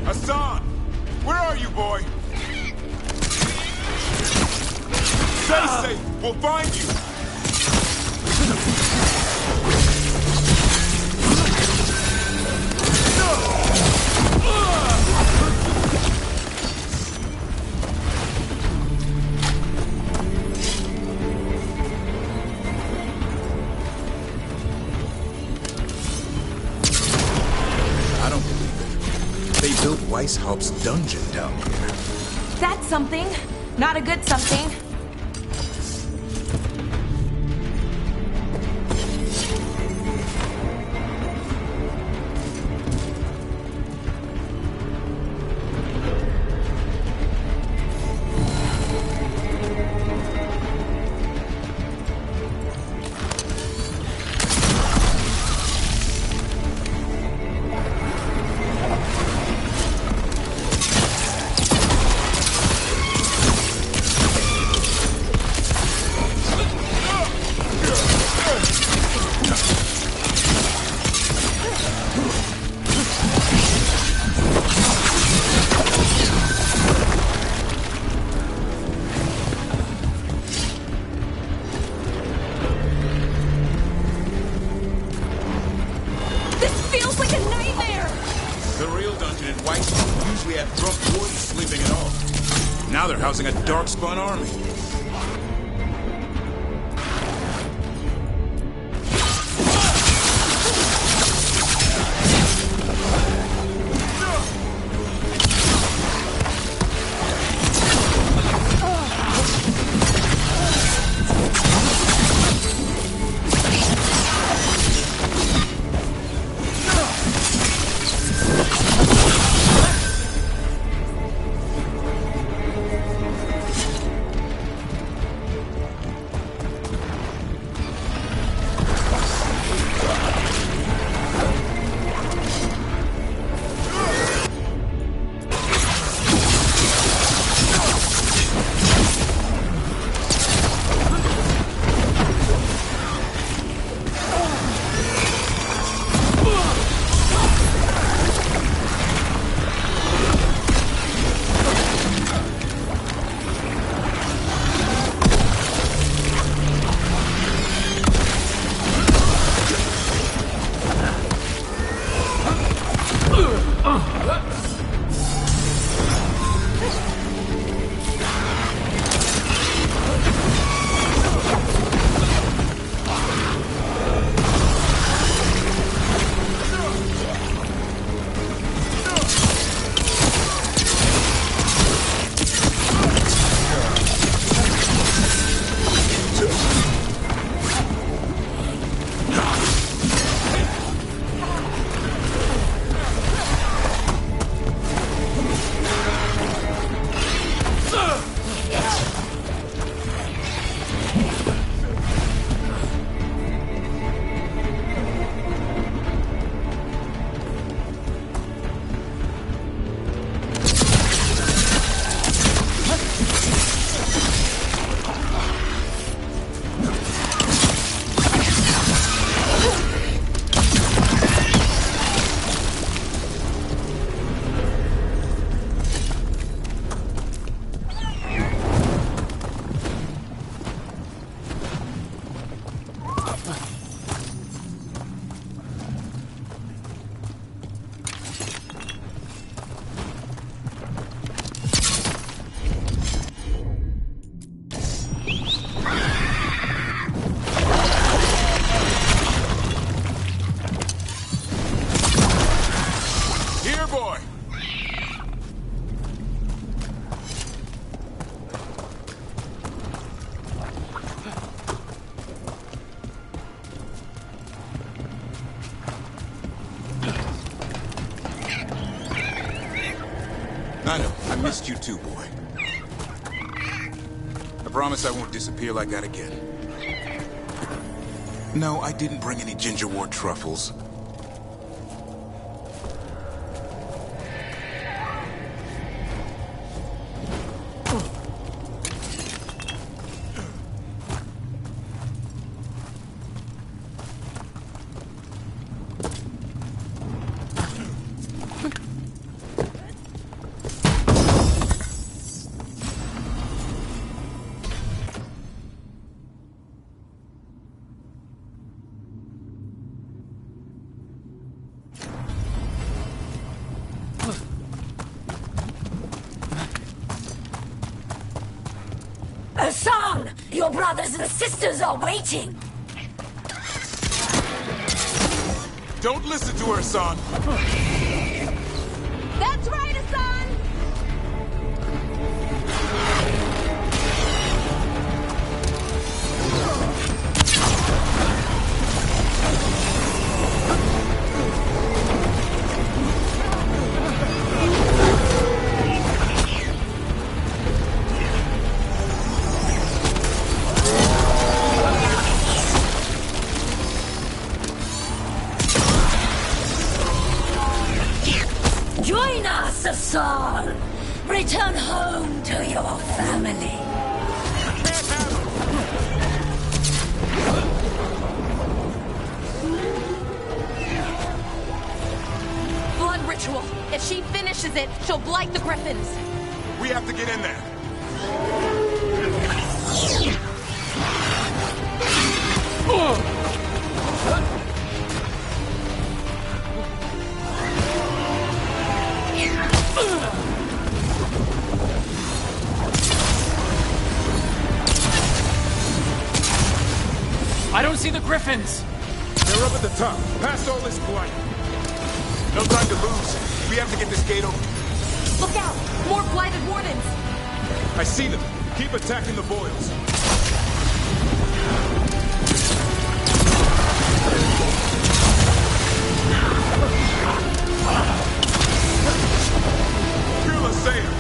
Hassan! Where are you, boy? Stay safe! We'll find you! I don't believe it. They built Weishaupt's dungeon down here. That's something. Not a good something. Now they're housing a darkspawn army. I know. I missed you too, boy. I promise I won't disappear like that again. No, I didn't bring any ginger wort truffles. Your brothers and sisters are waiting. Don't listen to her, son. That's right, Hassan! Join us, Hassan. Return home to your family. Blood ritual. If she finishes it, she'll blight the Griffins. We have to get in there. I don't see the Griffins! They're up at the top, past all this blight. No time to lose. We have to get this gate open. Look out! More blighted wardens! I see them. Keep attacking the boils. Kill Asaya.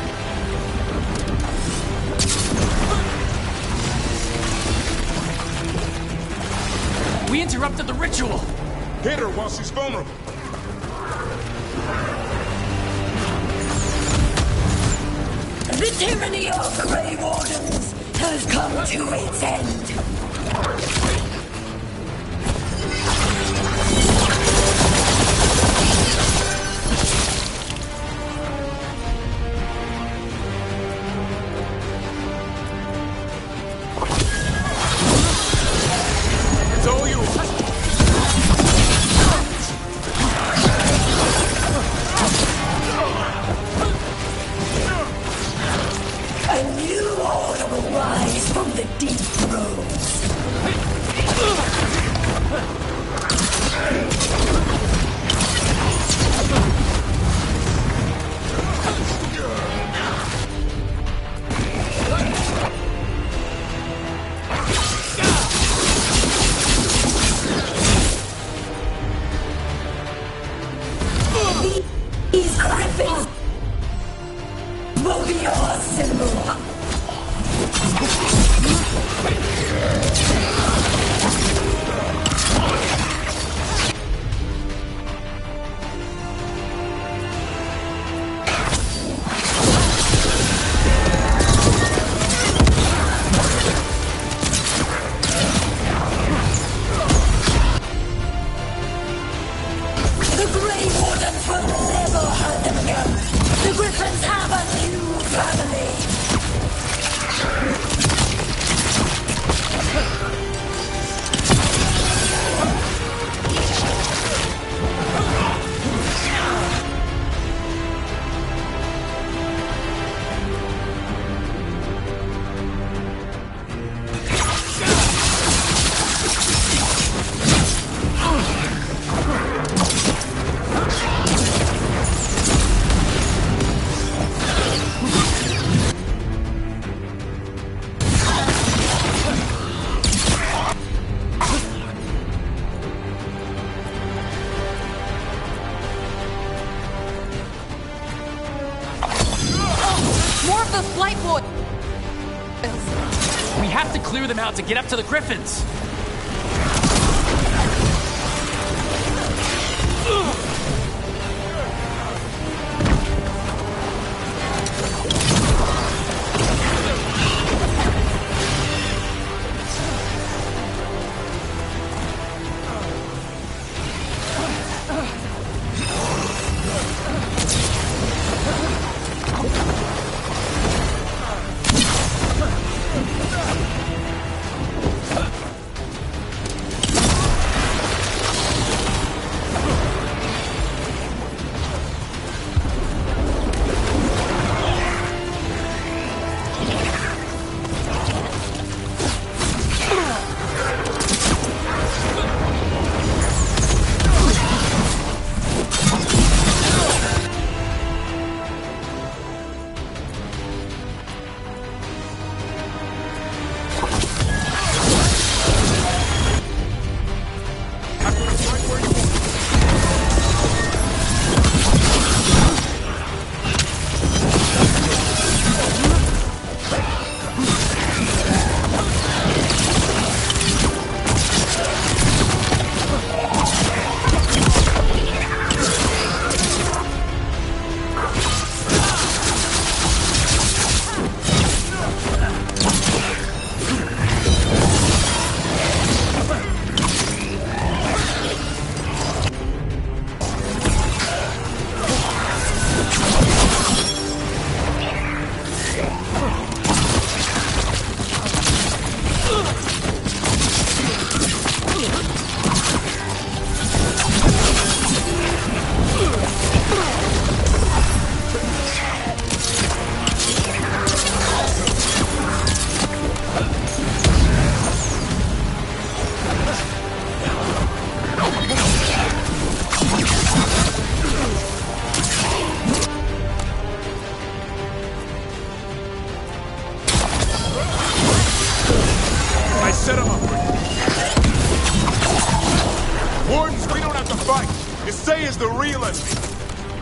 We interrupted the ritual! Hit her while she's vulnerable. The tyranny of the Grey Wardens has come to its end. It's all yours. A new order will rise from the deep roads. These griffins will be your symbol. The Grey Wardens will never hurt them again. The Griffins have a new family. More of those blight boys! We have to clear them out to get up to the Griffins!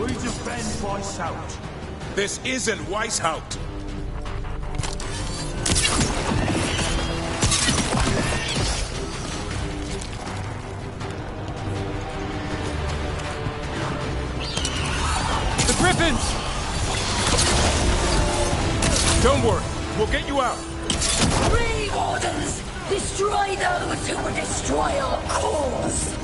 We defend Weishaupt. This isn't Weishaupt. The Griffins! Don't worry, we'll get you out. Grey Wardens! Destroy those who would destroy our cause!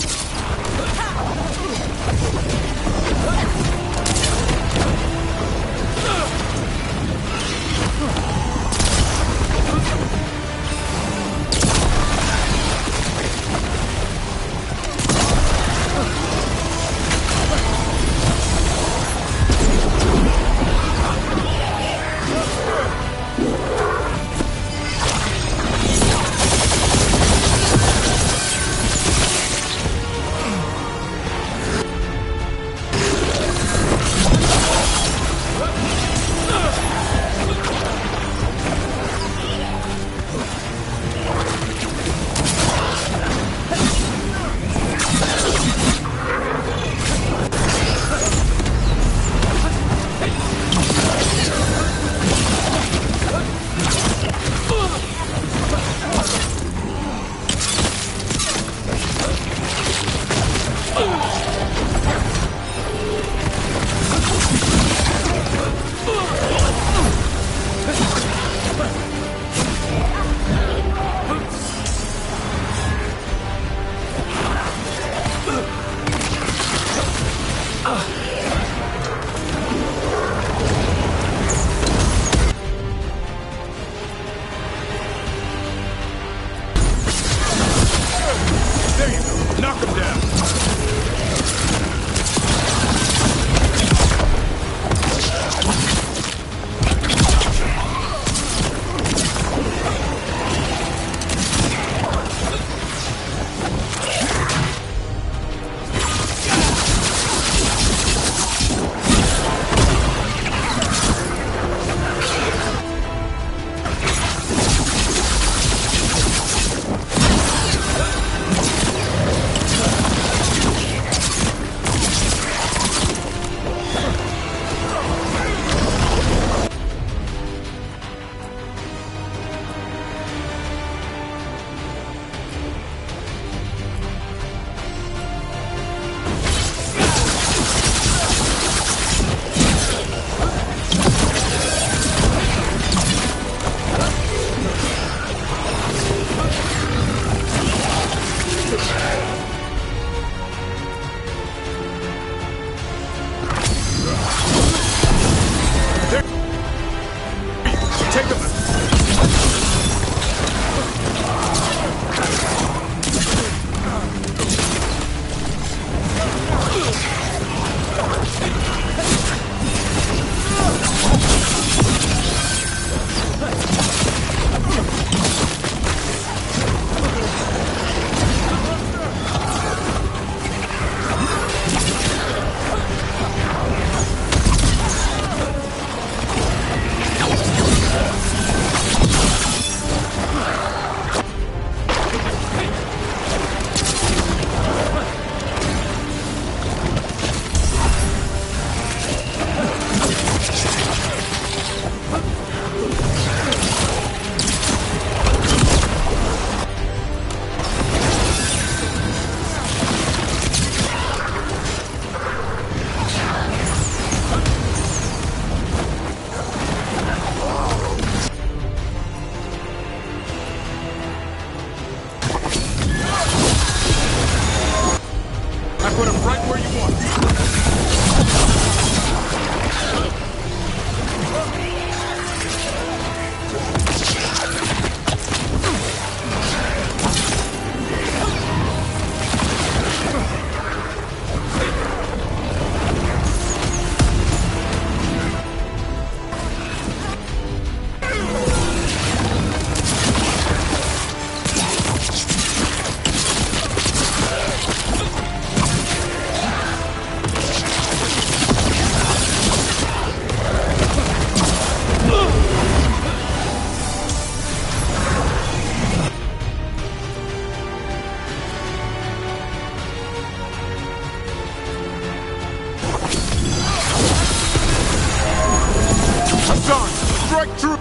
Hassan, strike through!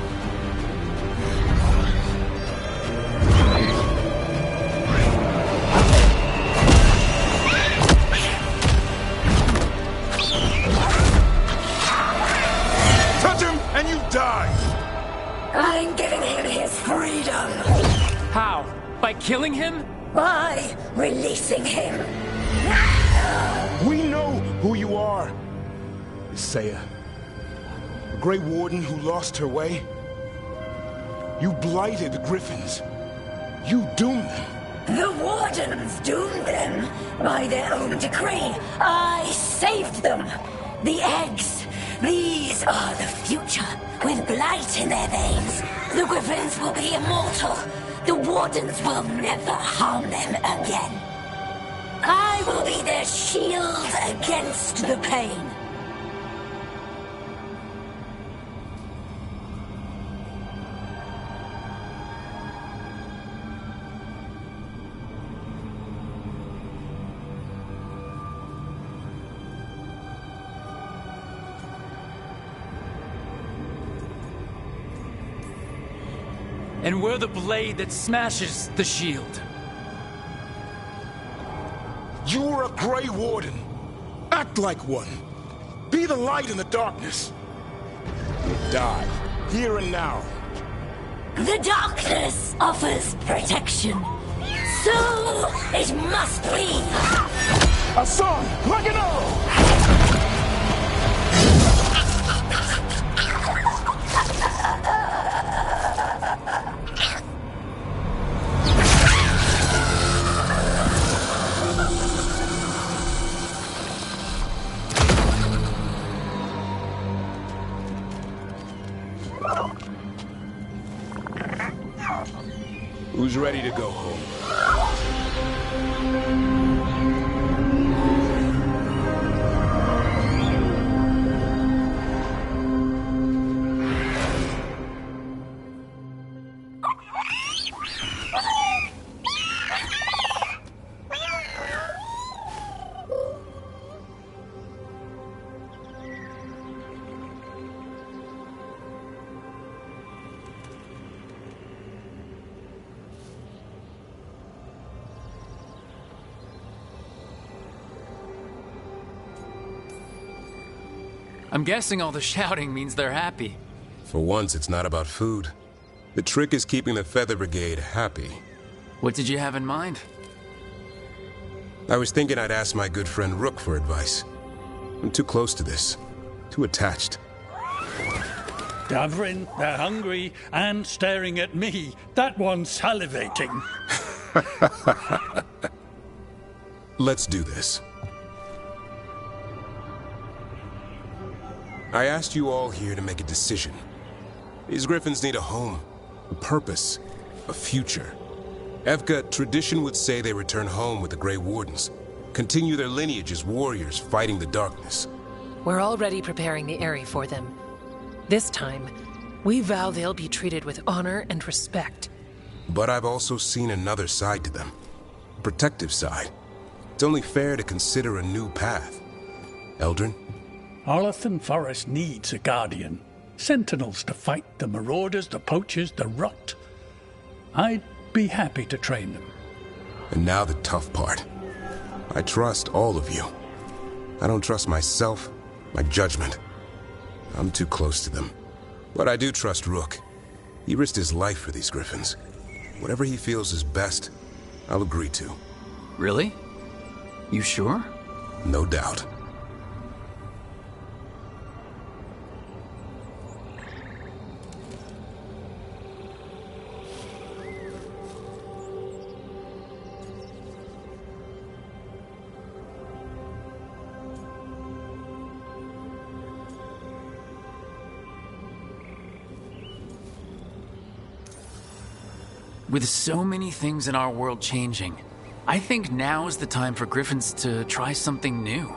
Touch him and you die! I'm giving him his freedom How? By killing him? by releasing him. We know who you are. Isaiah, the Grey Warden who lost her way. You blighted the Griffins. You doomed them. The Wardens doomed them by their own decree. I saved them. The eggs. These are the future, with blight in their veins. The Griffins will be immortal. The Wardens will never harm them again. I will be their shield against the pain. And we're the blade that smashes the shield. You're a Grey Warden. Act like one. Be the light in the darkness. Die, here and now. The darkness offers protection. So it must be. Hassan, like an arrow! Who's ready to go home? I'm guessing all the shouting means they're happy. For once, it's not about food. The trick is keeping the Feather Brigade happy. What did you have in mind? I was thinking I'd ask my good friend Rook for advice. I'm too close to this. Too attached. Davrin, they're hungry and staring at me. That one's salivating. Let's do this. I asked you all here to make a decision. These Griffins need a home, a purpose, a future. Evka, tradition would say they return home with the Grey Wardens, continue their lineage as warriors fighting the darkness. We're already preparing the Eyrie for them. This time, we vow they'll be treated with honor and respect. But I've also seen another side to them. A protective side. It's only fair to consider a new path. Eldrin? Arlathan Forest needs a guardian. Sentinels to fight the marauders, the poachers, the rot. I'd be happy to train them. And now the tough part. I trust all of you. I don't trust myself, my judgment. I'm too close to them. But I do trust Rook. He risked his life for these Griffins. Whatever he feels is best, I'll agree to. Really? You sure? No doubt. With so many things in our world changing, I think now is the time for Griffins to try something new.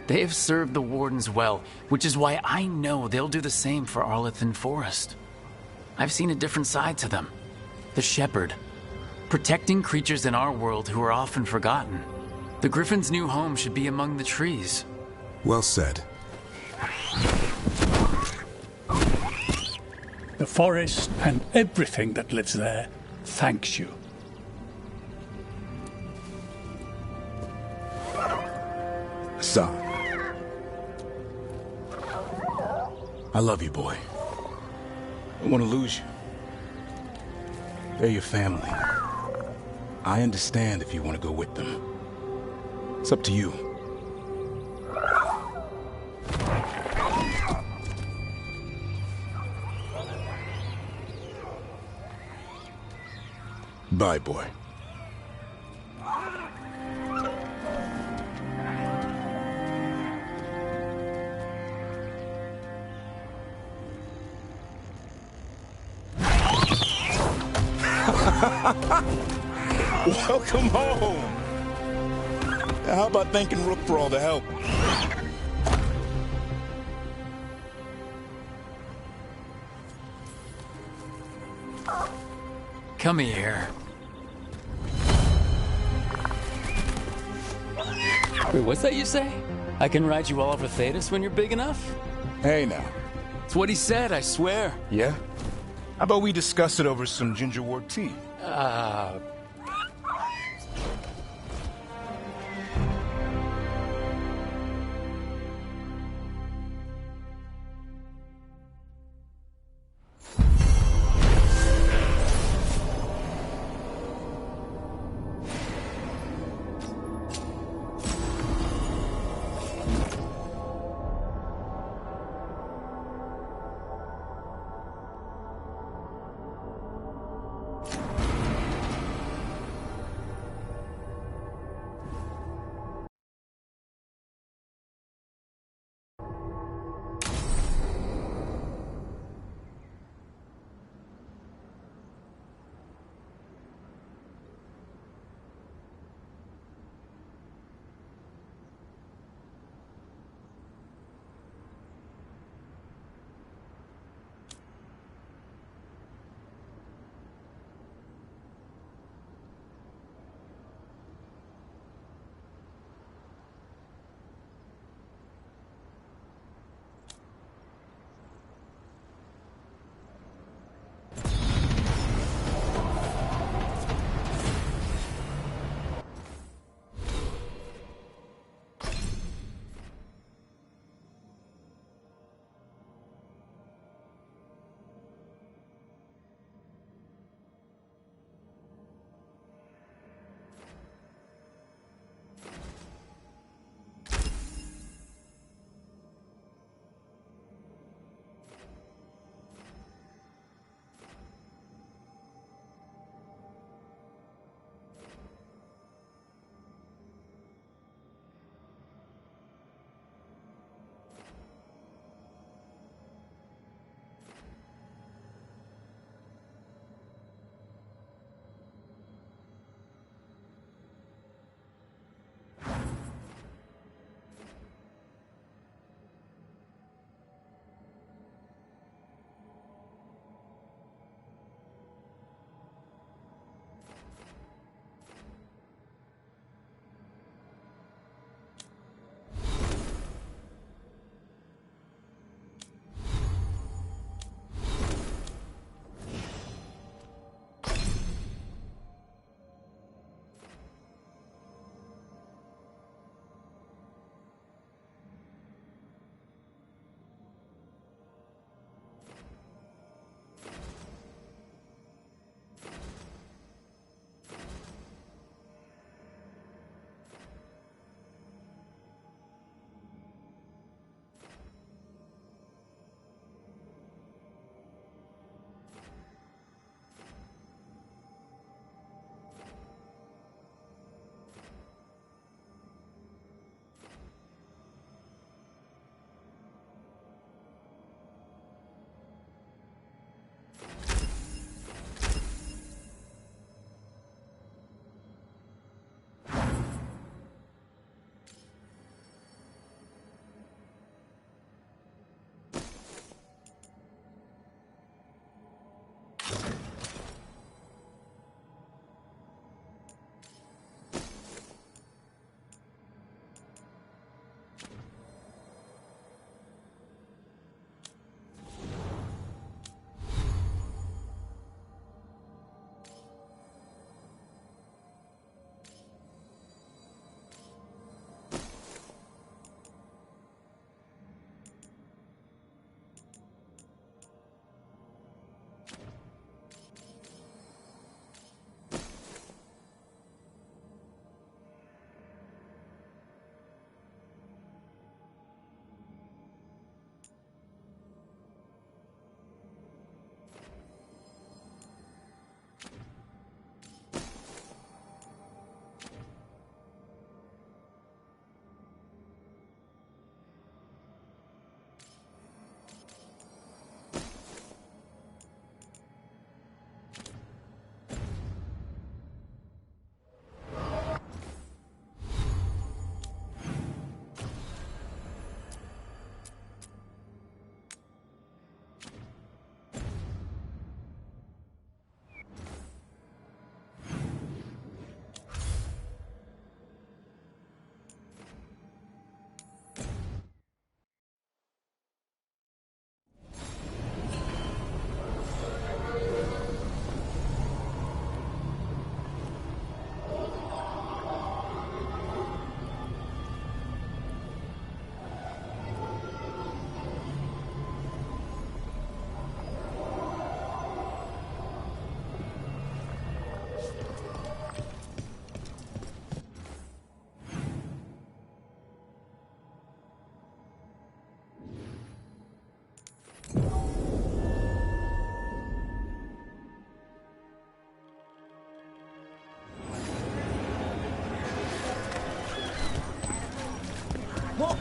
They have served the Wardens well, which is why I know they'll do the same for Arlathan Forest. I've seen a different side to them. The Shepherd. Protecting creatures in our world who are often forgotten. The Griffins' new home should be among the trees. Well said. The forest and everything that lives there thanks you. Son. I love you, boy. I don't want to lose you. They're your family. I understand if you want to go with them. It's up to you. Bye, boy. Welcome home. How about thanking Rook for all the help? Come here. Wait, what's that you say? I can ride you all over Thetis when you're big enough? Hey, now. It's what he said, I swear. Yeah? How about we discuss it over some gingerwort tea?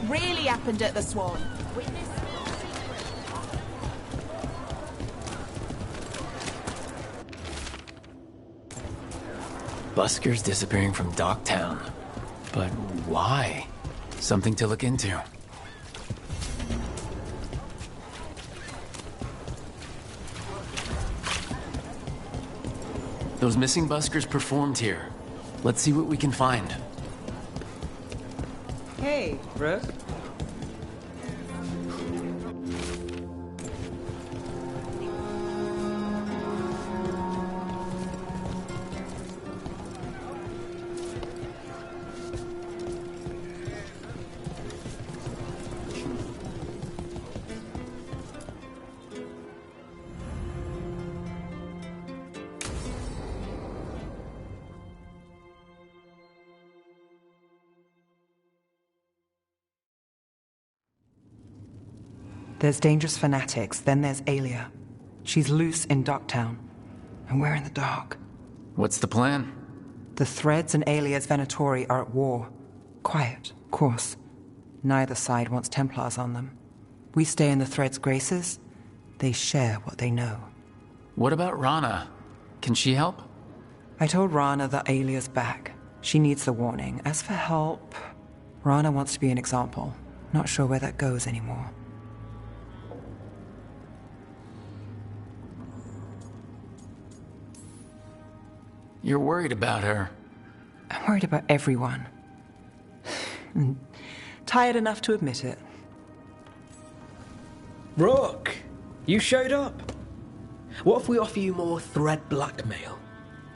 really happened at the Swan. Buskers disappearing from Docktown. But why? Something to look into. Those missing buskers performed here. Let's see what we can find. Hey, Rook. There's dangerous fanatics, then there's Aelia. She's loose in Docktown, and we're in the dark. What's the plan? The Threads and Aelia's Venatori are at war. Quiet, of course. Neither side wants Templars on them. We stay in the Threads' graces. They share what they know. What about Rana? Can she help? I told Rana that Aelia's back. She needs the warning. As for help, Rana wants to be an example. Not sure where that goes anymore. You're worried about her. I'm worried about everyone. Tired enough to admit it. Rook, you showed up. What if we offer you more thread blackmail?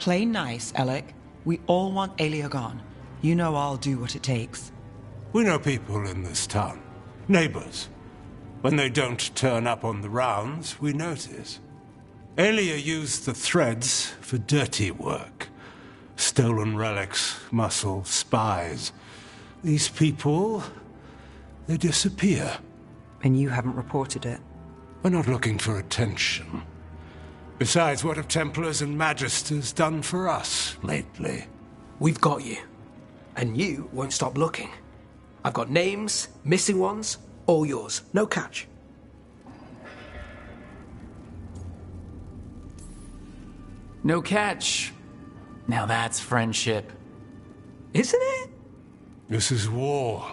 Play nice, Alec. We all want Aelia gone. You know I'll do what it takes. We know people in this town. Neighbors. When they don't turn up on the rounds, we notice. Aelia used the Threads for dirty work. Stolen relics, muscle, spies. These people, they disappear. And you haven't reported it. We're not looking for attention. Besides, what have Templars and Magisters done for us lately? We've got you. And you won't stop looking. I've got names, missing ones, all yours. No catch. No catch. Now that's friendship. Isn't it? This is war.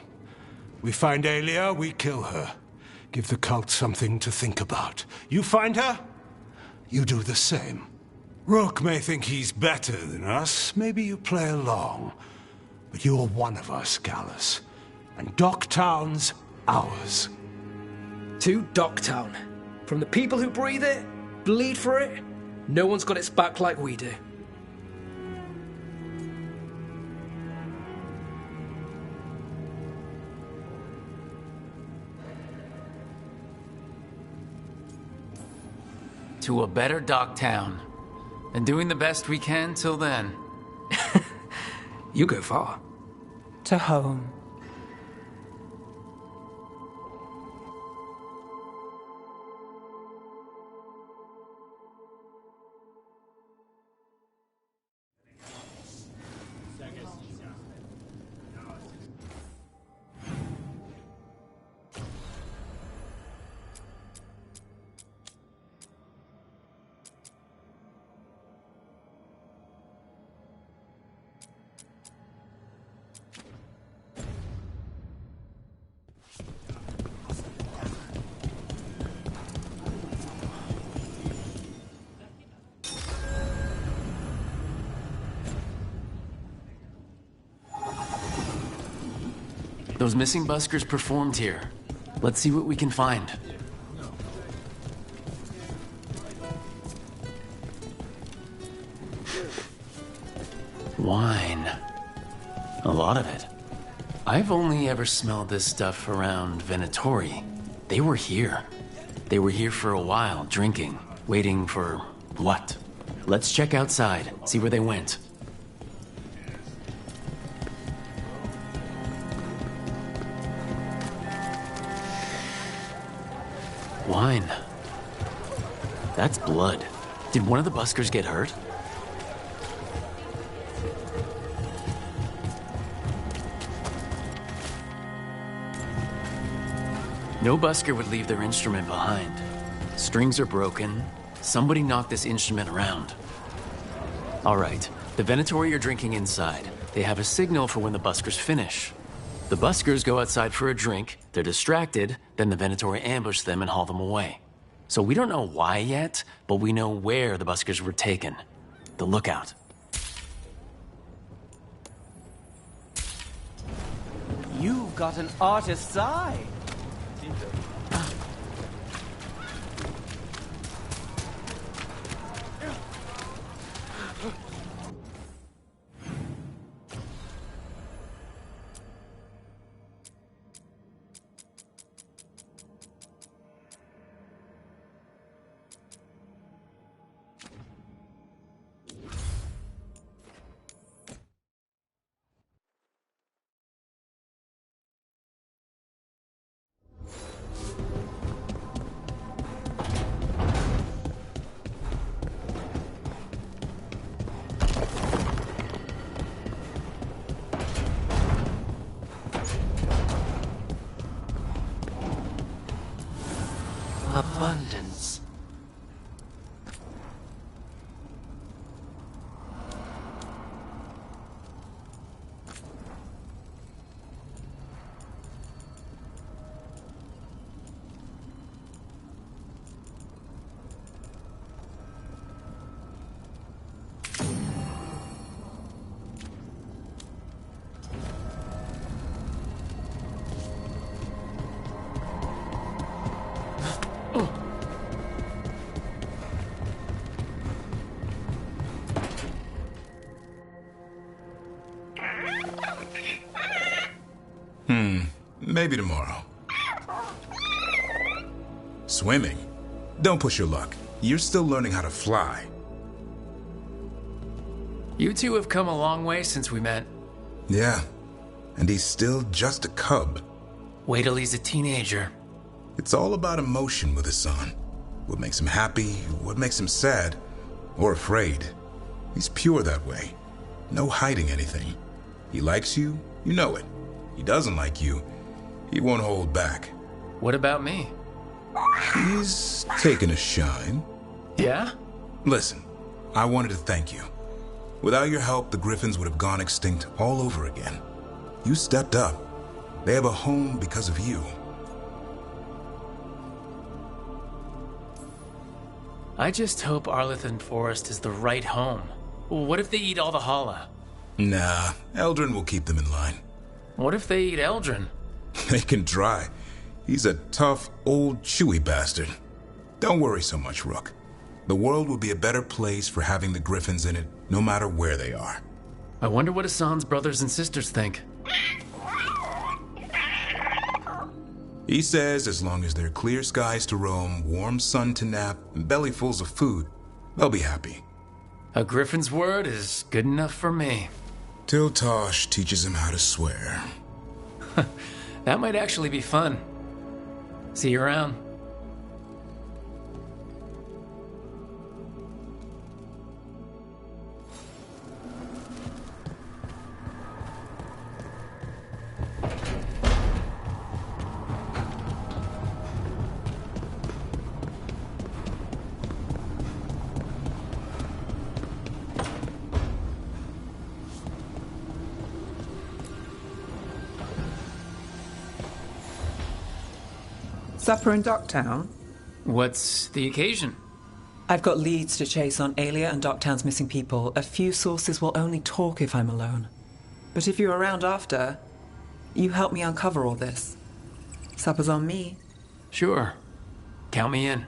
We find Aelia, we kill her. Give the cult something to think about. You find her, you do the same. Rook may think he's better than us. Maybe you play along. But you're one of us, Gallus. And Docktown's ours. To Docktown. From the people who breathe it, bleed for it, no one's got its back like we do. To a better Docktown. And doing the best we can till then. You go far. To home. Those missing buskers performed here. Let's see what we can find. Wine. A lot of it. I've only ever smelled this stuff around Venatori. They were here. They were here for a while, drinking, waiting for what? Let's check outside, see where they went. Wine. That's blood. Did one of the buskers get hurt? No busker would leave their instrument behind. Strings are broken. Somebody knocked this instrument around. All right, the Venatori are drinking inside. They have a signal for when the buskers finish. The buskers go outside for a drink, they're distracted, then the Venatori ambush them and haul them away. So we don't know why yet, but we know where the buskers were taken. The lookout. You've got an artist's eye. Abundance. Maybe tomorrow. Swimming? Don't push your luck. You're still learning how to fly. You two have come a long way since we met. Yeah, and he's still just a cub. Wait till he's a teenager. It's all about emotion with his son. What makes him happy, what makes him sad, or afraid. He's pure that way. No hiding anything. He likes you, you know it. He doesn't like you, he won't hold back. What about me? He's taken a shine. Yeah? Listen, I wanted to thank you. Without your help, the Griffins would have gone extinct all over again. You stepped up. They have a home because of you. I just hope Arlithan Forest is the right home. What if they eat all the Hala? Nah, Eldrin will keep them in line. What if they eat Eldrin? They can try. He's a tough, old, chewy bastard. Don't worry so much, Rook. The world will be a better place for having the Griffins in it, no matter where they are. I wonder what Hassan's brothers and sisters think. He says as long as there are clear skies to roam, warm sun to nap, and bellyfuls of food, they'll be happy. A Griffin's word is good enough for me. Till Tosh teaches him how to swear. That might actually be fun. See you around. Supper in Docktown? What's the occasion? I've got leads to chase on Alia and Docktown's missing people. A few sources will only talk if I'm alone. But if you're around after, you help me uncover all this. Supper's on me. Sure. Count me in.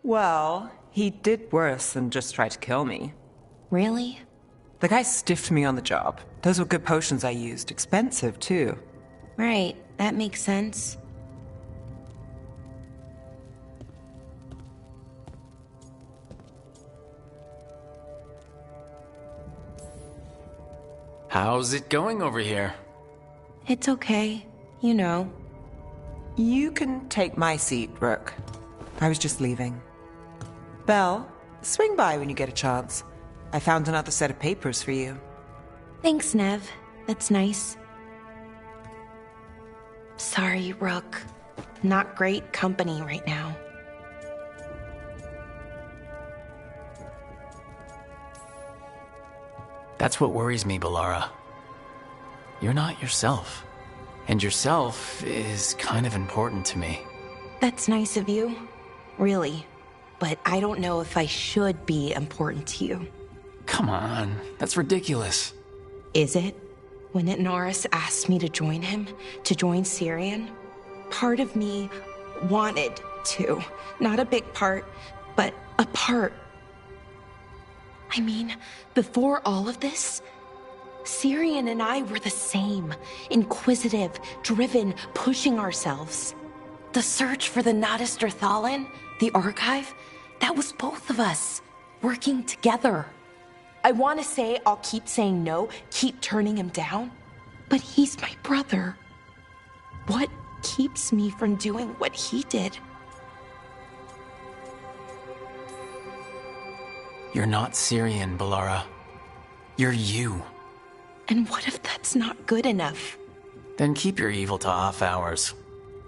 Well, he did worse than just try to kill me. Really? The guy stiffed me on the job. Those were good potions I used. Expensive, too. Right, that makes sense. How's it going over here? It's okay. You know. You can take my seat, Rook. I was just leaving. Belle, swing by when you get a chance. I found another set of papers for you. Thanks, Nev. That's nice. Sorry, Rook. Not great company right now. That's what worries me, Balara. You're not yourself. And yourself is kind of important to me. That's nice of you. Really. But I don't know if I should be important to you. Come on, that's ridiculous. Is it? When Norris asked me to join him, to join Syrian, part of me wanted to. Not a big part, but a part. I mean, before all of this, Syrian and I were the same. Inquisitive, driven, pushing ourselves. The search for the Nadister Thalin, the archive, that was both of us, working together. I want to say I'll keep saying no, keep turning him down, but he's my brother. What keeps me from doing what he did? You're not Syrian, Balara. You're you. And what if that's not good enough? Then keep your evil to off hours.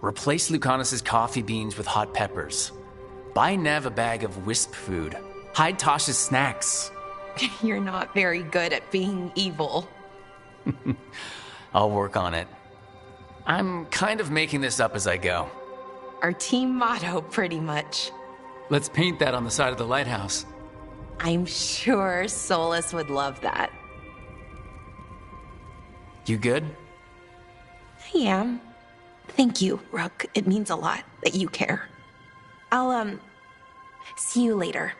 Replace Lucanus's coffee beans with hot peppers. Buy Nev a bag of wisp food. Hide Tasha's snacks. You're not very good at being evil. I'll work on it. I'm kind of making this up as I go. Our team motto, pretty much. Let's paint that on the side of the lighthouse. I'm sure Solus would love that. You good? I am. Thank you, Rook. It means a lot that you care. I'll, see you later.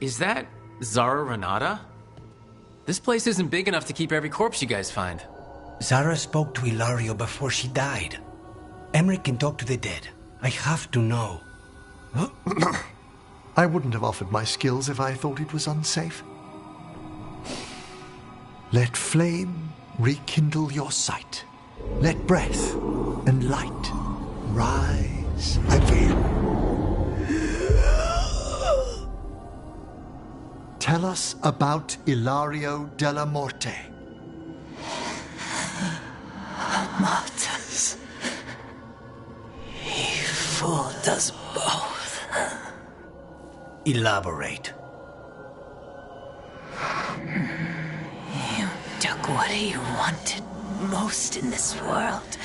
Is that Zara Renata? This place isn't big enough to keep every corpse you guys find. Zara spoke to Ilario before she died. Emmerich can talk to the dead. I have to know. I wouldn't have offered my skills if I thought it was unsafe. Let flame rekindle your sight. Let breath and light rise again. Tell us about Ilario della Morte. Martyrs. He fooled us both. Elaborate. You took what he wanted most in this world.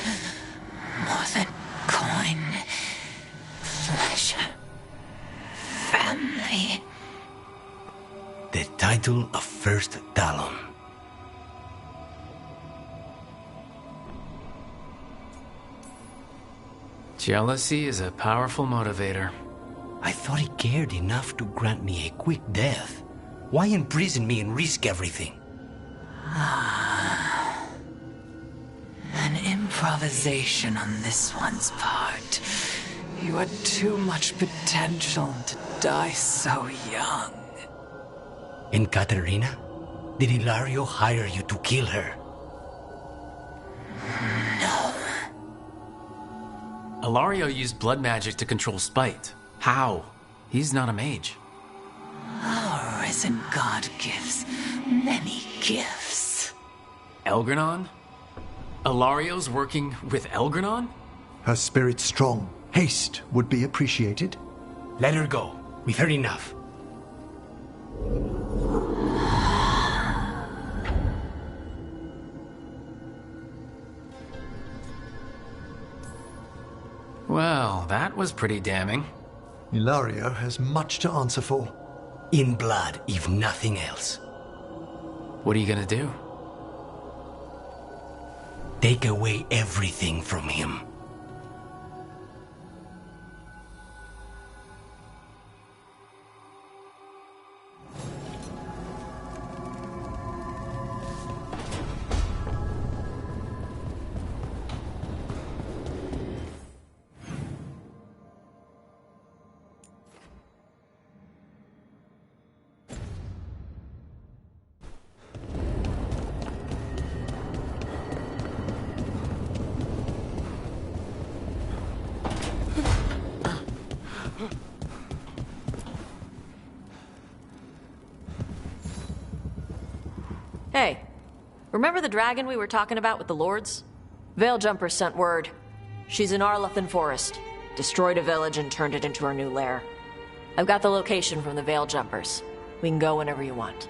More than coin, pleasure, family. The title of First Talon. Jealousy is a powerful motivator. I thought he cared enough to grant me a quick death. Why imprison me and risk everything? An improvisation on this one's part. You had too much potential to die so young. And Katerina? Did Ilario hire you to kill her? No. Ilario used blood magic to control spite. How? He's not a mage. Our risen god gives many gifts. Elgranon? Ilario's working with Elgranon? Her spirit strong. Haste would be appreciated. Let her go. We've heard enough. Well, that was pretty damning. Ilario has much to answer for. In blood, if nothing else. What are you gonna do? Take away everything from him. Hey, remember the dragon we were talking about with the lords? Veiljumpers sent word. She's in Arlethan Forest. Destroyed a village and turned it into her new lair. I've got the location from the Veiljumpers. We can go whenever you want.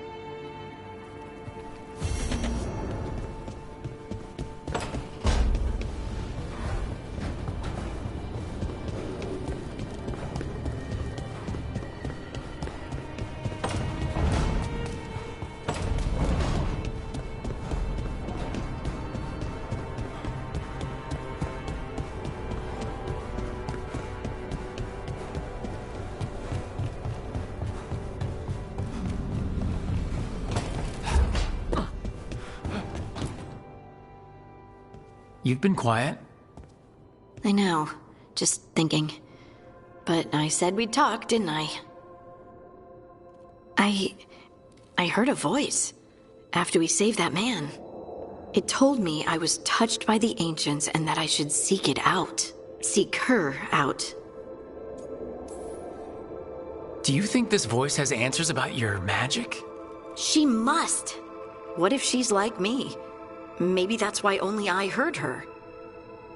You've been quiet. I know. Just thinking. But I said we'd talk, didn't I? I heard a voice after we saved that man. It told me I was touched by the ancients and that I should seek it out. Seek her out. Do you think this voice has answers about your magic? She must. What if she's like me? Maybe that's why only I heard her.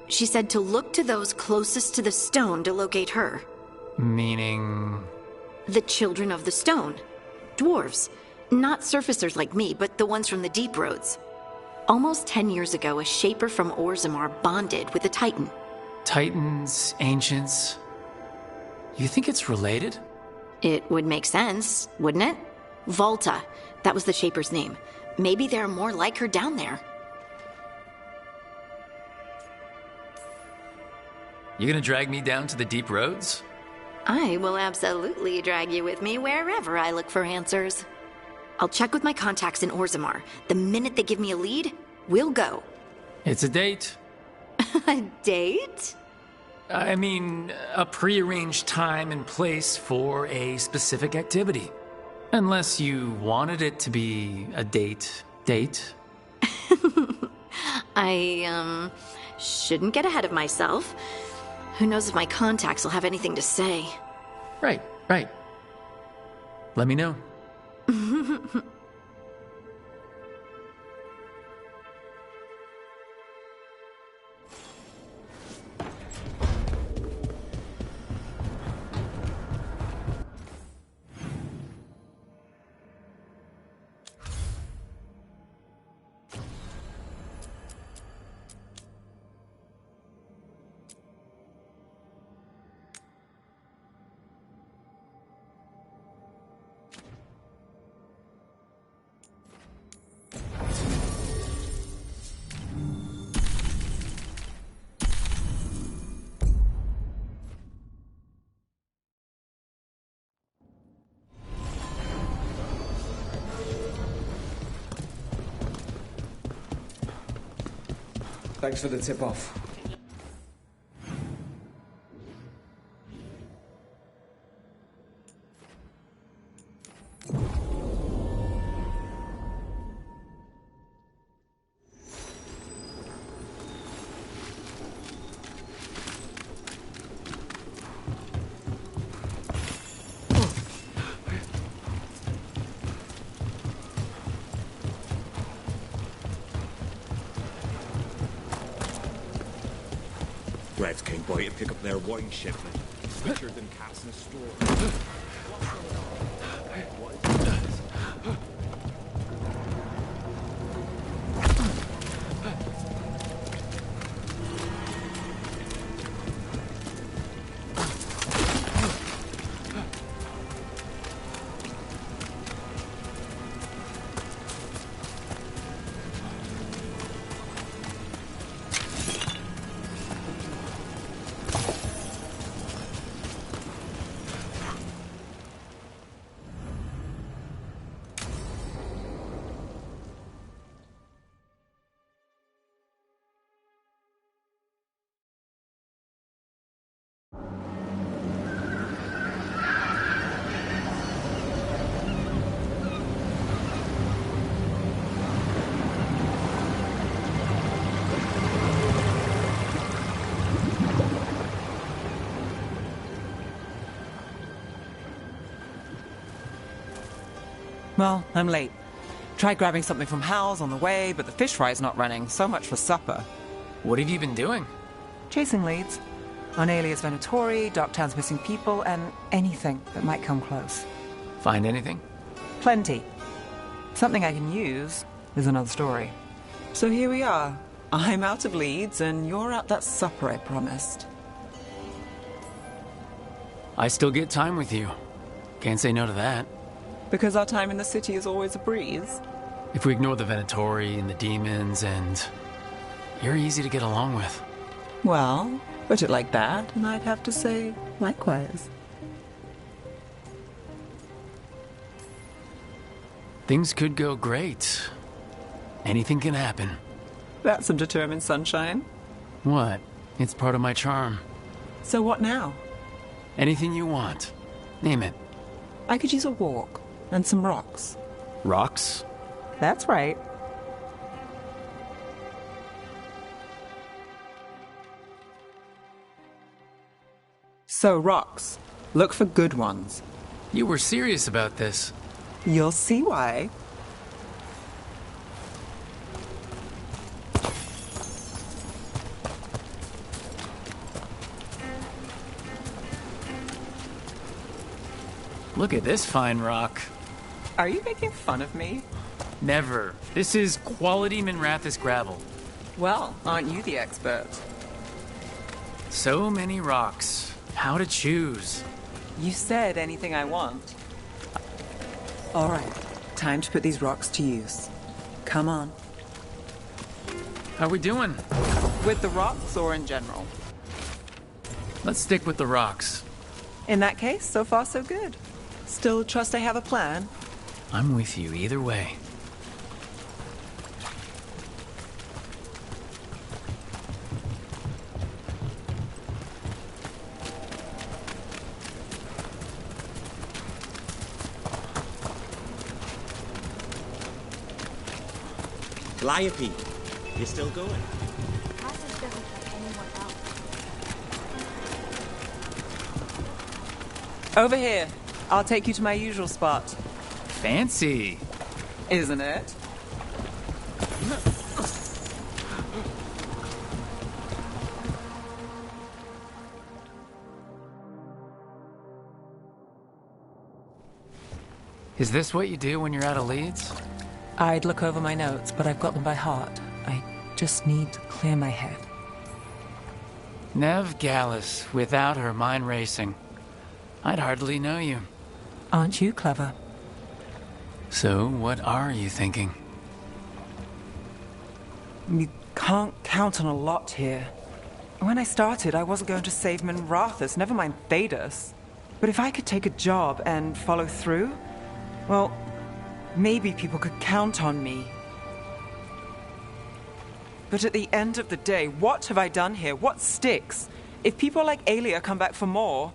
She said to look to those closest to the stone to locate her. Meaning? The children of the stone. Dwarves. Not surfacers like me, but the ones from the deep roads. Almost 10 years ago, a shaper from Orzammar bonded with a titan. Titans, ancients. You think it's related? It would make sense, wouldn't it? Volta. That was the shaper's name. Maybe there are more like her down there. You gonna drag me down to the deep roads? I will absolutely drag you with me wherever I look for answers. I'll check with my contacts in Orzammar. The minute they give me a lead, we'll go. It's a date. A date? I mean, a pre-arranged time and place for a specific activity. Unless you wanted it to be a date. I, shouldn't get ahead of myself. Who knows if my contacts will have anything to say. Right. Let me know. Thanks for the tip-off. Reds came by to pick up their wine shipment. Richer than cats in a store. Well, I'm late. Tried grabbing something from Hal's on the way, but the fish fry's not running. So much for supper. What have you been doing? Chasing leads. On Alias Venatori, Darktown's missing people, and anything that might come close. Find anything? Plenty. Something I can use is another story. So here we are. I'm out of leads, and you're at that supper I promised. I still get time with you. Can't say no to that. Because our time in the city is always a breeze. If we ignore the Venatori and the demons, and you're easy to get along with. Well, put it like that, and I'd have to say likewise. Things could go great. Anything can happen. That's some determined sunshine. What? It's part of my charm. So what now? Anything you want. Name it. I could use a walk and some rocks. Rocks? That's right. So, rocks. Look for good ones. You were serious about this. You'll see why. Look at this fine rock. Are you making fun of me? Never. This is quality Minrathous gravel. Well, aren't you the expert? So many rocks. How to choose? You said anything I want. All right, time to put these rocks to use. Come on. How we doing? With the rocks or in general? Let's stick with the rocks. In that case, so far so good. Still trust I have a plan? I'm with you either way. Calliope, you're still going? Over here. I'll take you to my usual spot. Fancy. Isn't it? Is this what you do when you're out of leads? I'd look over my notes, but I've got them by heart. I just need to clear my head. Nev Gallus, without her mind racing. I'd hardly know you. Aren't you clever? So, what are you thinking? You can't count on a lot here. When I started, I wasn't going to save Minrathous, never mind Thedas. But if I could take a job and follow through, well, maybe people could count on me. But at the end of the day, what have I done here? What sticks? If people like Aelia come back for more...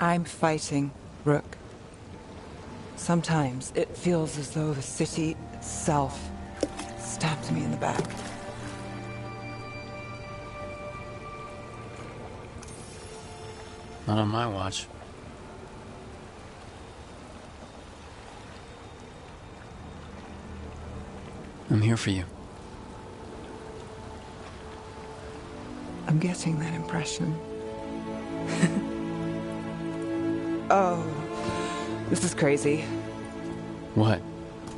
I'm fighting, Rook. Sometimes it feels as though the city itself stabbed me in the back. Not on my watch. I'm here for you. I'm getting that impression. Oh, this is crazy. What?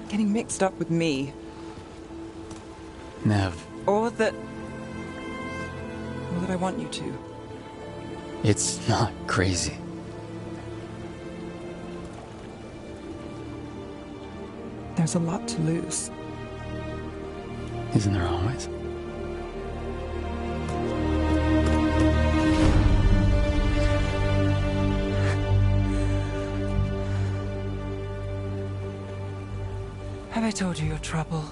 Getting mixed up with me. Nev. Or that I want you to. It's not crazy. There's a lot to lose. Isn't there always? Have I told you your trouble?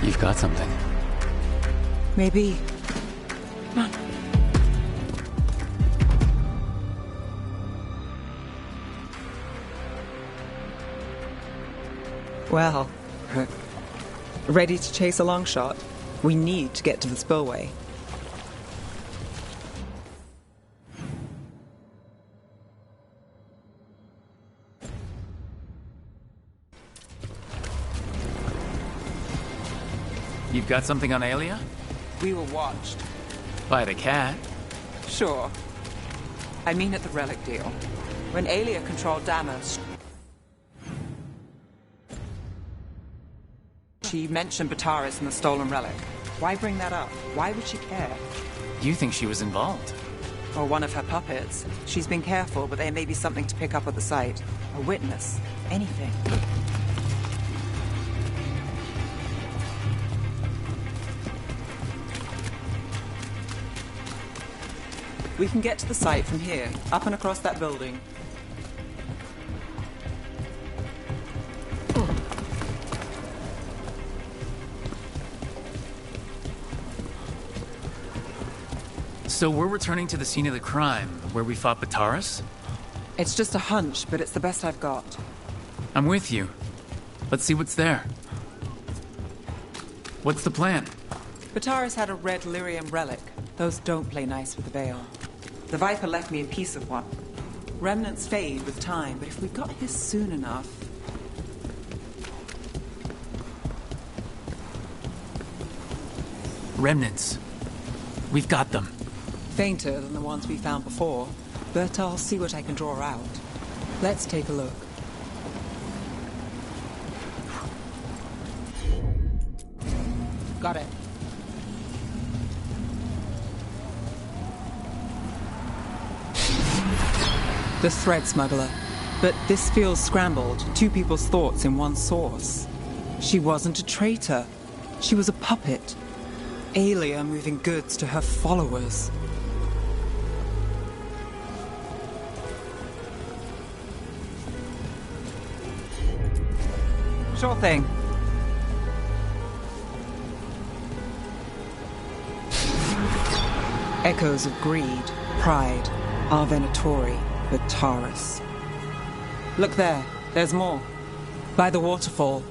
You've got something. Maybe. Come on. Well, ready to chase a long shot? We need to get to the spillway. You've got something on Aelia? We were watched. By the cat? Sure. I mean at the relic deal. When Aelia controlled Damas, she mentioned Bataris and the stolen relic. Why bring that up? Why would she care? You think she was involved? Or one of her puppets. She's been careful, but there may be something to pick up at the site. A witness. Anything. We can get to the site from here, up and across that building. So we're returning to the scene of the crime, where we fought Bataris? It's just a hunch, but it's the best I've got. I'm with you. Let's see what's there. What's the plan? Bataris had a red lyrium relic. Those don't play nice with the Veil. The Viper left me a piece of one. Remnants fade with time, but if we got his soon enough... Remnants. We've got them. Fainter than the ones we found before, but I'll see what I can draw out. Let's take a look. Got it. The thread smuggler. But this feels scrambled. Two people's thoughts in one source. She wasn't a traitor. She was a puppet. Aelia moving goods to her followers. Sure thing. Echoes of greed, pride, our Venatori, Bataris. Look there, there's more. By the waterfall.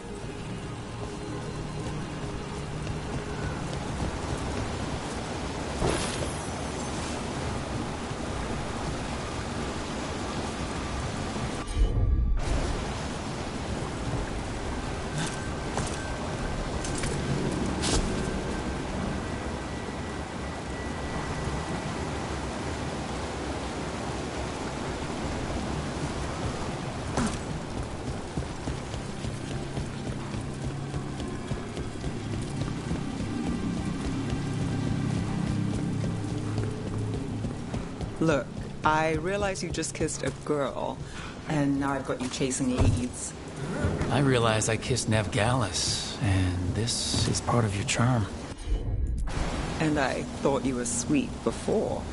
Look, I realize you just kissed a girl, and now I've got you chasing leads. I realize I kissed Nev Gallus, and this is part of your charm. And I thought you were sweet before.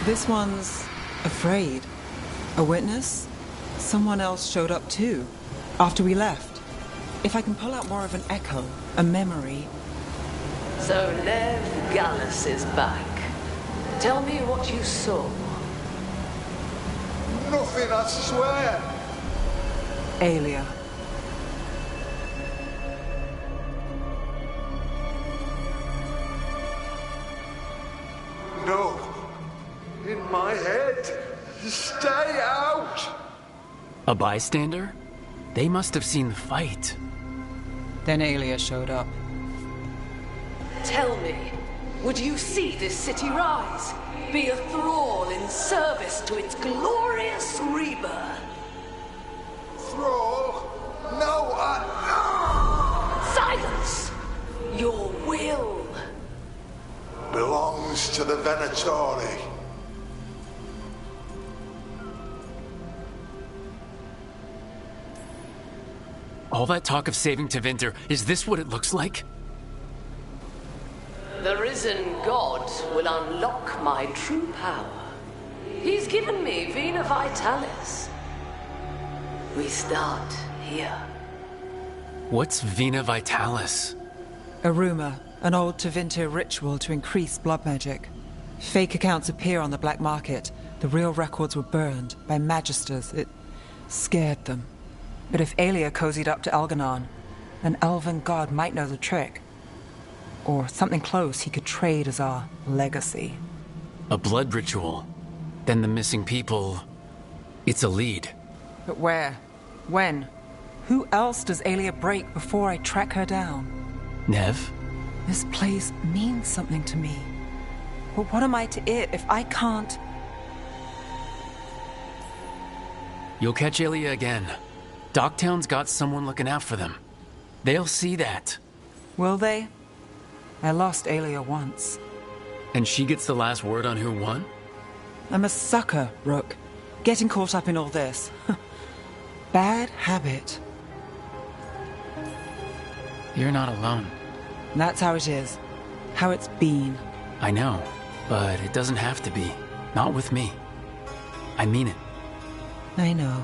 This one's afraid. A witness? Someone else showed up too, after we left. If I can pull out more of an echo, a memory. So Nev Gallus is back. Tell me what you saw. Nothing, I swear. Aelia. No. In my head. Stay out. A bystander? They must have seen the fight. Then Aelia showed up. Tell me, would you see this city rise? Be a thrall in service to its glorious rebirth? Thrall? No, Silence! Your will belongs to the Venatori. All that talk of saving Tevinter, is this what it looks like? The risen god will unlock my true power. He's given me Vina Vitalis. We start here. What's Vina Vitalis? A rumor, an old Tevinter ritual to increase blood magic. Fake accounts appear on the black market. The real records were burned by magisters. It scared them. But if Aelia cozied up to Algernon, an elven god might know the trick. Or something close he could trade as our legacy. A blood ritual. Then the missing people... It's a lead. But where? When? Who else does Aelia break before I track her down? Nev? This place means something to me. But what am I to it if I can't... You'll catch Aelia again. Docktown's got someone looking out for them. They'll see that. Will they? I lost Aelia once. And she gets the last word on who won? I'm a sucker, Rook. Getting caught up in all this. Bad habit. You're not alone. That's how it is. How it's been. I know, but it doesn't have to be. Not with me. I mean it. I know.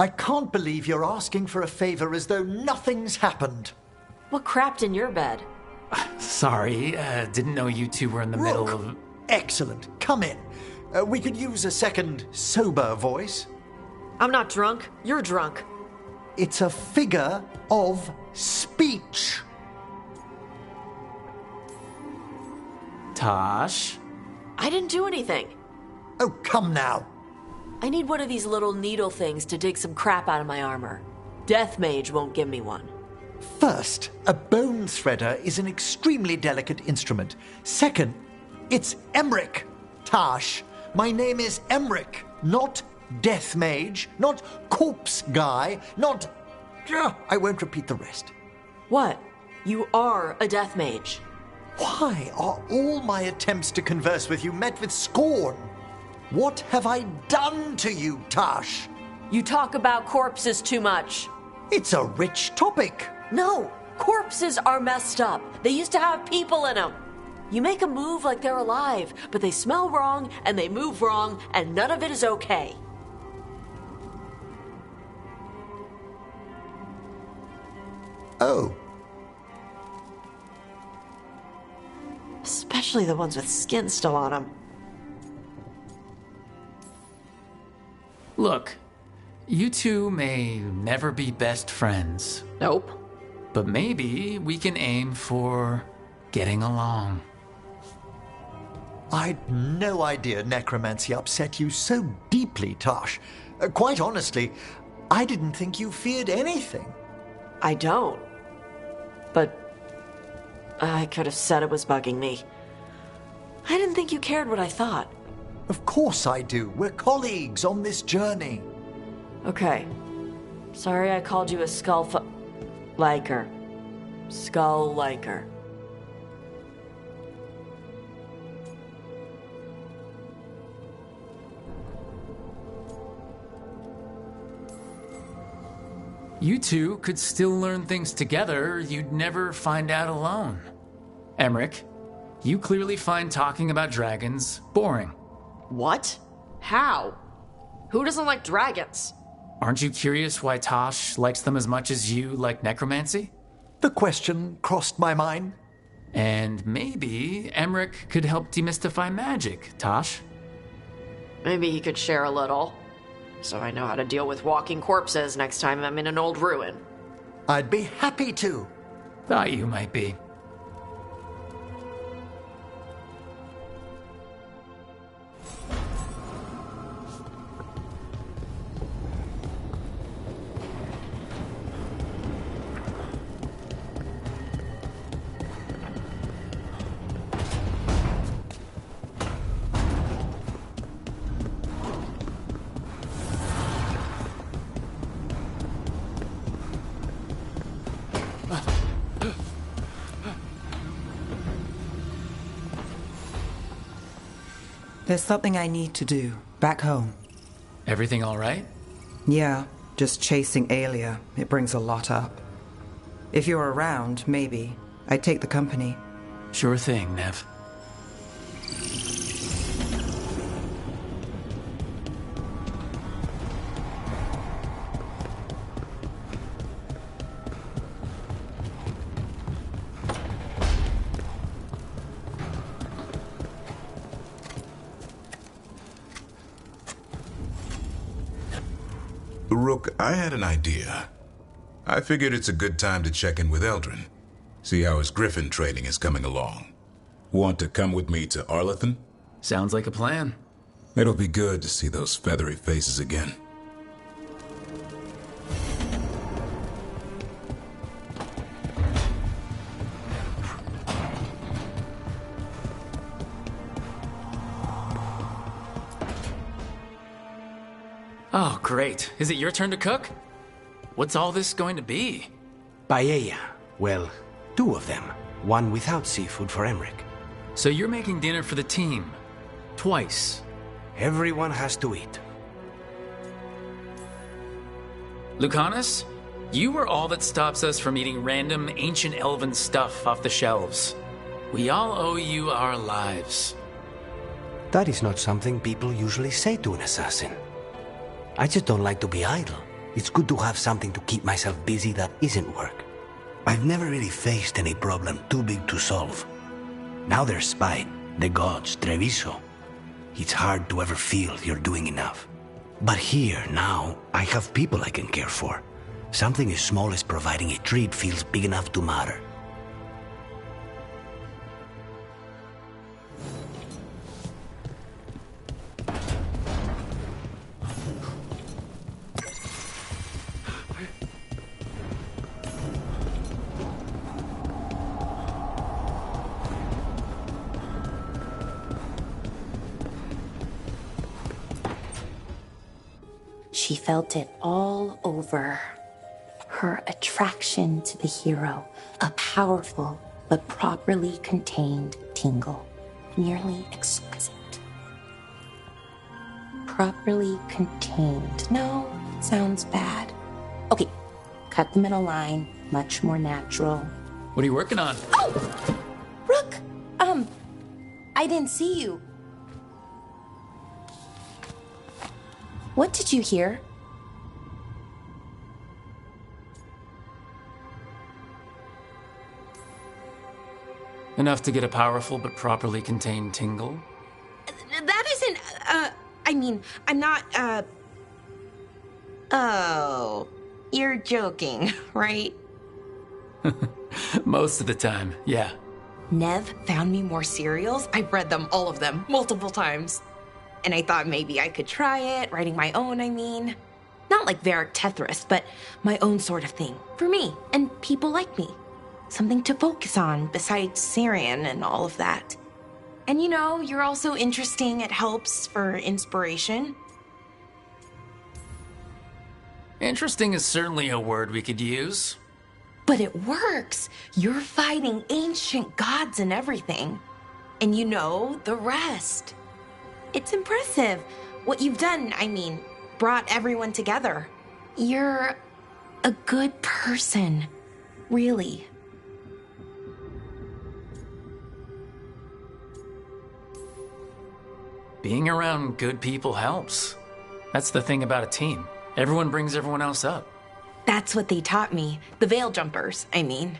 I can't believe you're asking for a favor as though nothing's happened. What crapped in your bed? Sorry, didn't know you two were in the middle of... Excellent. Come in. We could use a second sober voice. I'm not drunk. You're drunk. It's a figure of speech. Tosh? I didn't do anything. Oh, come now. I need one of these little needle things to dig some crap out of my armor. Death Mage won't give me one. First, a bone threader is an extremely delicate instrument. Second, it's Emmerich, Tash. My name is Emmerich, not Death Mage, not Corpse Guy, not... I won't repeat the rest. What? You are a Death Mage. Why are all my attempts to converse with you met with scorn? What have I done to you, Tash? You talk about corpses too much. It's a rich topic. No, corpses are messed up. They used to have people in them. You make them move like they're alive, but they smell wrong and they move wrong, and none of it is okay. Oh. Especially the ones with skin still on them. Look, you two may never be best friends. Nope. But maybe we can aim for getting along. I'd no idea necromancy upset you so deeply, Tosh. Quite honestly, I didn't think you feared anything. I don't. But I could have said it was bugging me. I didn't think you cared what I thought. Of course I do. We're colleagues on this journey. Okay. Sorry I called you a liker. Skull liker. You two could still learn things together you'd never find out alone. Emmerich, you clearly find talking about dragons boring. What? How? Who doesn't like dragons? Aren't you curious why Tosh likes them as much as you like necromancy? The question crossed my mind. And maybe Emmerich could help demystify magic, Tosh. Maybe he could share a little. So I know how to deal with walking corpses next time I'm in an old ruin. I'd be happy to. Thought you might be. There's something I need to do, back home. Everything all right? Yeah, just chasing Aelia. It brings a lot up. If you're around, maybe. I'd take the company. Sure thing, Nev. Rook, I had an idea. I figured it's a good time to check in with Eldrin. See how his griffin training is coming along. Want to come with me to Arlathan? Sounds like a plan. It'll be good to see those feathery faces again. Oh, great. Is it your turn to cook? What's all this going to be? Paella. Well, 2 of them. One without seafood for Emmerich. So you're making dinner for the team. Twice. Everyone has to eat. Lucanus, you are all that stops us from eating random ancient elven stuff off the shelves. We all owe you our lives. That is not something people usually say to an assassin. I just don't like to be idle. It's good to have something to keep myself busy that isn't work. I've never really faced any problem too big to solve. Now there's Spite, the gods, Treviso. It's hard to ever feel you're doing enough. But here, now, I have people I can care for. Something as small as providing a treat feels big enough to matter. She felt it all over. Her attraction to the hero, a powerful but properly contained tingle, nearly exquisite. Properly contained. No, sounds bad. Okay, cut them in a line, much more natural. What are you working on? Oh! Rook! I didn't see you. What did you hear? Enough to get a powerful but properly contained tingle? That isn't, I mean, I'm not, Oh, you're joking, right? Most of the time, yeah. Nev found me more cereals. I've read them, all of them, multiple times. And I thought maybe I could try it, writing my own, I mean. Not like Varric Tethrus, but my own sort of thing. For me, and people like me. Something to focus on besides Syrian and all of that. And you know, you're also interesting. It helps for inspiration. Interesting is certainly a word we could use. But it works. You're fighting ancient gods and everything. And you know the rest. It's impressive. What you've done, I mean, brought everyone together. You're a good person. Really. Being around good people helps. That's the thing about a team. Everyone brings everyone else up. That's what they taught me. The Veil Jumpers, I mean.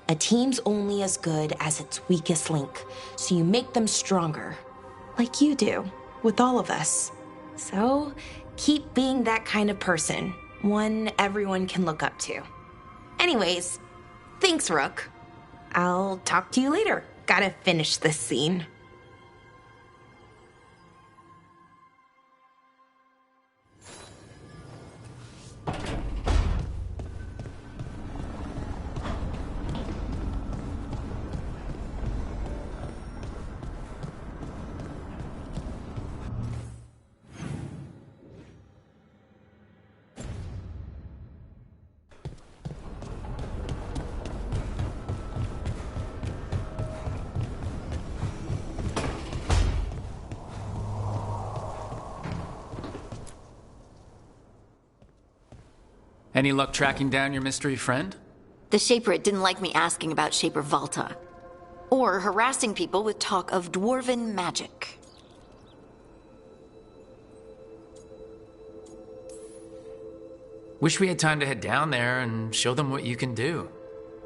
A team's only as good as its weakest link, so you make them stronger. Like you do, with all of us. So, keep being that kind of person. One everyone can look up to. Anyways, thanks, Rook. I'll talk to you later. Gotta finish this scene. Any luck tracking down your mystery friend? The Shaper didn't like me asking about Shaper Valta, or harassing people with talk of dwarven magic. Wish we had time to head down there and show them what you can do.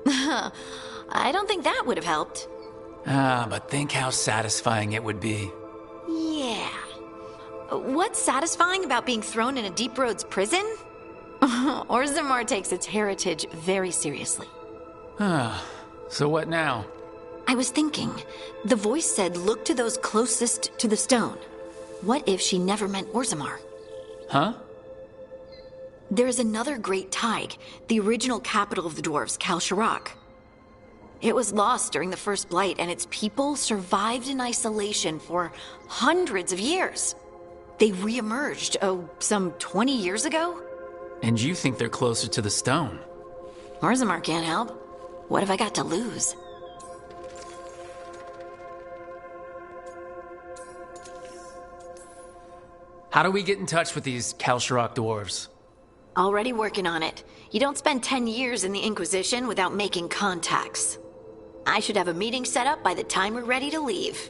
I don't think that would have helped. But think how satisfying it would be. Yeah. What's satisfying about being thrown in a Deep Roads prison? Orzammar takes its heritage very seriously. So what now? I was thinking, the voice said look to those closest to the stone. What if she never meant Orzammar? Huh? There is another great Tig, the original capital of the dwarves, Kal Shirak. It was lost during the First Blight, and its people survived in isolation for hundreds of years. They re-emerged, some 20 years ago? And you think they're closer to the stone? Orzammar can't help. What have I got to lose? How do we get in touch with these Kal Shirak dwarves? Already working on it. You don't spend 10 years in the Inquisition without making contacts. I should have a meeting set up by the time we're ready to leave.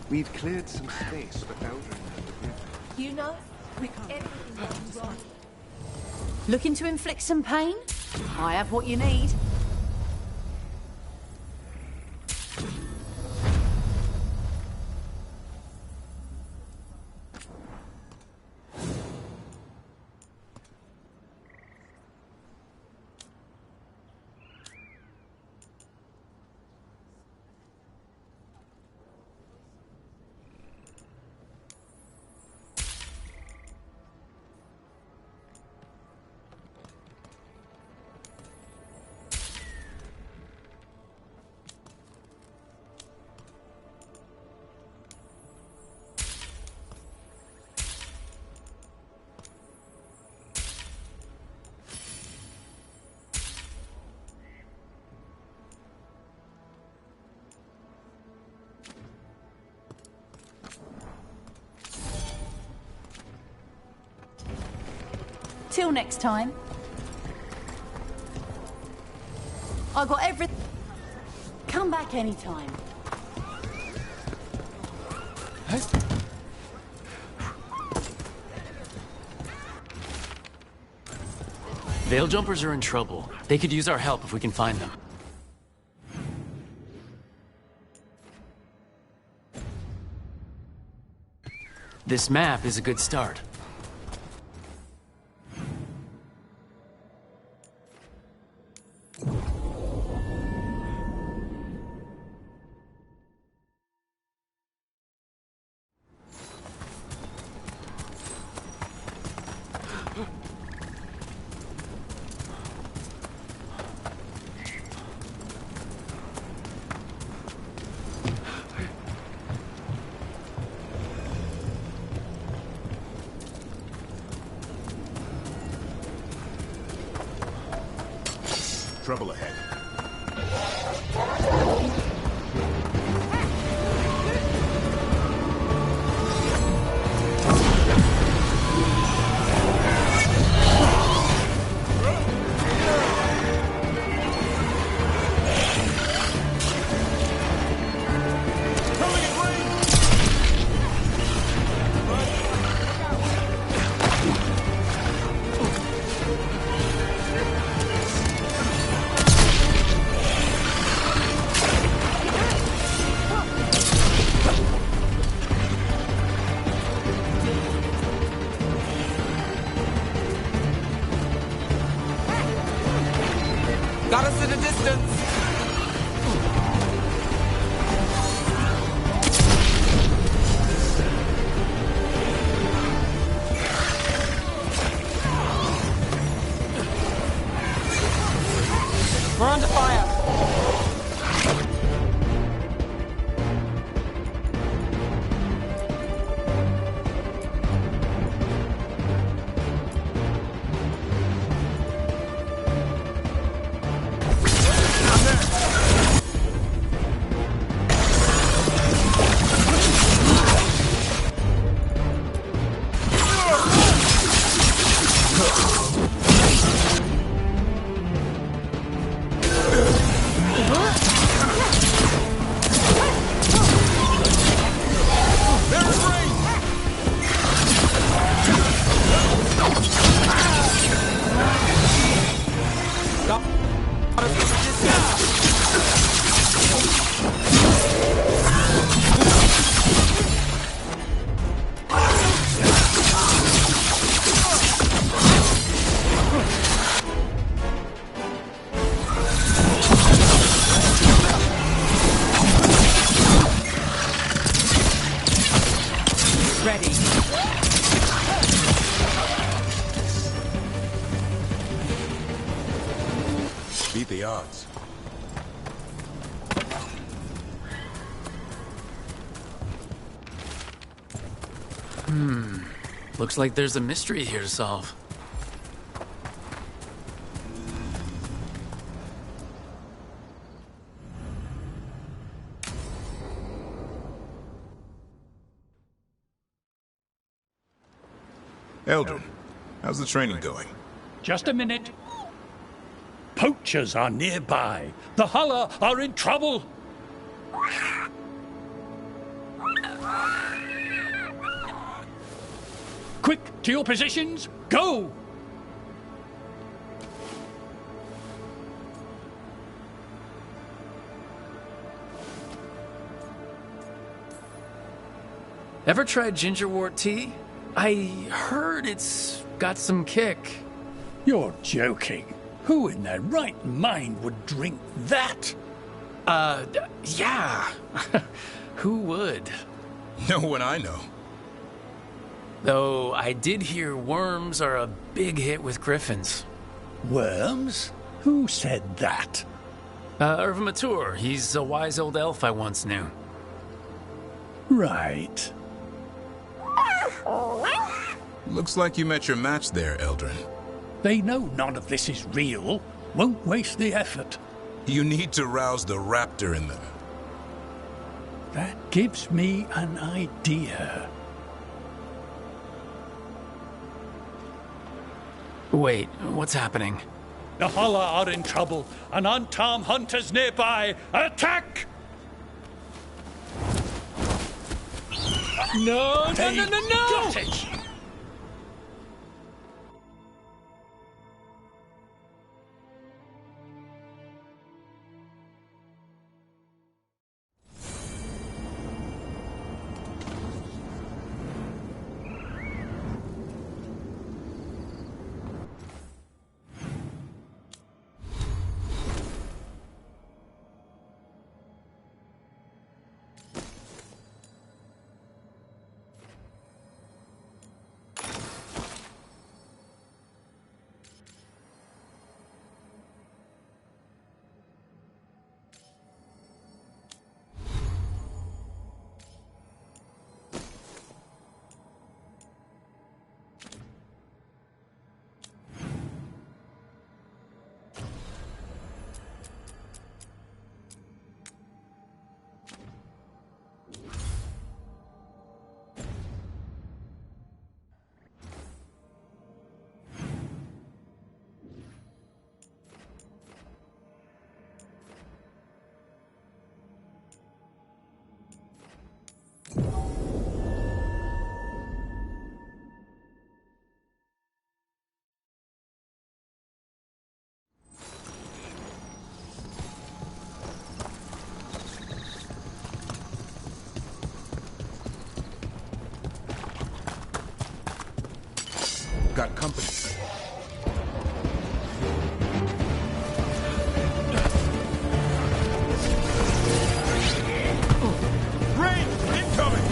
We've cleared some space for Eldrin and the Griffin. You know, with everything going wrong. Looking to inflict some pain? I have what you need. Till next time. I got everything. Come back anytime. Veil Jumpers are in trouble. They could use our help if we can find them. This map is a good start. Trouble ahead. Got us at a distance. We're under fire. Ready. Beat the odds. Looks like there's a mystery here to solve. Eldrin, how's the training going? Just a minute. Poachers are nearby. The Hulla are in trouble. Quick, to your positions. Go! Ever tried gingerwort tea? I heard it's got some kick. You're joking. Who in their right mind would drink that? Yeah. Who would? No one I know. Though I did hear worms are a big hit with griffins. Worms? Who said that? Irva Mature. He's a wise old elf I once knew. Right. Looks like you met your match there, Eldrin. They know none of this is real. Won't waste the effort. You need to rouse the raptor in them. That gives me an idea. Wait, what's happening? The Hala are in trouble. An unarmed hunter's nearby. Attack! No! Got it! Got company. Rain! Incoming!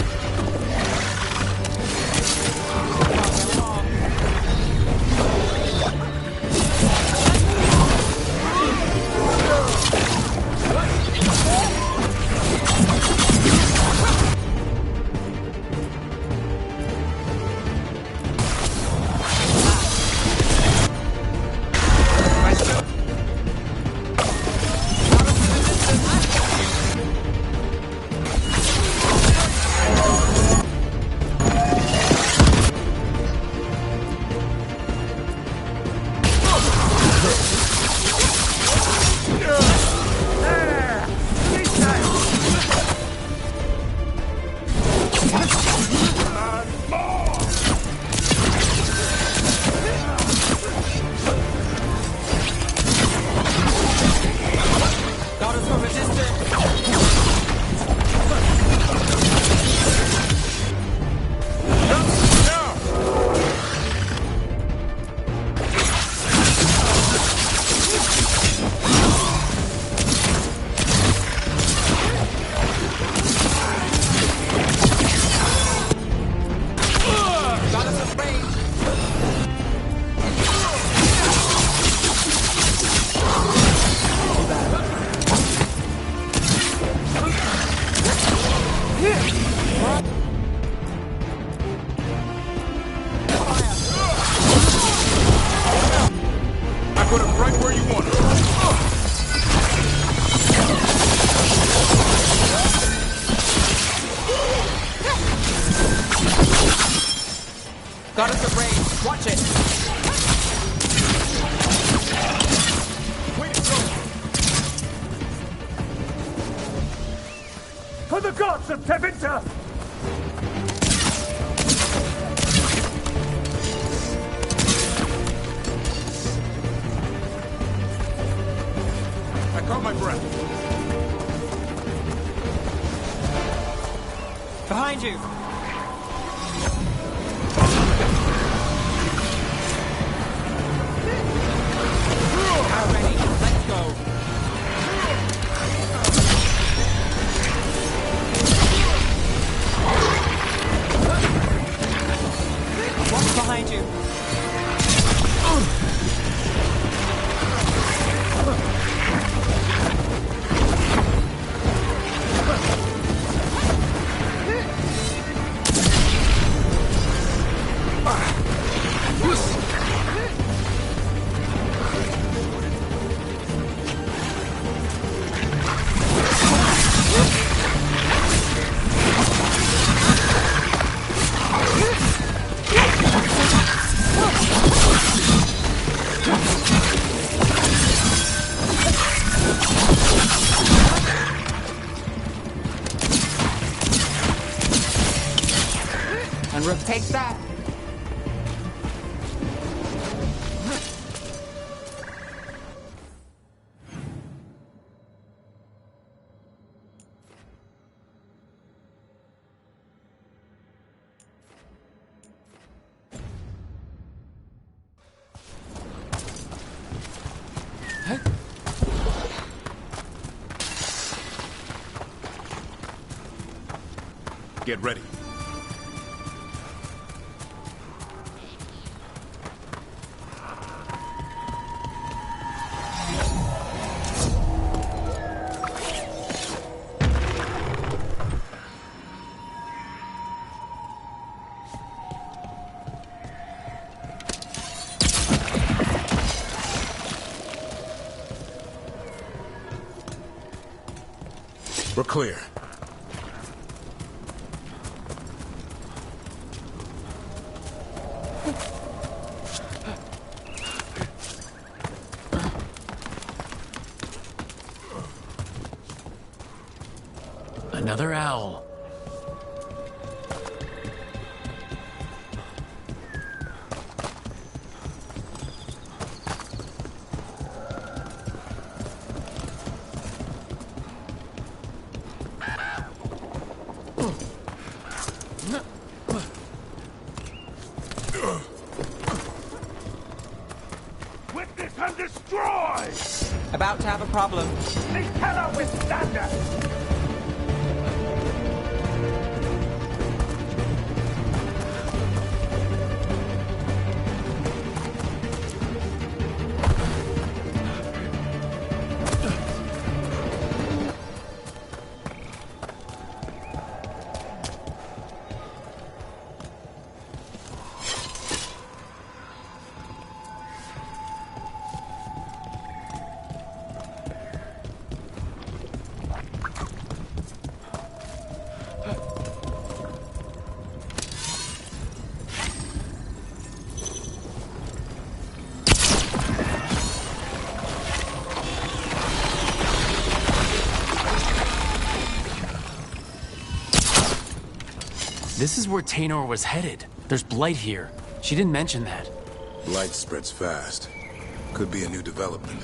Got us a range. Watch it. For the gods of Tevinter! behind you! Now ready, let's go! What's behind you? And Rook takes that. Get ready. We're clear. Another owl. Witness and destroy! About to have a problem. They cannot withstand us! This is where Taynor was headed. There's blight here. She didn't mention that. Blight spreads fast. Could be a new development.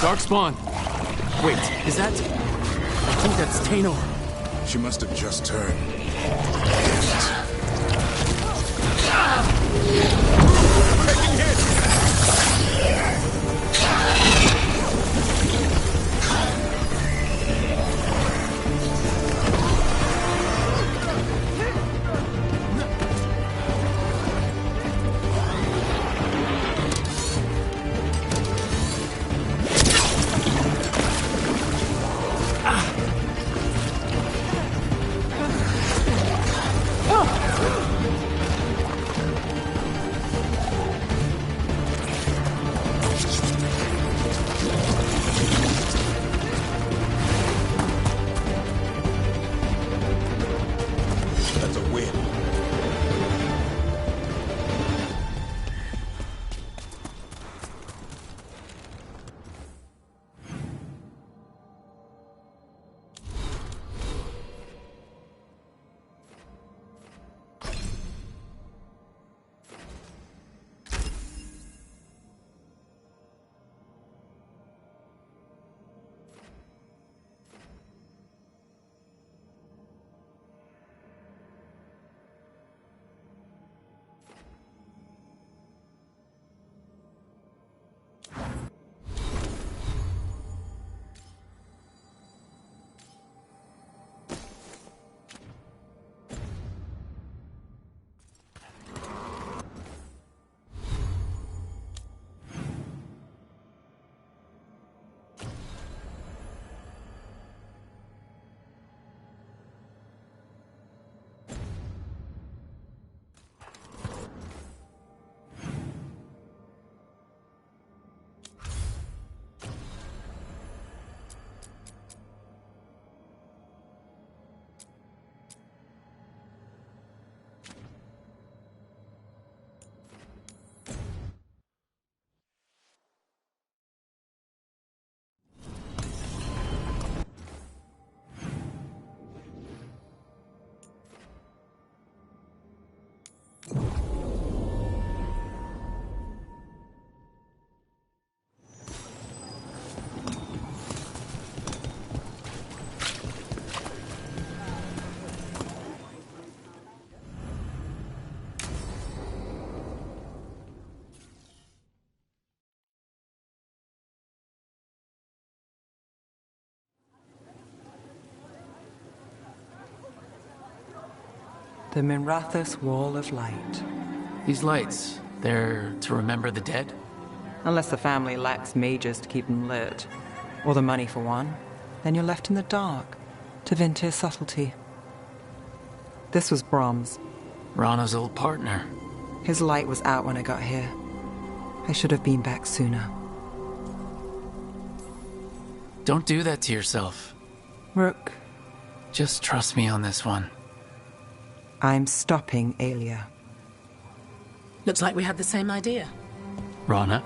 Darkspawn! Wait, is that... I think that's Tainor. She must have just turned. Taking hits! That's a win. The Minrathous Wall of Light. These lights, they're to remember the dead? Unless the family lacks mages to keep them lit, or the money for one, then you're left in the dark to Vintir's subtlety. This was Brahms. Rana's old partner. His light was out when I got here. I should have been back sooner. Don't do that to yourself. Rook. Just trust me on this one. I'm stopping Aelia. Looks like we had the same idea. Rana?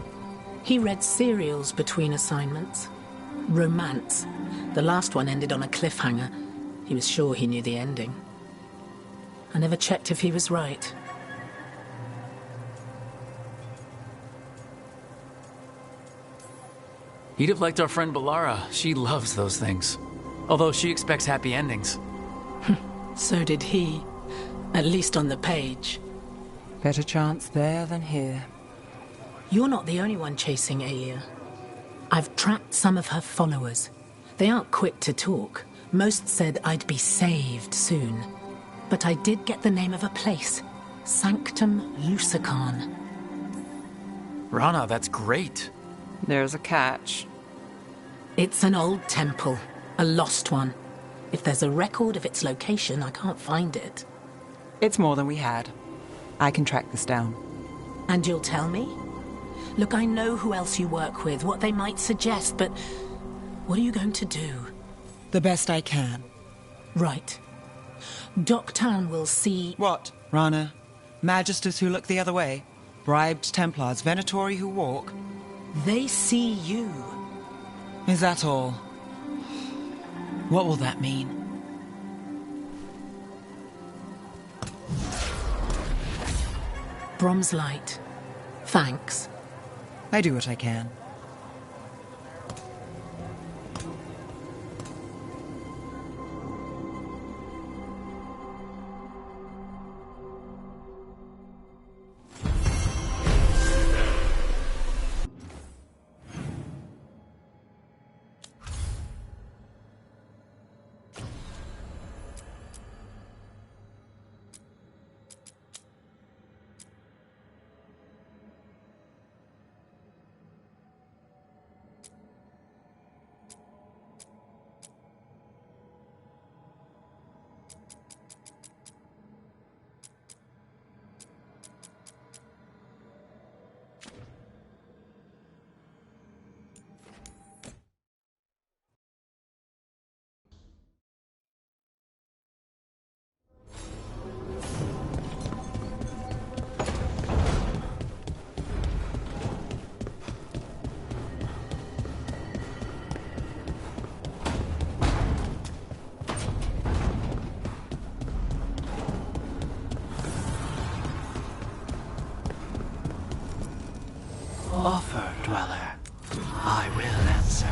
He read serials between assignments. Romance. The last one ended on a cliffhanger. He was sure he knew the ending. I never checked if he was right. He'd have liked our friend Balara. She loves those things. Although she expects happy endings. So did he. At least on the page. Better chance there than here. You're not the only one chasing Aelia. I've tracked some of her followers. They aren't quick to talk. Most said I'd be saved soon. But I did get the name of a place. Sanctum Lucican. Rana, that's great. There's a catch. It's an old temple. A lost one. If there's a record of its location, I can't find it. It's more than we had. I can track this down. And you'll tell me? Look, I know who else you work with, what they might suggest, but what are you going to do? The best I can. Right. Docktown will see... What, Rana? Magisters who look the other way? Bribed Templars, Venatori who walk? They see you. Is that all? What will that mean? Brom's light. Thanks. I do what I can. I will answer.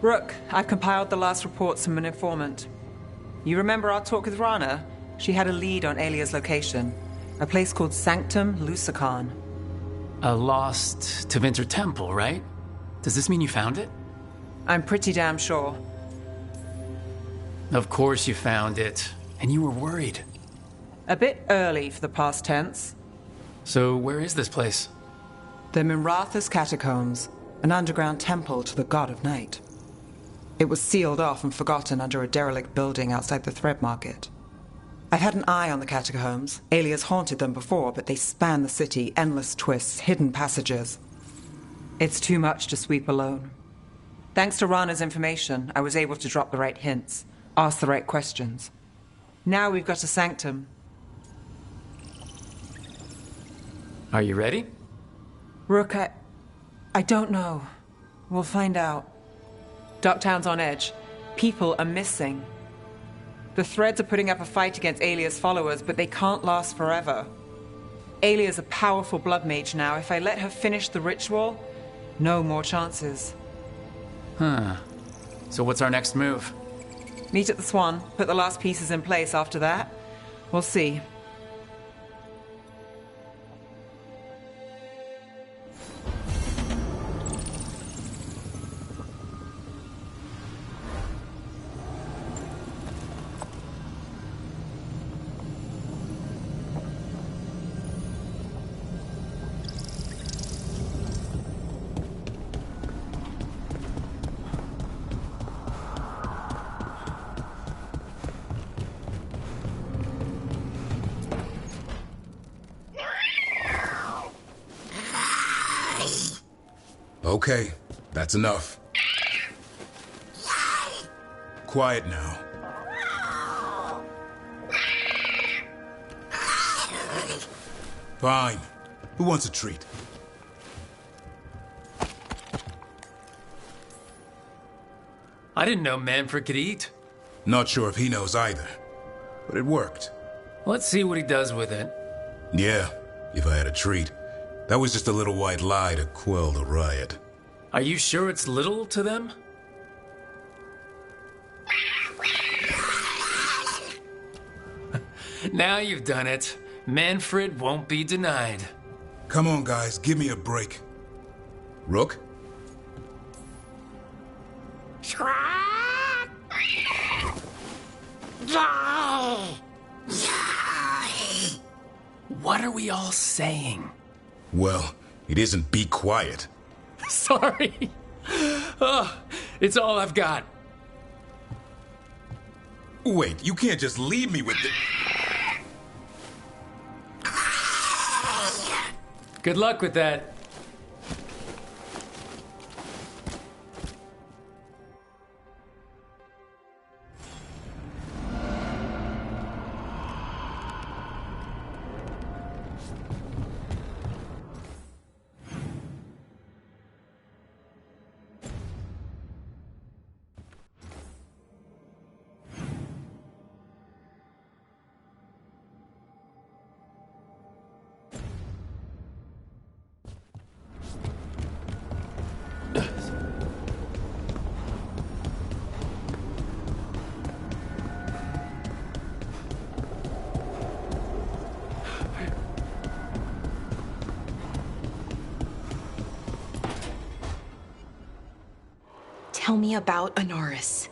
Rook, I've compiled the last reports from an informant. You remember our talk with Rana? She had a lead on Alia's location. A place called Sanctum Lucican. A lost Tevinter temple, right? Does this mean you found it? I'm pretty damn sure. Of course you found it. And you were worried. A bit early for the past tense. So where is this place? The Mimratha's Catacombs, an underground temple to the god of night. It was sealed off and forgotten under a derelict building outside the Thread Market. I've had an eye on the catacombs. Alias haunted them before, but they span the city, endless twists, hidden passages. It's too much to sweep alone. Thanks to Rana's information, I was able to drop the right hints, ask the right questions. Now we've got a sanctum. Are you ready? Rook, I don't know. We'll find out. Docktown's on edge. People are missing. The Threads are putting up a fight against Alia's followers, but they can't last forever. Alia's a powerful blood mage now. If I let her finish the ritual, no more chances. Huh. So what's our next move? Meet at the Swan, put the last pieces in place after that. We'll see. Okay, that's enough. Quiet now. Fine. Who wants a treat? I didn't know Manfred could eat. Not sure if he knows either, but it worked. Let's see what he does with it. Yeah, if I had a treat. That was just a little white lie to quell the riot. Are you sure it's little to them? Now you've done it. Manfred won't be denied. Come on, guys, give me a break. Rook? What are we all saying? Well, it isn't be quiet. Sorry. Oh, it's all I've got. Wait, you can't just leave me with the... Good luck with that. Tell me about Anaris.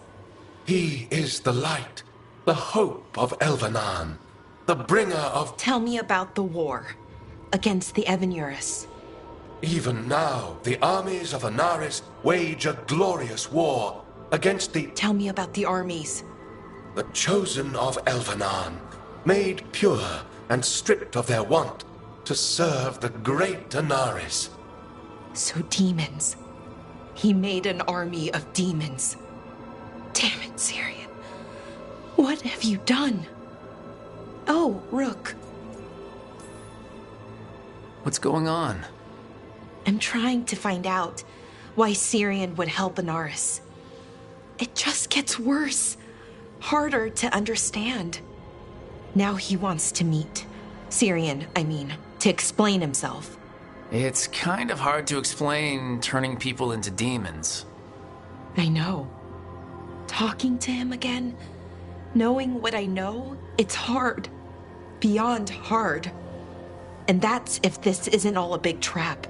He is the light, the hope of Elvenan, the bringer of... Tell me about the war against the Evenuris. Even now, the armies of Anaris wage a glorious war against the... Tell me about the armies. The chosen of Elvenan, made pure and stripped of their want to serve the great Anaris. So demons. He made an army of demons. Damn it, Syrian. What have you done? Oh, Rook. What's going on? I'm trying to find out why Syrian would help Anaris. It just gets worse. Harder to understand. Now he wants to meet. Syrian, I mean, to explain himself. It's kind of hard to explain turning people into demons. I know. Talking to him again, knowing what I know, it's hard. Beyond hard. And that's if this isn't all a big trap.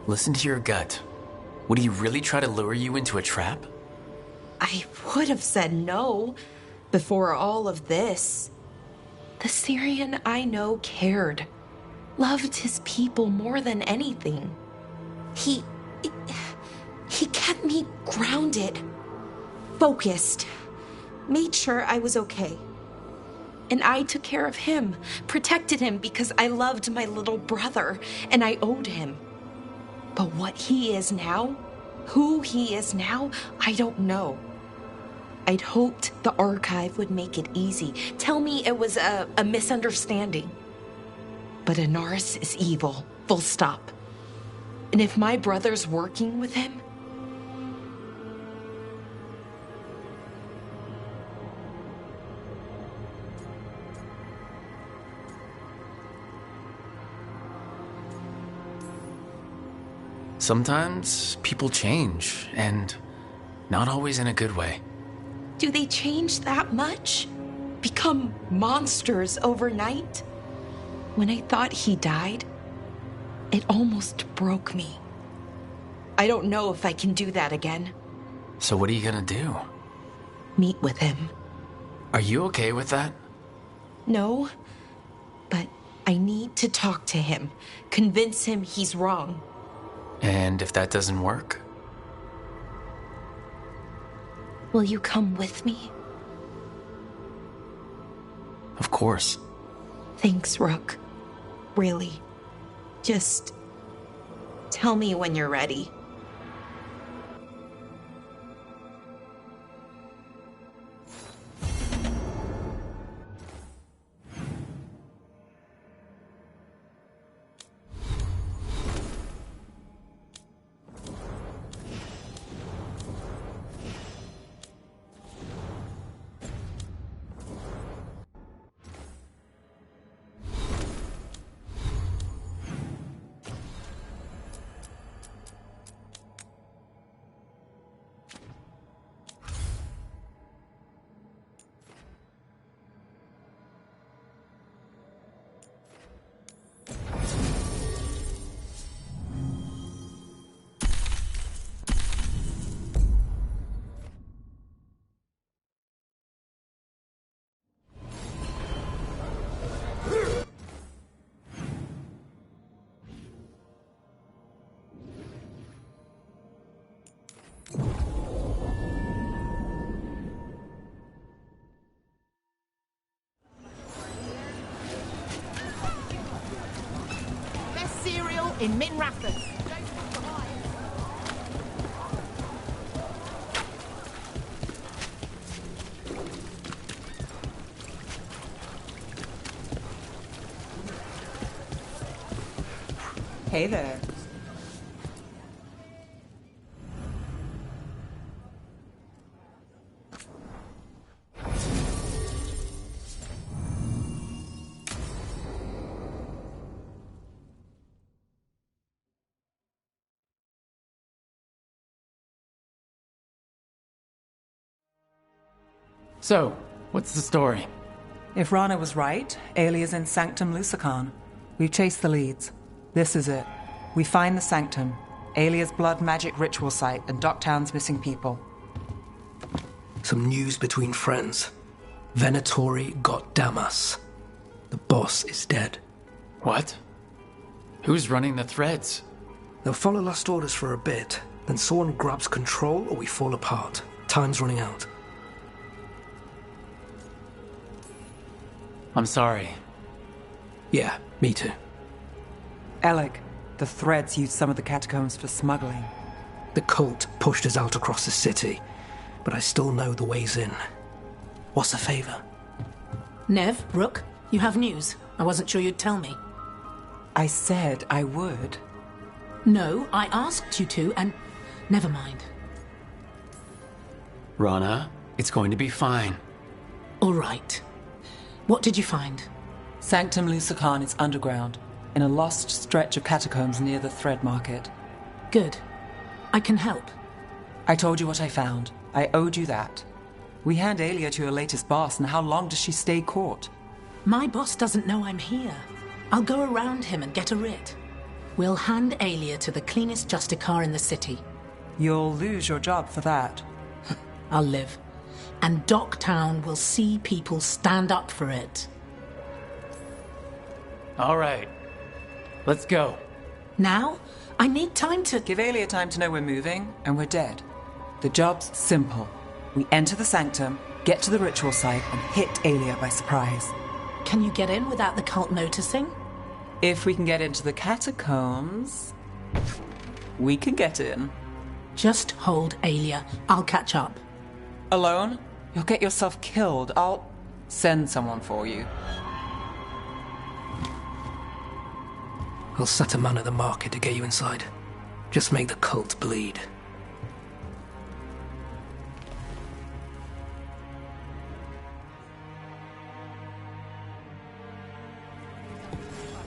Listen to your gut. Would he really try to lure you into a trap? I would have said no before all of this. The Syrian I know cared. Loved his people more than anything. He kept me grounded, focused, made sure I was okay. And I took care of him, protected him because I loved my little brother and I owed him. But what he is now, who he is now, I don't know. I'd hoped the archive would make it easy. Tell me it was a misunderstanding. But Anaris is evil, full stop. And if my brother's working with him... Sometimes people change, and not always in a good way. Do they change that much? Become monsters overnight? When I thought he died, it almost broke me. I don't know if I can do that again. So what are you gonna do? Meet with him. Are you okay with that? No, but I need to talk to him. Convince him he's wrong. And if that doesn't work? Will you come with me? Of course. Thanks, Rook. Really. Just tell me when you're ready. Best cereal in Min Rathas. Hey there. So, what's the story? If Rana was right, Alia's in Sanctum Lucican. We've chased the leads. This is it. We find the Sanctum, Alia's blood magic ritual site, and Docktown's missing people. Some news between friends. Venatori got Damas. The boss is dead. What? Who's running the threads? They'll follow last orders for a bit, then someone grabs control or we fall apart. Time's running out. I'm sorry. Yeah, me too. Alec, the threads used some of the catacombs for smuggling. The cult pushed us out across the city, but I still know the ways in. What's the favor? Nev, Rook, you have news. I wasn't sure you'd tell me. I said I would. No, I asked you to, and never mind. Rana, it's going to be fine. All right. What did you find? Sanctum Lusican is underground, in a lost stretch of catacombs near the Thread Market. Good. I can help. I told you what I found. I owed you that. We hand Alia to your latest boss, and how long does she stay caught? My boss doesn't know I'm here. I'll go around him and get a writ. We'll hand Alia to the cleanest Justicar in the city. You'll lose your job for that. I'll live. And Docktown will see people stand up for it. All right. Let's go. Now? I need time to... Give Alia time to know we're moving, and we're dead. The job's simple. We enter the Sanctum, get to the ritual site, and hit Alia by surprise. Can you get in without the cult noticing? If we can get into the catacombs, we can get in. Just hold Alia. I'll catch up. Alone? You'll get yourself killed. I'll send someone for you. I'll set a man at the market to get you inside. Just make the cult bleed.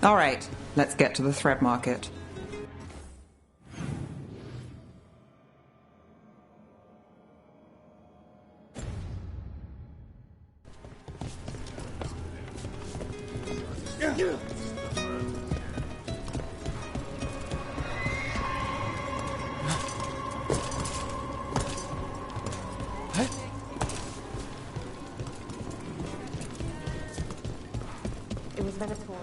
All right, let's get to the Thread Market. It was Venatori.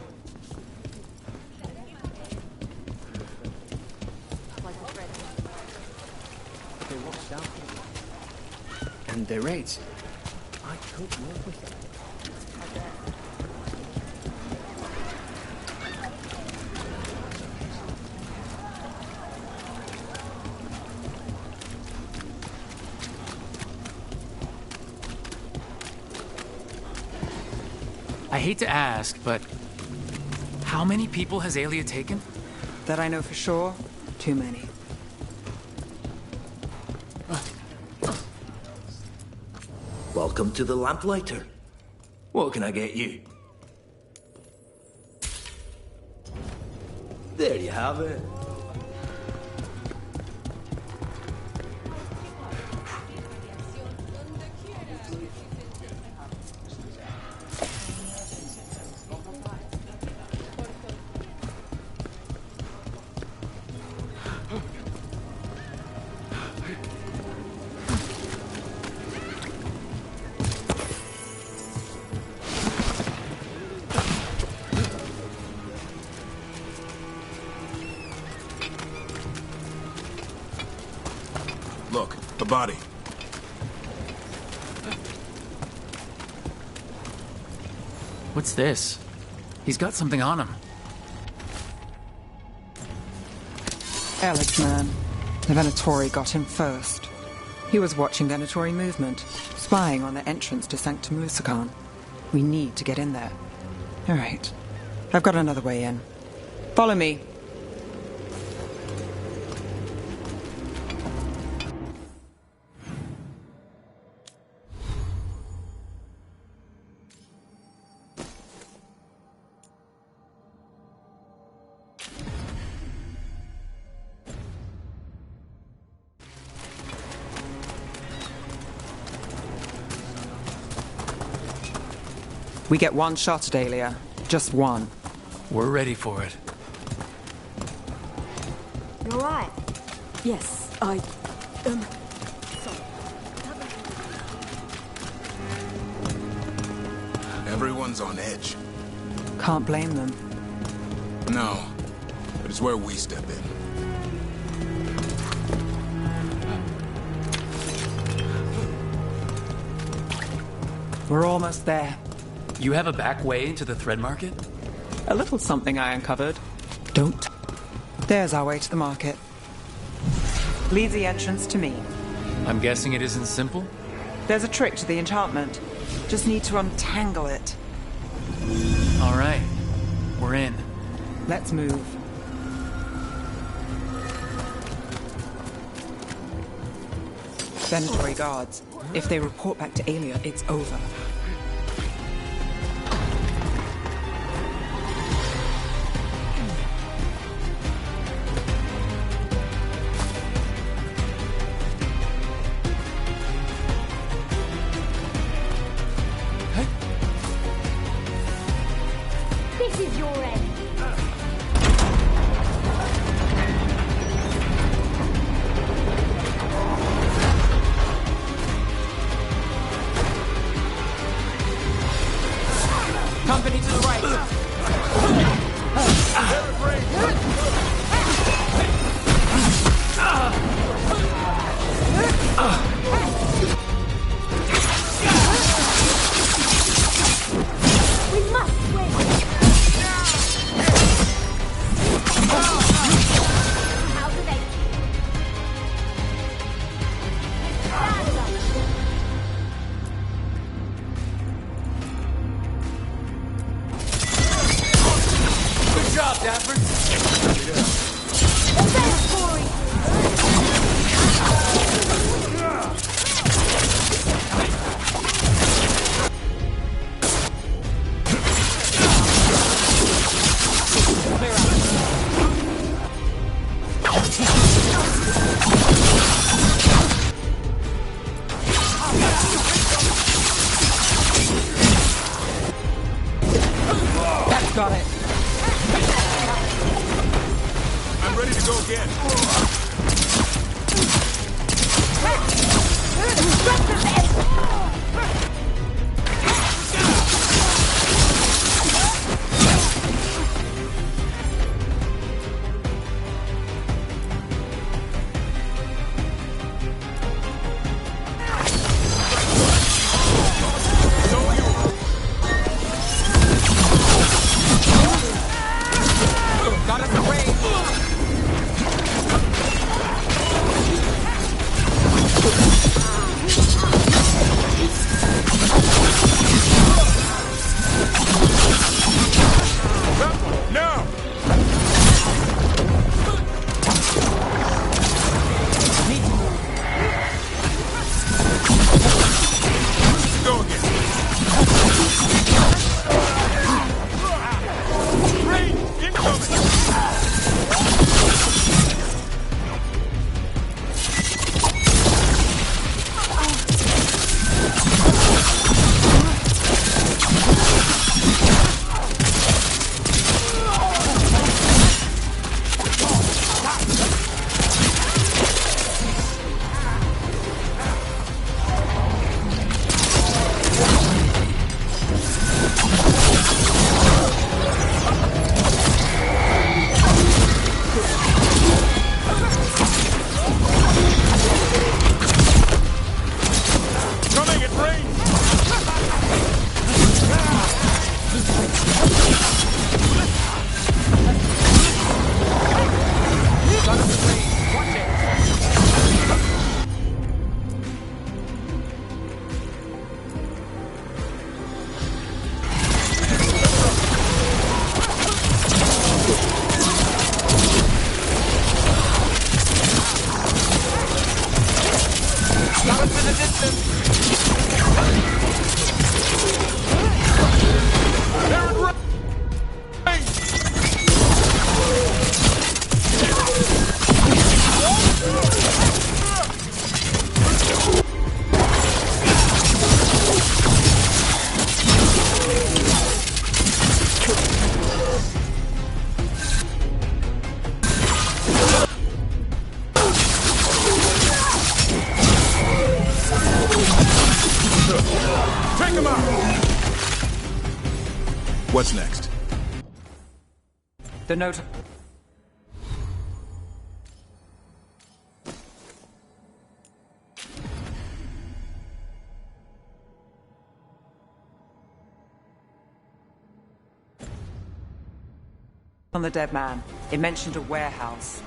They walked down. And their raids. I could work with them. I hate to ask, but how many people has Alia taken? That I know for sure, too many. Welcome to the Lamplighter. What can I get you? There you have it. Look, the body. What's this? He's got something on him. Alex, man. The Venatori got him first. He was watching Venatori movement, spying on the entrance to Sanctum Lusican. We need to get in there. All right. I've got another way in. Follow me. We get one shot at Alia. Just one. We're ready for it. You alright? Yes, sorry. Everyone's on edge. Can't blame them. No, but it's where we step in. We're almost there. You have a back way to the thread market? A little something I uncovered. Don't. There's our way to the market. Leads the entrance to me. I'm guessing it isn't simple? There's a trick to the enchantment. Just need to untangle it. All right. We're in. Let's move. Venatory guards. If they report back to Aelia, it's over. This is your end. Company to the right. We must win. How do they? Good job, Dafford. That's got it. I'm ready to go again. Got us a raid. next? The note... on the dead man. It mentioned a warehouse.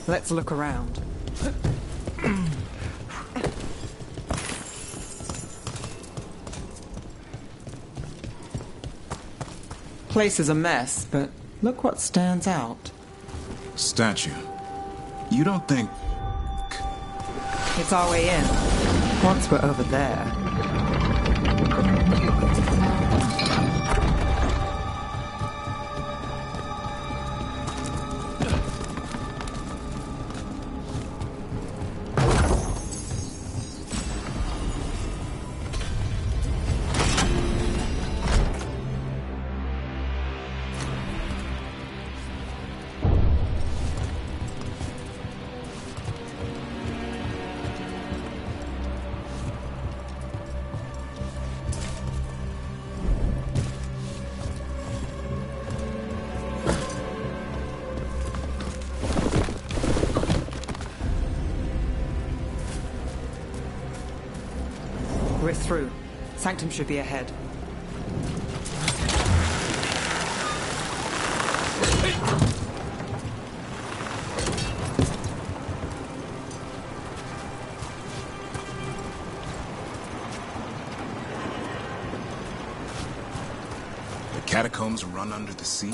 Let's look around. Place is a mess, but look what stands out. Statue. You don't think... It's our way in. Once we're over there... We're through. Sanctum should be ahead. The catacombs run under the sea?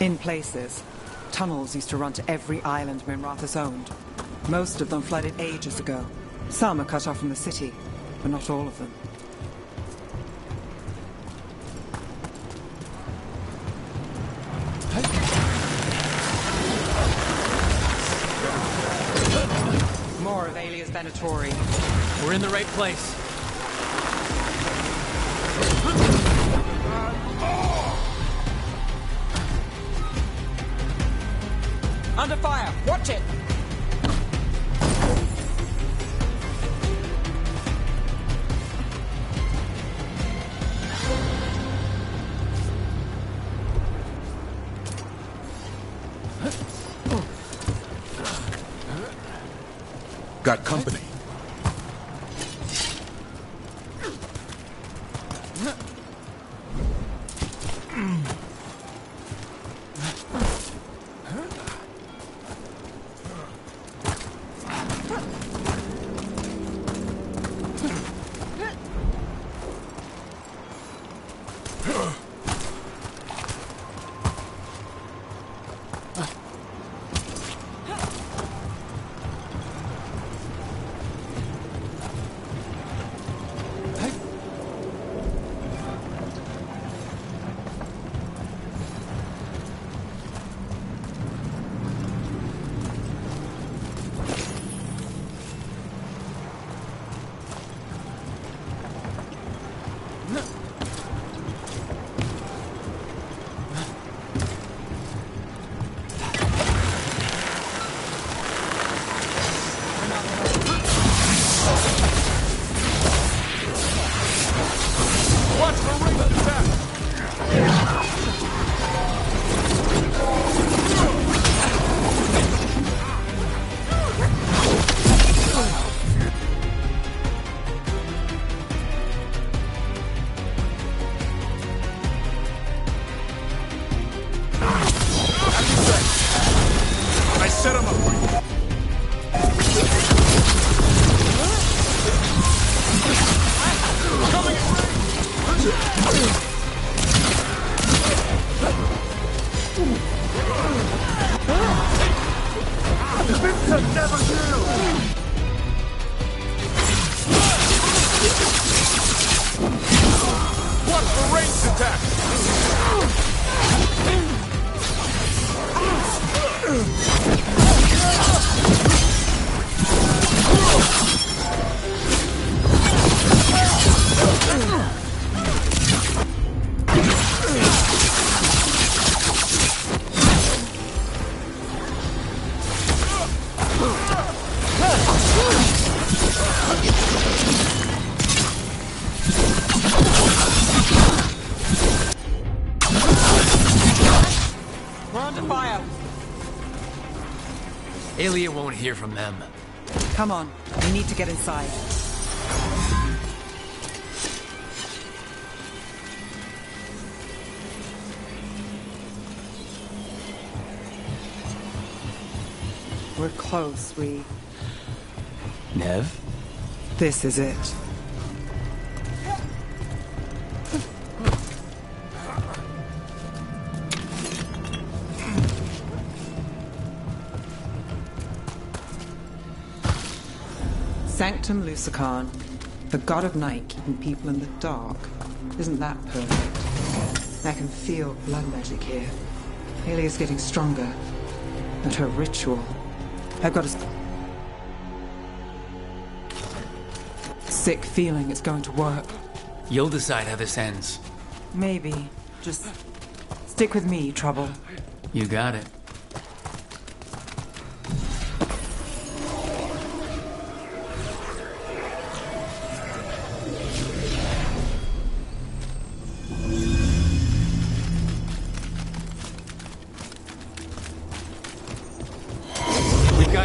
In places. Tunnels used to run to every island Minrathous owned. Most of them flooded ages ago. Some are cut off from the city, but not all of them. More of Alia's Venatori. We're in the right place. Under fire! Watch it! Got company. Aelia won't hear from them. Come on, we need to get inside. We're close, Nev? This is it. Sanctum Lucican, the god of night keeping people in the dark. Isn't that perfect? I can feel blood magic here. Aelia's getting stronger. And her ritual. I've got a sick feeling it's going to work. You'll decide how this ends. Maybe. Just stick with me, Trouble. You got it.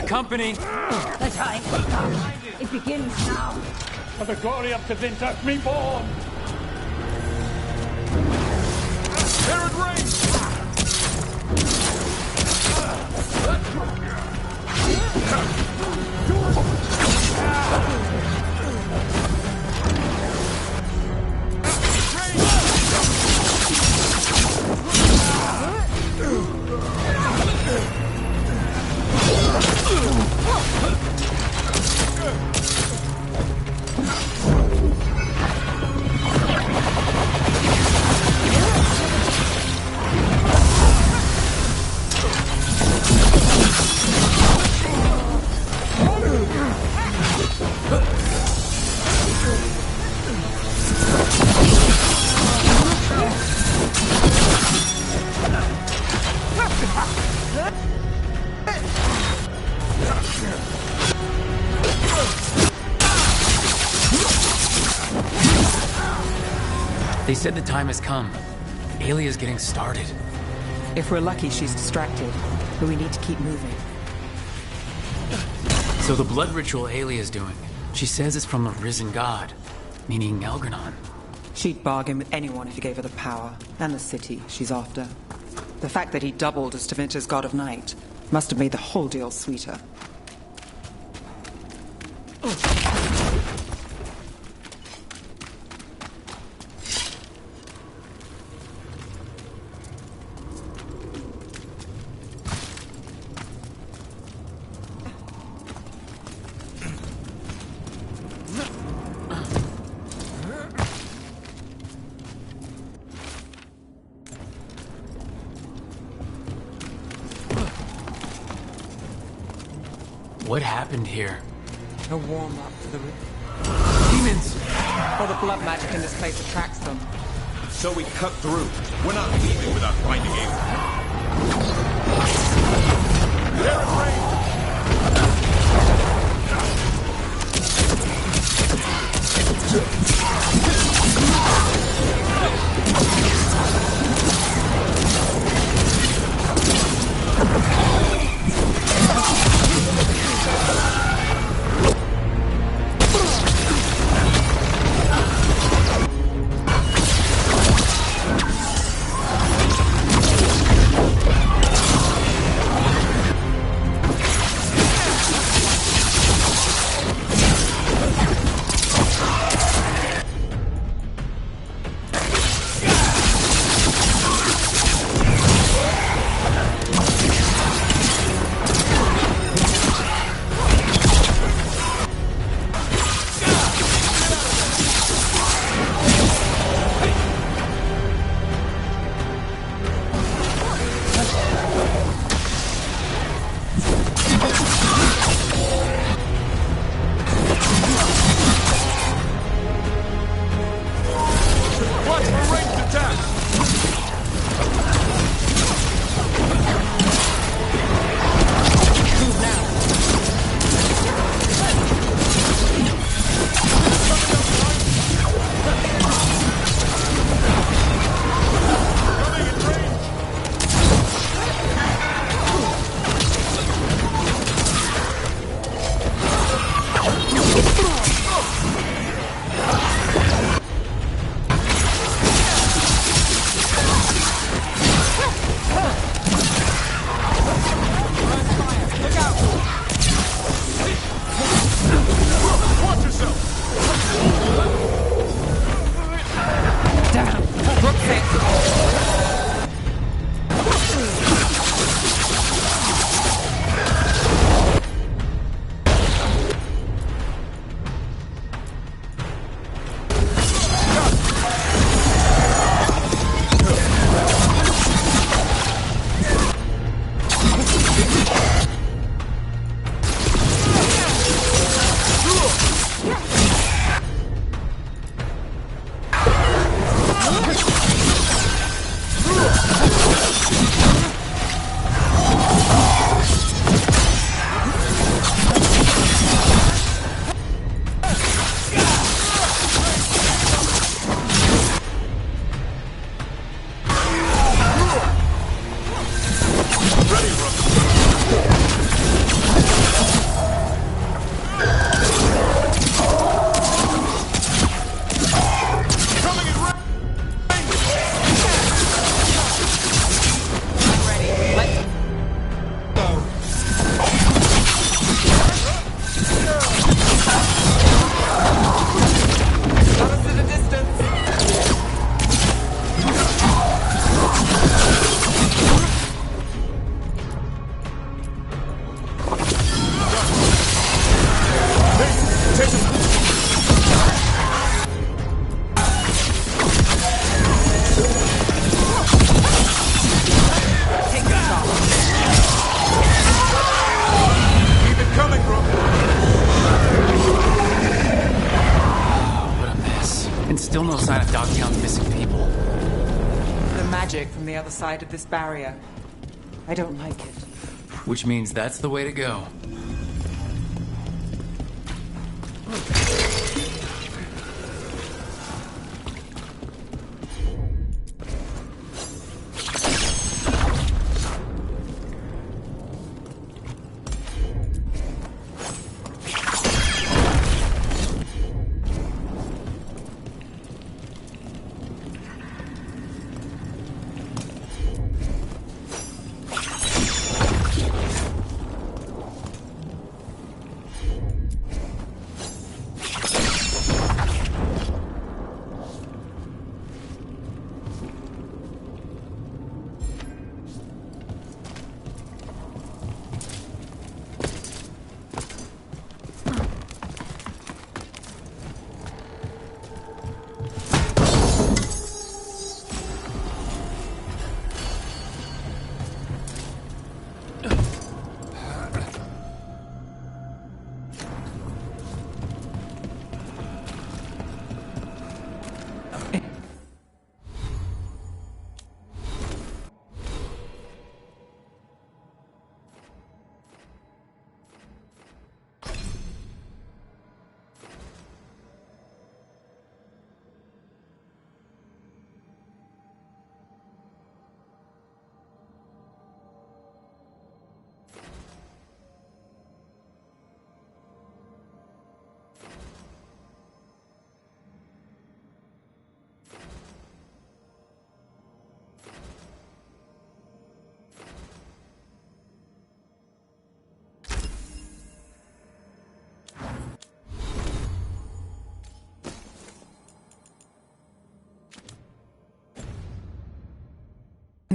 Company. The time has come. It begins now. For the glory of Kazinta reborn! Herod reigns! They said the time has come. Aelia's getting started. If we're lucky, she's distracted. But we need to keep moving. So the blood ritual Aelia's doing, she says it's from a risen god, meaning Algernon. She'd bargain with anyone if he gave her the power, and the city she's after. The fact that he doubled as Tevinter's god of night must have made the whole deal sweeter. What happened here? A warm-up for the... Demons! Or the blood magic in this place attracts them. So we cut through. We're not leaving without finding Ava. There it rains! Still no sign of Dogtown's missing people. The magic from the other side of this barrier. I don't like it. Which means that's the way to go.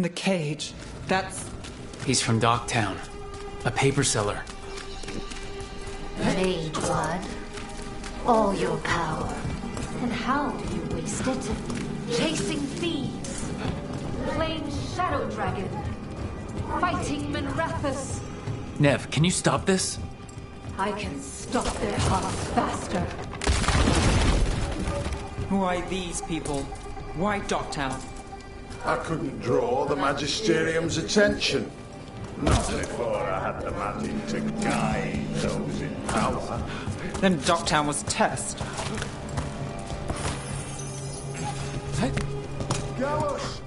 the cage. That's... He's from Docktown. A paper seller. Veilguard. All your power. And how do you waste it? Chasing thieves. Playing Shadow Dragon. Fighting Minrathus. Nev, can you stop this? I can stop their hearts faster. Who are these people? Why Docktown? I couldn't draw the Magisterium's attention. Not before I had the magic to guide those in power. Then Docktown was test. Gallus!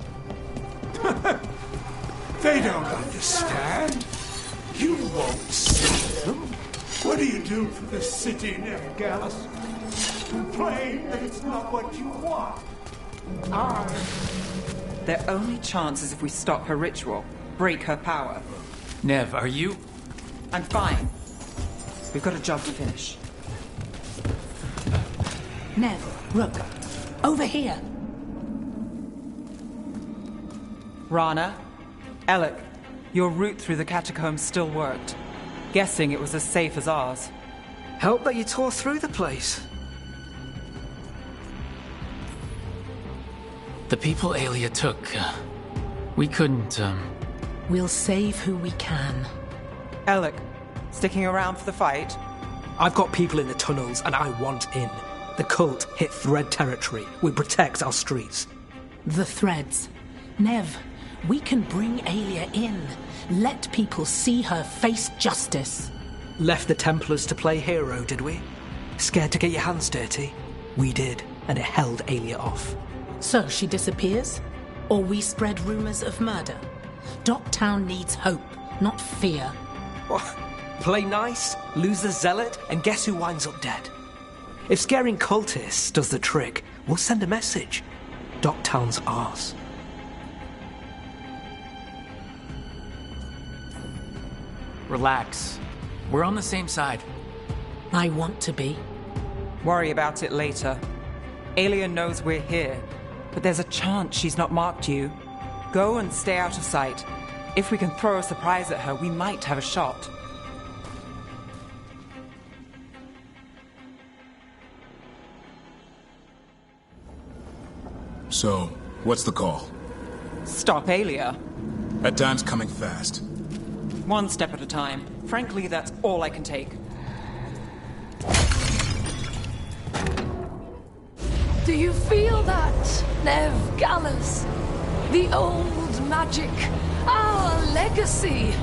They don't understand. You won't save them. What do you do for the city, Nev Gallus? Complain that it's not what you want. Their only chance is if we stop her ritual, break her power. Nev, are you... I'm fine. We've got a job to finish. Nev, Rook, over here. Rana, Alec, your route through the catacombs still worked. Guessing it was as safe as ours. Help that you tore through the place. The people Aelia took, we couldn't, We'll save who we can. Alec, sticking around for the fight? I've got people in the tunnels and I want in. The cult hit Thread territory. We protect our streets. The threads. Nev, we can bring Aelia in. Let people see her face justice. Left the Templars to play hero, did we? Scared to get your hands dirty? We did, and it held Aelia off. So she disappears? Or we spread rumors of murder? Docktown needs hope, not fear. What? Play nice, lose the zealot, and guess who winds up dead? If scaring cultists does the trick, we'll send a message. Docktown's ours. Relax. We're on the same side. I want to be. Worry about it later. Aelia knows we're here, but there's a chance she's not marked you. Go and stay out of sight. If we can throw a surprise at her, we might have a shot. So, what's the call? Stop Aelia. That time's coming fast. One step at a time. Frankly, that's all I can take. Do you feel that, Nev Gallus? The old magic, our legacy.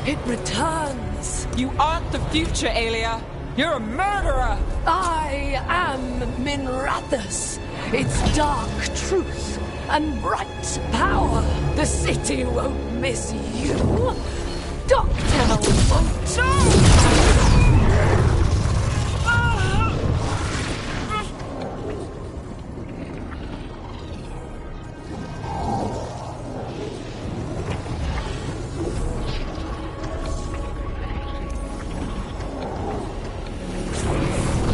It returns. You aren't the future, Aelia. You're a murderer. I am Minrathus. It's dark truth and bright power. The city won't miss you. Docktown won't. No!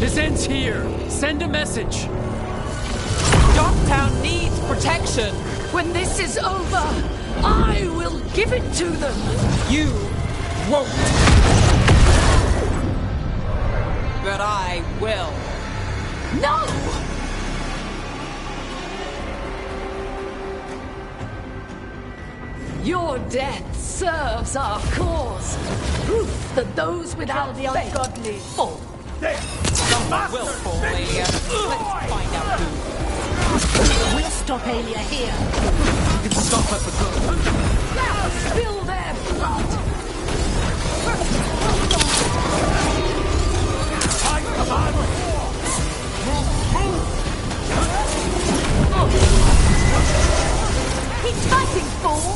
This ends here. Send a message. Docktown needs protection. When this is over, I will give it to them. You won't. But I will. No! Your death serves our cause. Proof that those without the ungodly fall. Someone will fall, Aelia. Let's find out who. We'll stop Aelia here. You can stop her for good. Now spill their blood! I command He's fighting, fool!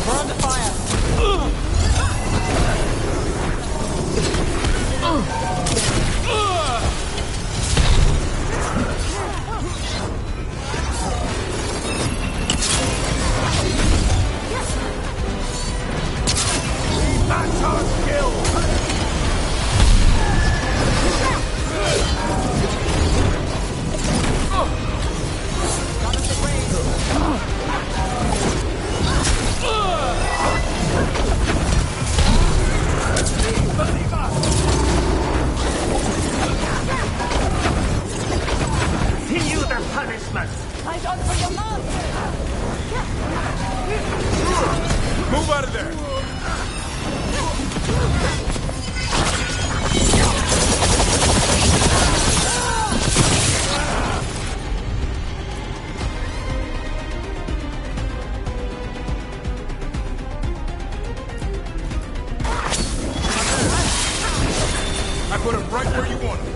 We're under fire. punishment! Fight on for your master! Move out of there! I put him right where you want him.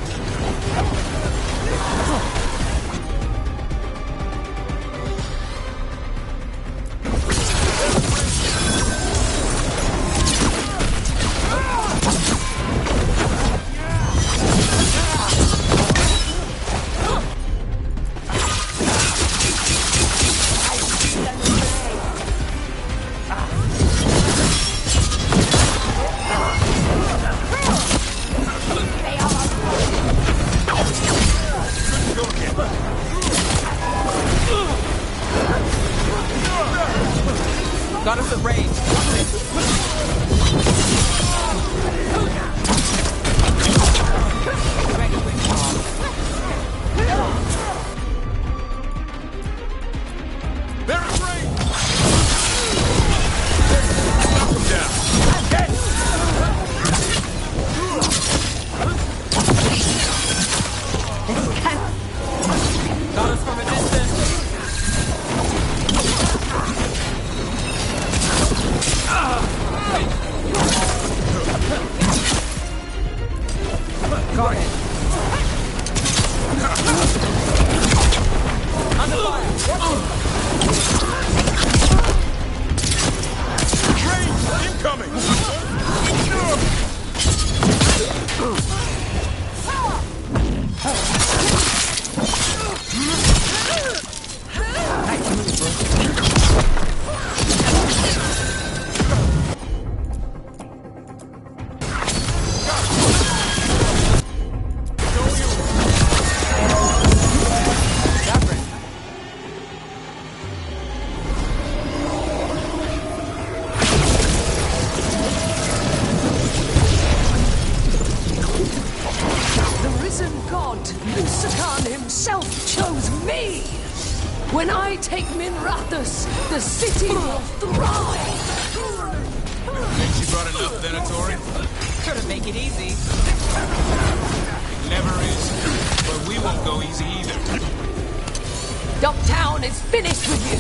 Got us at range. They're in range! Knock him down. Got us from a distance. Got it. Under fire. Range incoming! The risen god, Lusakan himself, chose me! When I take Minrathus, the city will thrive! Think she brought enough Venatori? Couldn't make it easy. It never is. But we won't go easy either. Dogtown is finished with you!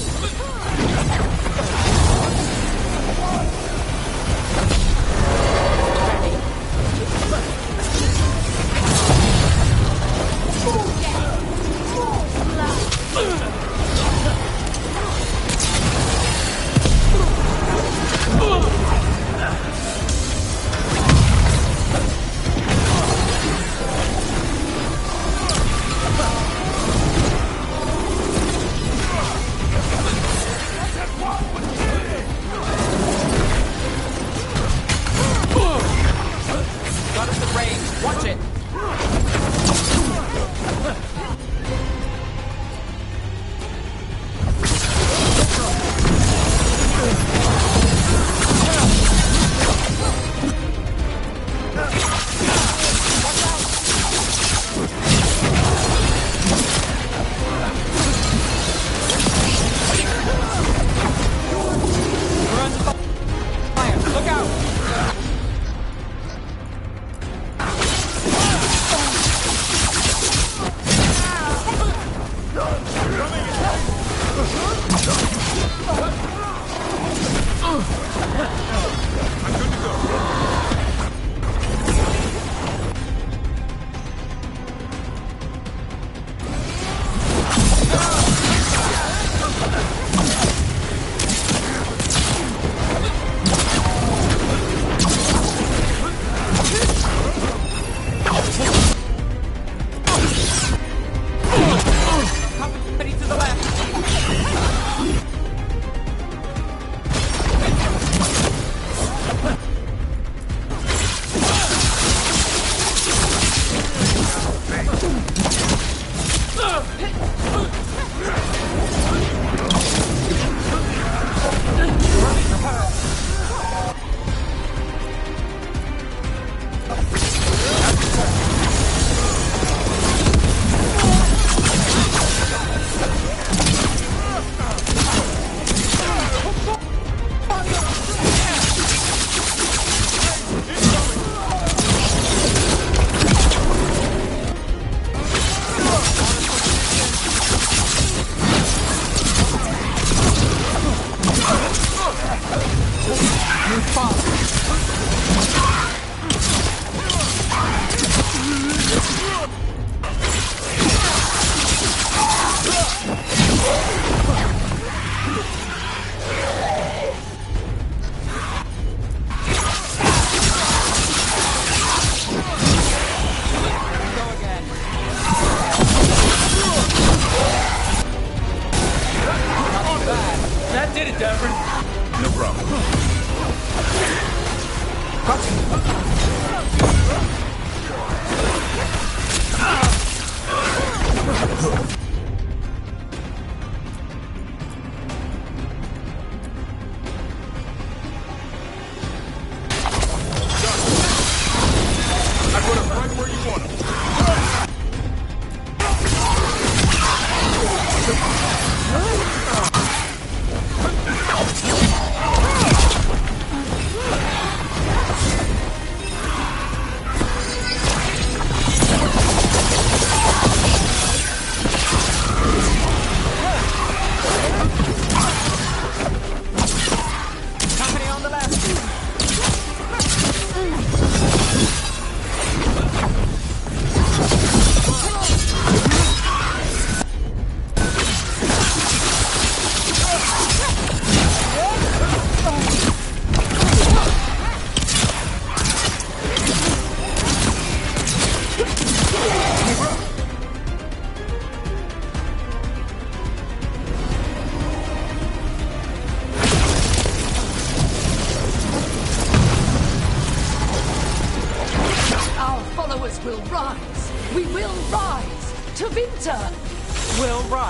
Got us at range. Watch it. We're under fire. Look out. Company to the left.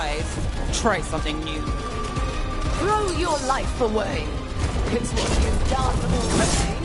wise, try something new. Throw your life away. It's what you've done already.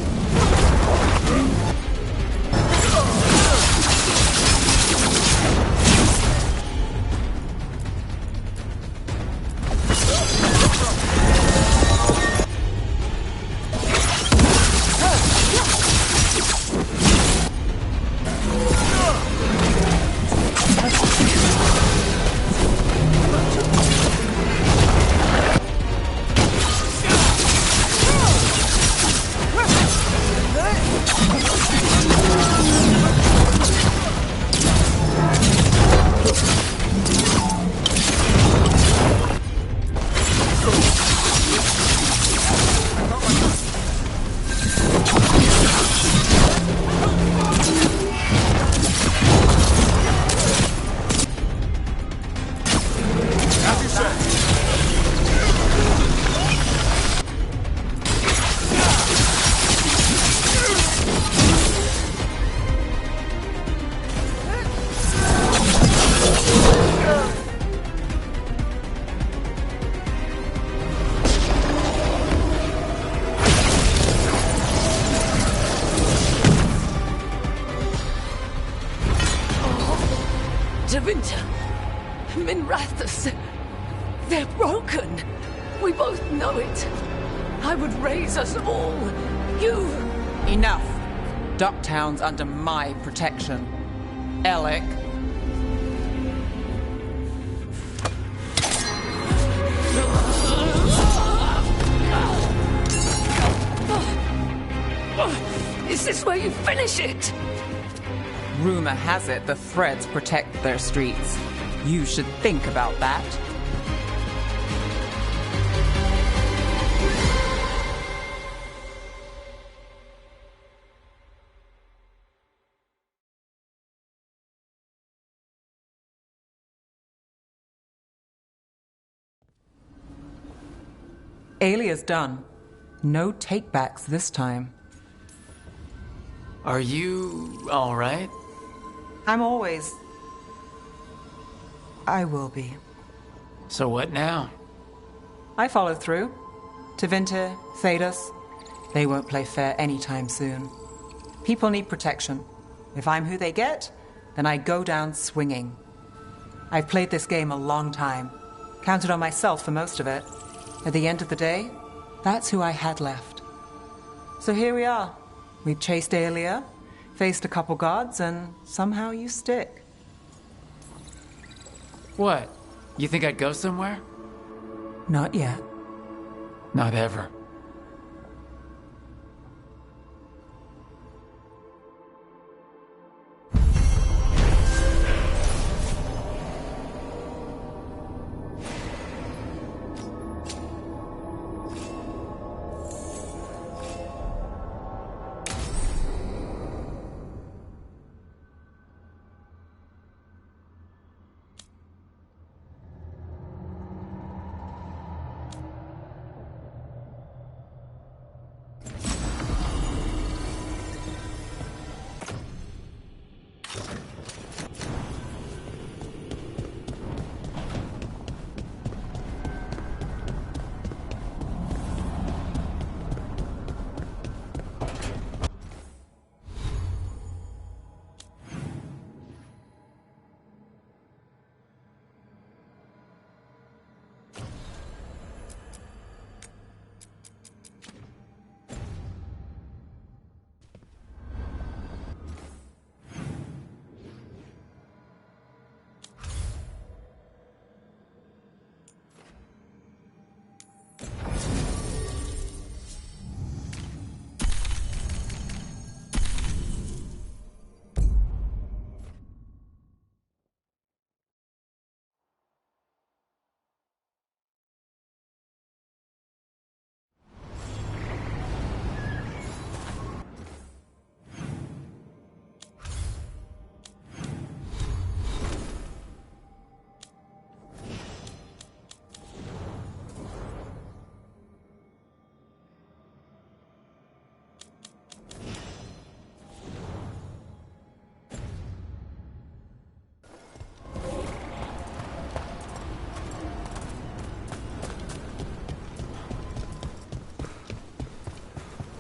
Winter, Minrathus, they're broken. We both know it. I would raise us all. You... Enough. Ducktown's under my protection. Alec. Is this where you finish it? Rumor has it the Threads protect their streets. You should think about that. Alia's done. No takebacks this time. Are you all right? I'm always... I will be. So what now? I follow through. Tevinter, Thedas, they won't play fair anytime soon. People need protection. If I'm who they get, then I go down swinging. I've played this game a long time. Counted on myself for most of it. At the end of the day, that's who I had left. So here we are. We've chased Aelia, faced a couple gods, and somehow you stick. What? You think I'd go somewhere? Not yet. Not ever.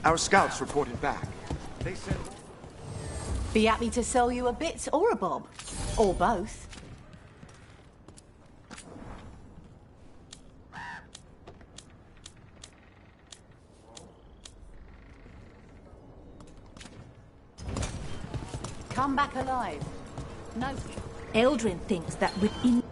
Our scouts reported back. They said... Be happy to sell you a bit or a bob. Or both. Come back alive. No. Eldrin thinks that within...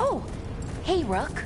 Oh, hey, Rook.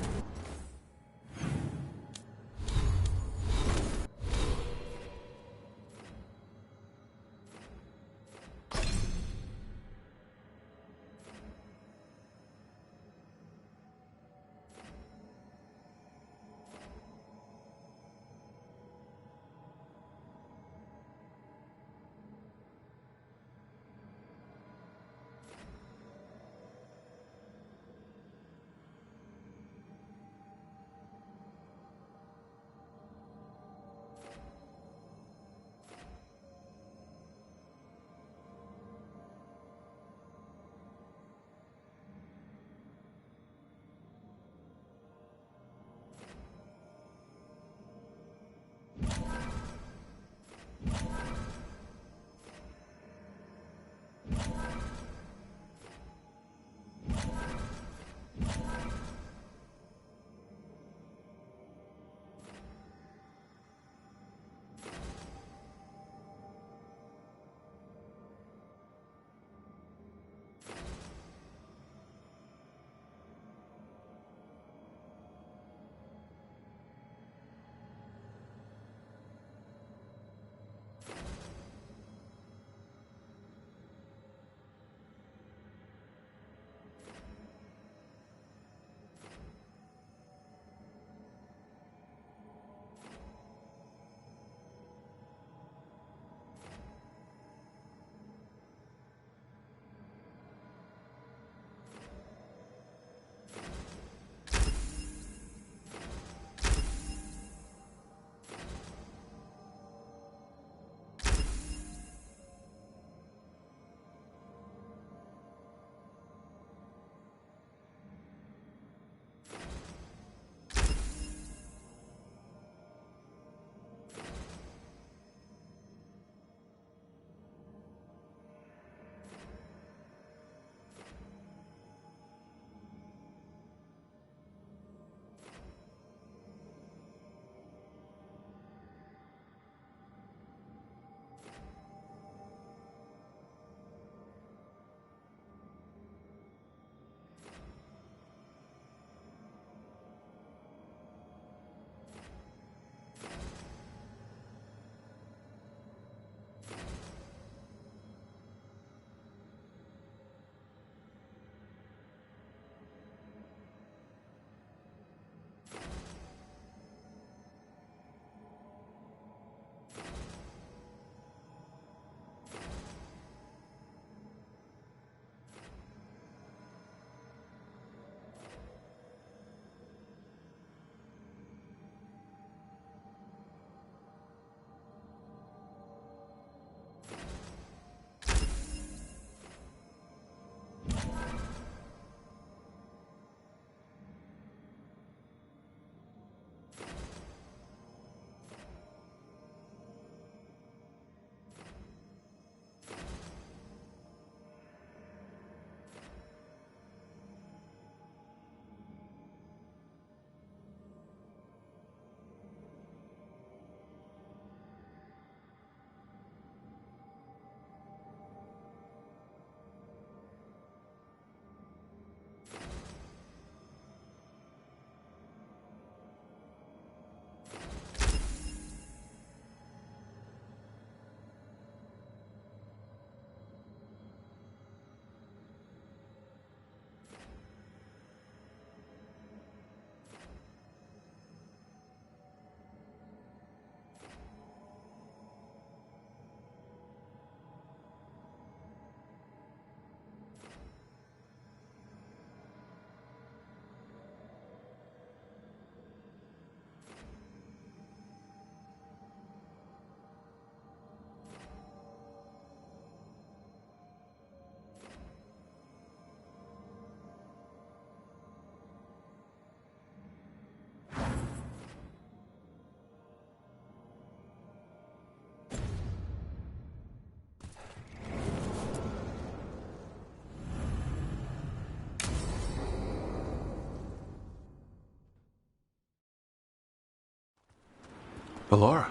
Bellara,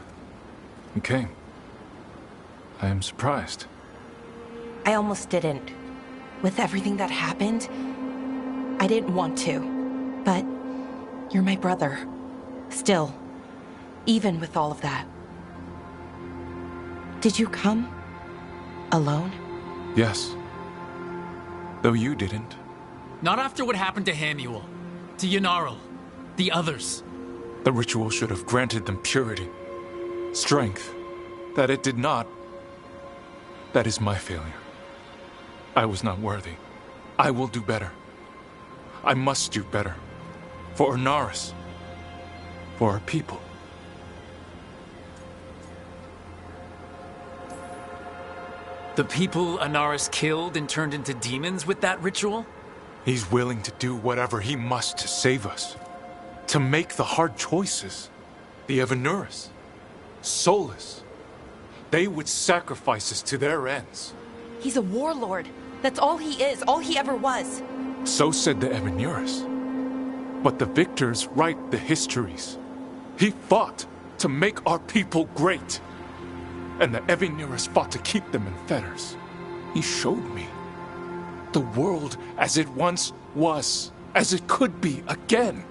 you came. I am surprised. I almost didn't. With everything that happened, I didn't want to. But you're my brother. Still, even with all of that. Did you come? Alone? Yes. Though you didn't. Not after what happened to Hamuel, to Yanarl, the others. The ritual should have granted them purity, strength. That it did not. That is my failure. I was not worthy. I will do better. I must do better. For Inaris. For our people. The people Inaris killed and turned into demons with that ritual? He's willing to do whatever he must to save us. To make the hard choices. The Evanuris. Solus. They would sacrifice us to their ends. He's a warlord. That's all he is, all he ever was. So said the Evanuris. But the victors write the histories. He fought to make our people great. And the Evanuris fought to keep them in fetters. He showed me the world as it once was, as it could be again.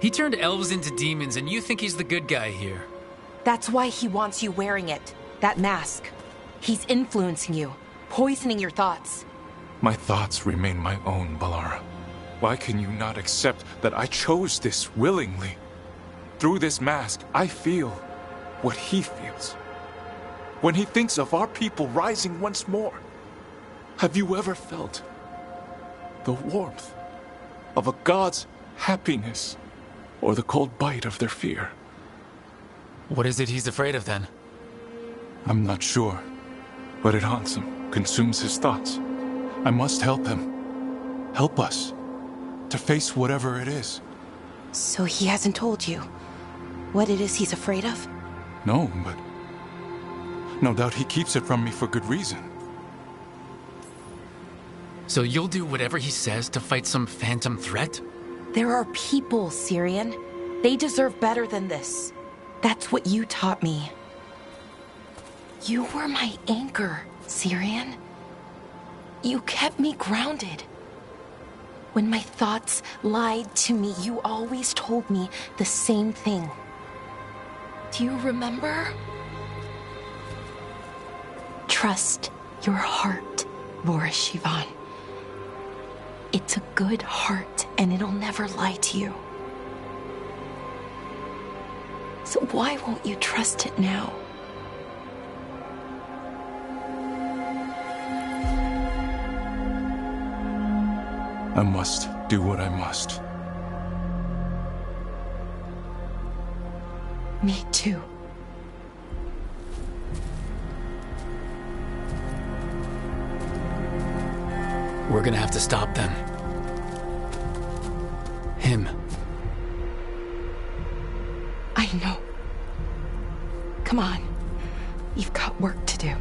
He turned elves into demons, and you think he's the good guy here. That's why he wants you wearing it. That mask. He's influencing you, poisoning your thoughts. My thoughts remain my own, Bellara. Why can you not accept that I chose this willingly? Through this mask, I feel what he feels. When he thinks of our people rising once more, have you ever felt the warmth of a god's happiness or the cold bite of their fear? What is it he's afraid of then? I'm not sure, but it haunts him, consumes his thoughts. I must help him, help us, to face whatever it is. So he hasn't told you what it is he's afraid of? No, but no doubt he keeps it from me for good reason. So you'll do whatever he says to fight some phantom threat? There are people, Syrian. They deserve better than this. That's what you taught me. You were my anchor, Syrian. You kept me grounded. When my thoughts lied to me, you always told me the same thing. Do you remember? Trust your heart, Boris Shivan. It's a good heart, and it'll never lie to you. So why won't you trust it now? I must do what I must. Me too. We're gonna have to stop them. Him. I know. Come on. You've got work to do.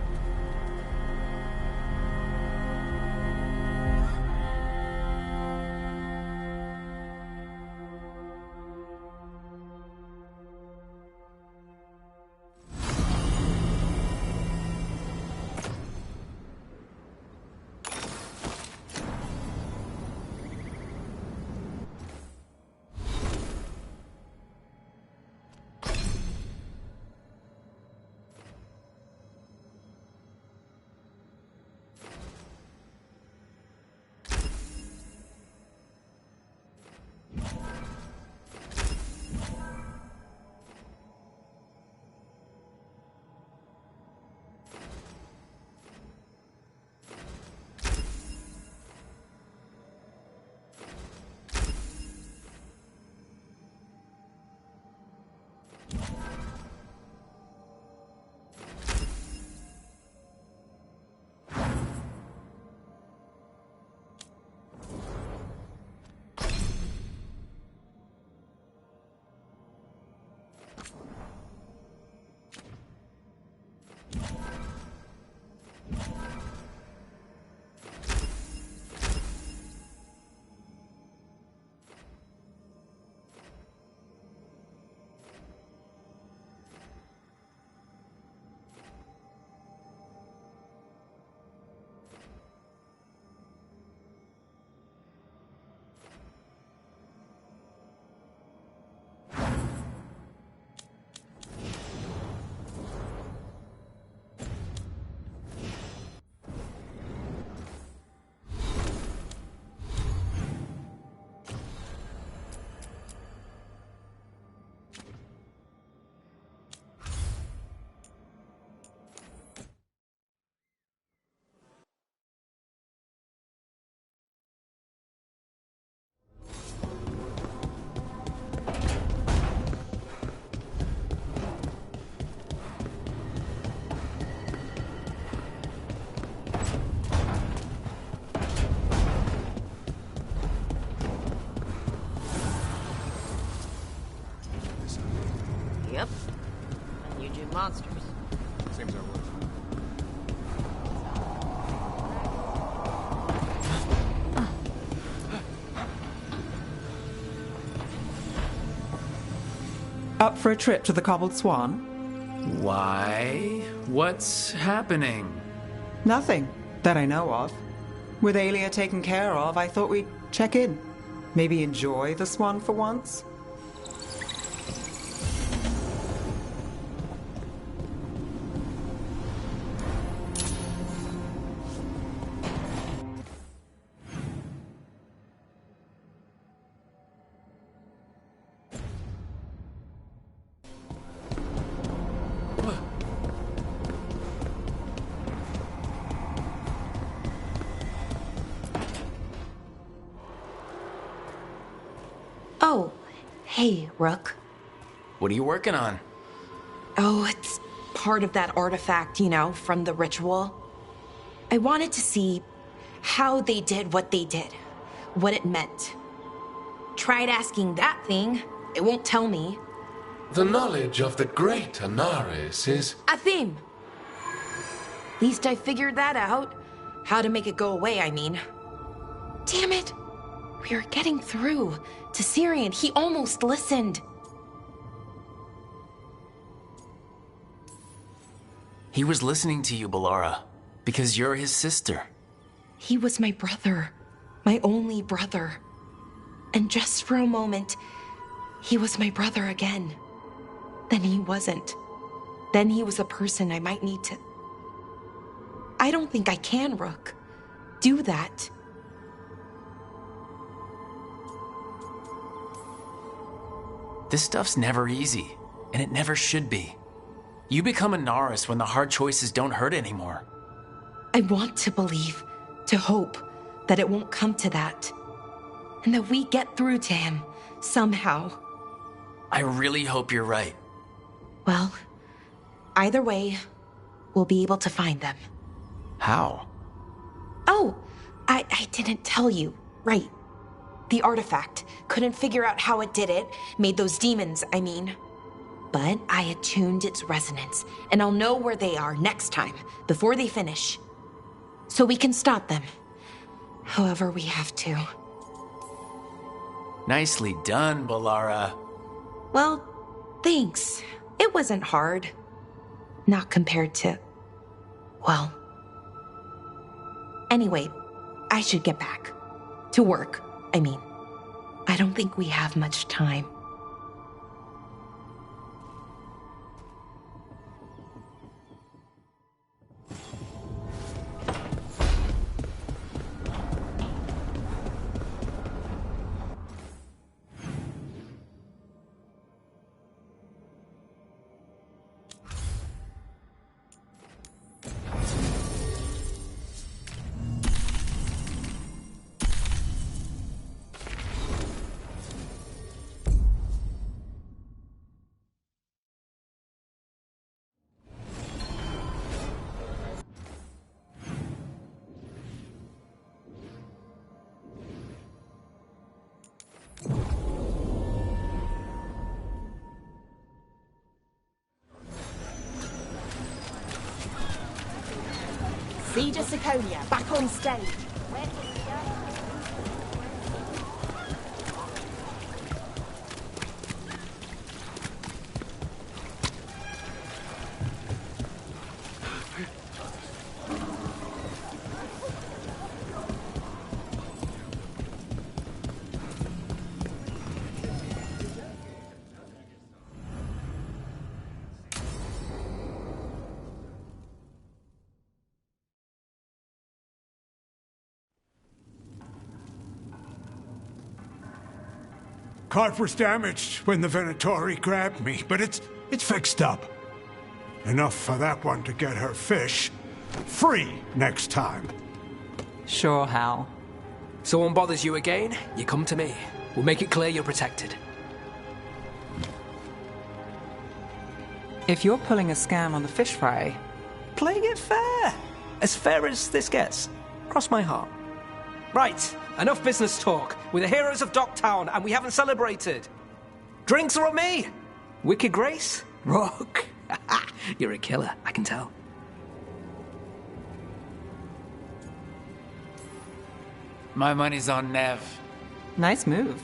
Up for a trip to the Cobbled Swan? Why? What's happening? Nothing that I know of. With Aelia taken care of, I thought we'd check in. Maybe enjoy the Swan for once? Oh, hey, Rook. What are you working on? Oh, it's part of that artifact, you know, from the ritual. I wanted to see how they did what they did, what it meant. Tried asking that thing, it won't tell me. The knowledge of the great Anaris is... A theme! Least I figured that out. How to make it go away, I mean. Damn it! We were getting through to Syrian. He almost listened. He was listening to you, Balara, because you're his sister. He was my brother, my only brother. And just for a moment, he was my brother again. Then he wasn't. Then he was a person I might need to... I don't think I can, Rook. Do that. This stuff's never easy, and it never should be. You become a Naris when the hard choices don't hurt anymore. I want to believe, to hope, that it won't come to that. And that we get through to him, somehow. I really hope you're right. Well, either way, we'll be able to find them. How? Oh, I didn't tell you. Right. The artifact. Couldn't figure out how it did it. Made those demons, I mean. But I attuned its resonance, and I'll know where they are next time, before they finish. So we can stop them. However we have to. Nicely done, Balara. Well, thanks. It wasn't hard. Not compared to... well... Anyway, I should get back. To work, I mean. I don't think we have much time. Siege of Siconia, back on stage. Cart was damaged when the Venatori grabbed me, but it's fixed up. Enough for that one to get her fish free next time. Sure, Hal. Someone bothers you again, you come to me. We'll make it clear you're protected. If you're pulling a scam on the fish fry... Playing it fair. As fair as this gets. Cross my heart. Right, enough business talk. We're the heroes of Docktown, and we haven't celebrated. Drinks are on me. Wicked Grace? Rook. You're a killer, I can tell. My money's on Nev. Nice move.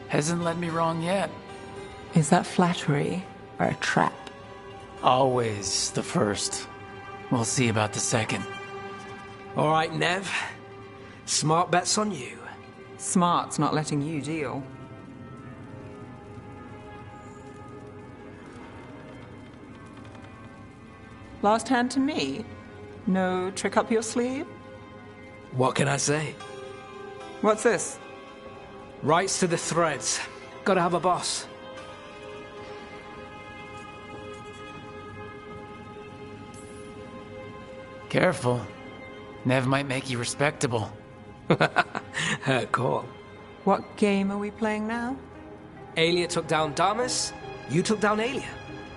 Hasn't led me wrong yet. Is that flattery or a trap? Always the first. We'll see about the second. All right, Nev. Smart bets on you. Smart's not letting you deal. Last hand to me? No trick up your sleeve? What can I say? What's this? Rights to the threads. Gotta have a boss. Careful. Nev might make you respectable. Her call. What game are we playing now? Aelia took down Damas, you took down Aelia.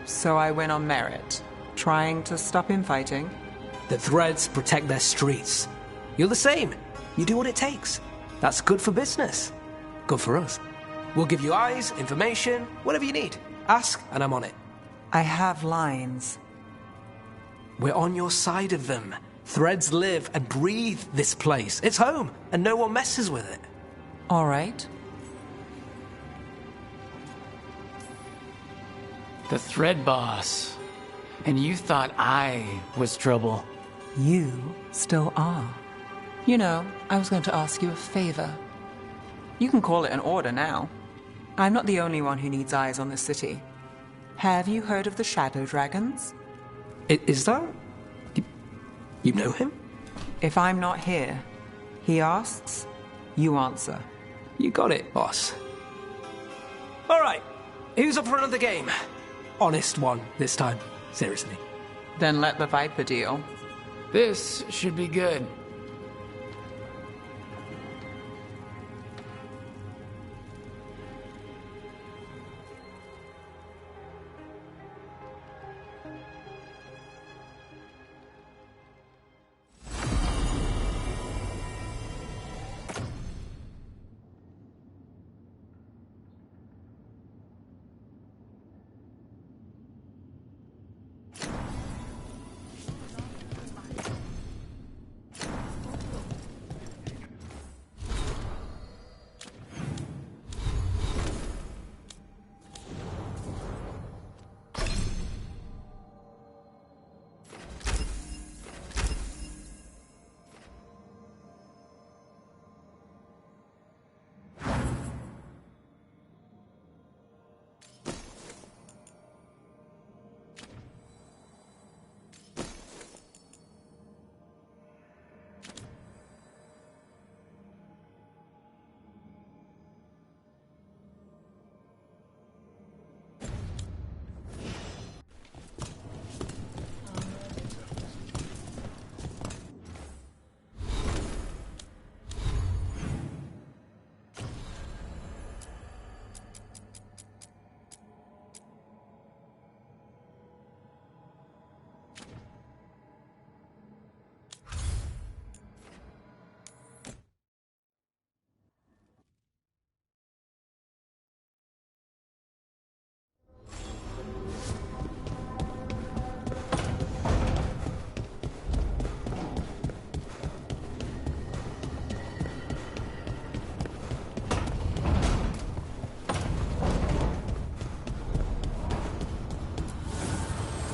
So I win on merit. Trying to stop infighting? The threads protect their streets. You're the same. You do what it takes. That's good for business. Good for us. We'll give you eyes, information, whatever you need. Ask, and I'm on it. I have lines. We're on your side of them. Threads live and breathe this place. It's home, and no one messes with it. All right. The Thread Boss. And you thought I was trouble. You still are. You know, I was going to ask you a favor. You can call it an order now. I'm not the only one who needs eyes on this city. Have you heard of the Shadow Dragons? Is that? You know him? If I'm not here, he asks, you answer. You got it, boss. All right, who's up for another game? Honest one this time, seriously. Then let the Viper deal. This should be good.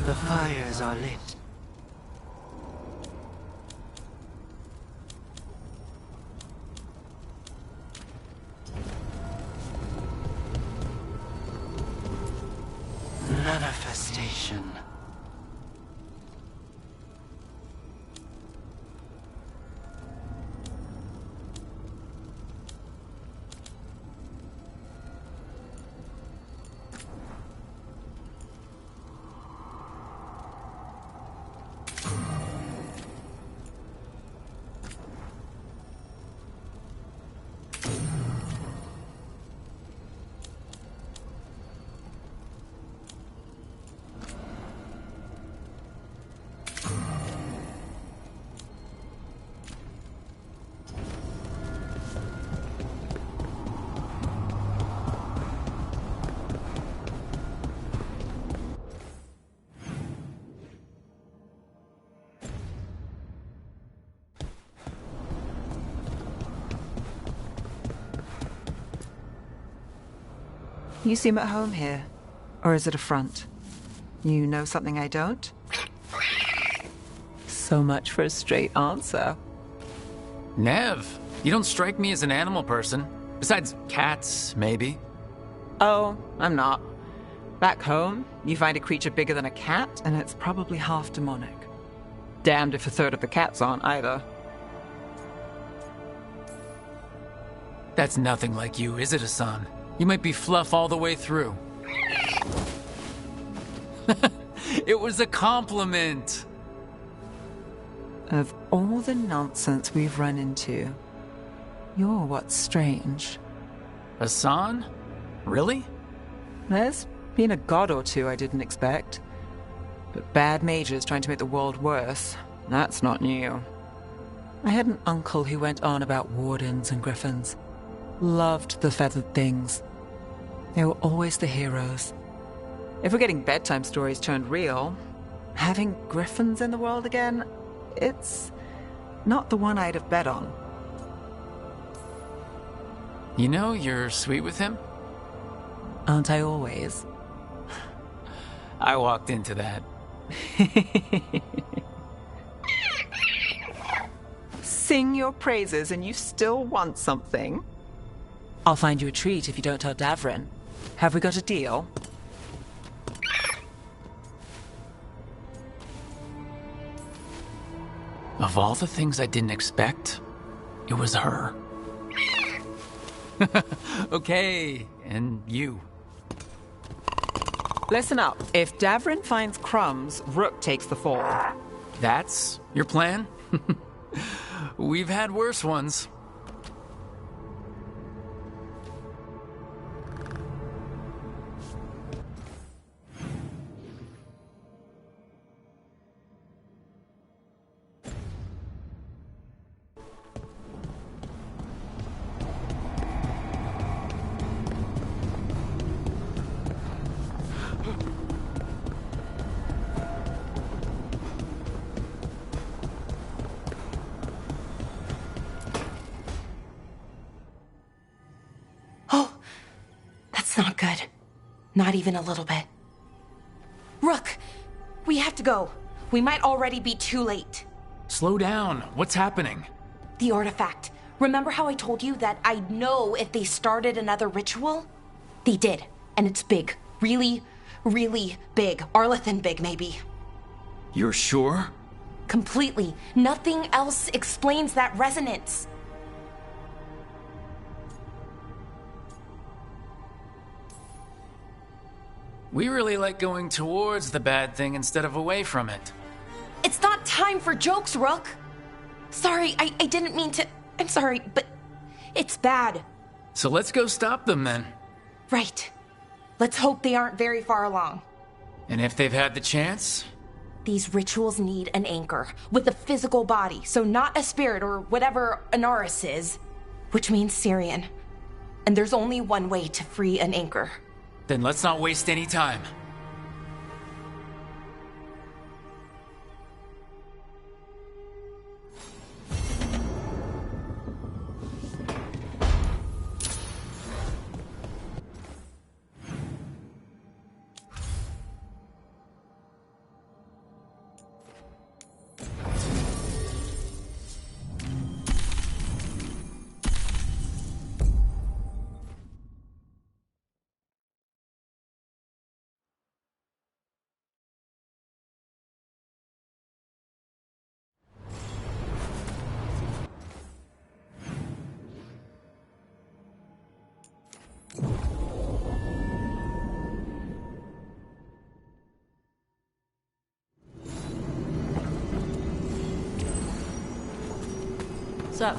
The fires are lit. Manifestation. You seem at home here. Or is it a front? You know something I don't? So much for a straight answer. Nev, you don't strike me as an animal person. Besides cats, maybe. Oh, I'm not. Back home, you find a creature bigger than a cat, and it's probably half demonic. Damned if a third of the cats aren't either. That's nothing like you, is it, Hassan? You might be fluff all the way through. It was a compliment. Of all the nonsense we've run into, you're what's strange. Hassan? Really? There's been a god or two I didn't expect. But bad mages trying to make the world worse, that's not new. I had an uncle who went on about wardens and griffins. Loved the feathered things. They were always the heroes. If we're getting bedtime stories turned real, having griffins in the world again, it's not the one I'd have bet on. You know you're sweet with him? Aren't I always? I walked into that. Sing your praises and you still want something? I'll find you a treat if you don't tell Davrin. Have we got a deal? Of all the things I didn't expect, it was her. Okay, and you. Listen up. If Davrin finds crumbs, Rook takes the fall. That's your plan? We've had worse ones. Not good. Not even a little bit. Rook, we have to go. We might already be too late. Slow down. What's happening? The artifact. Remember how I told you that I'd know if they started another ritual? They did, and it's big. Really, really big. Arlathan big, maybe. You're sure? Completely. Nothing else explains that resonance. We really like going towards the bad thing instead of away from it. It's not time for jokes, Rook. Sorry, I didn't mean to... I'm sorry, but it's bad. So let's go stop them then. Right. Let's hope they aren't very far along. And if they've had the chance? These rituals need an anchor with a physical body, so not a spirit or whatever Anaris is, which means Syrian. And there's only one way to free an anchor. Then let's not waste any time. What's up?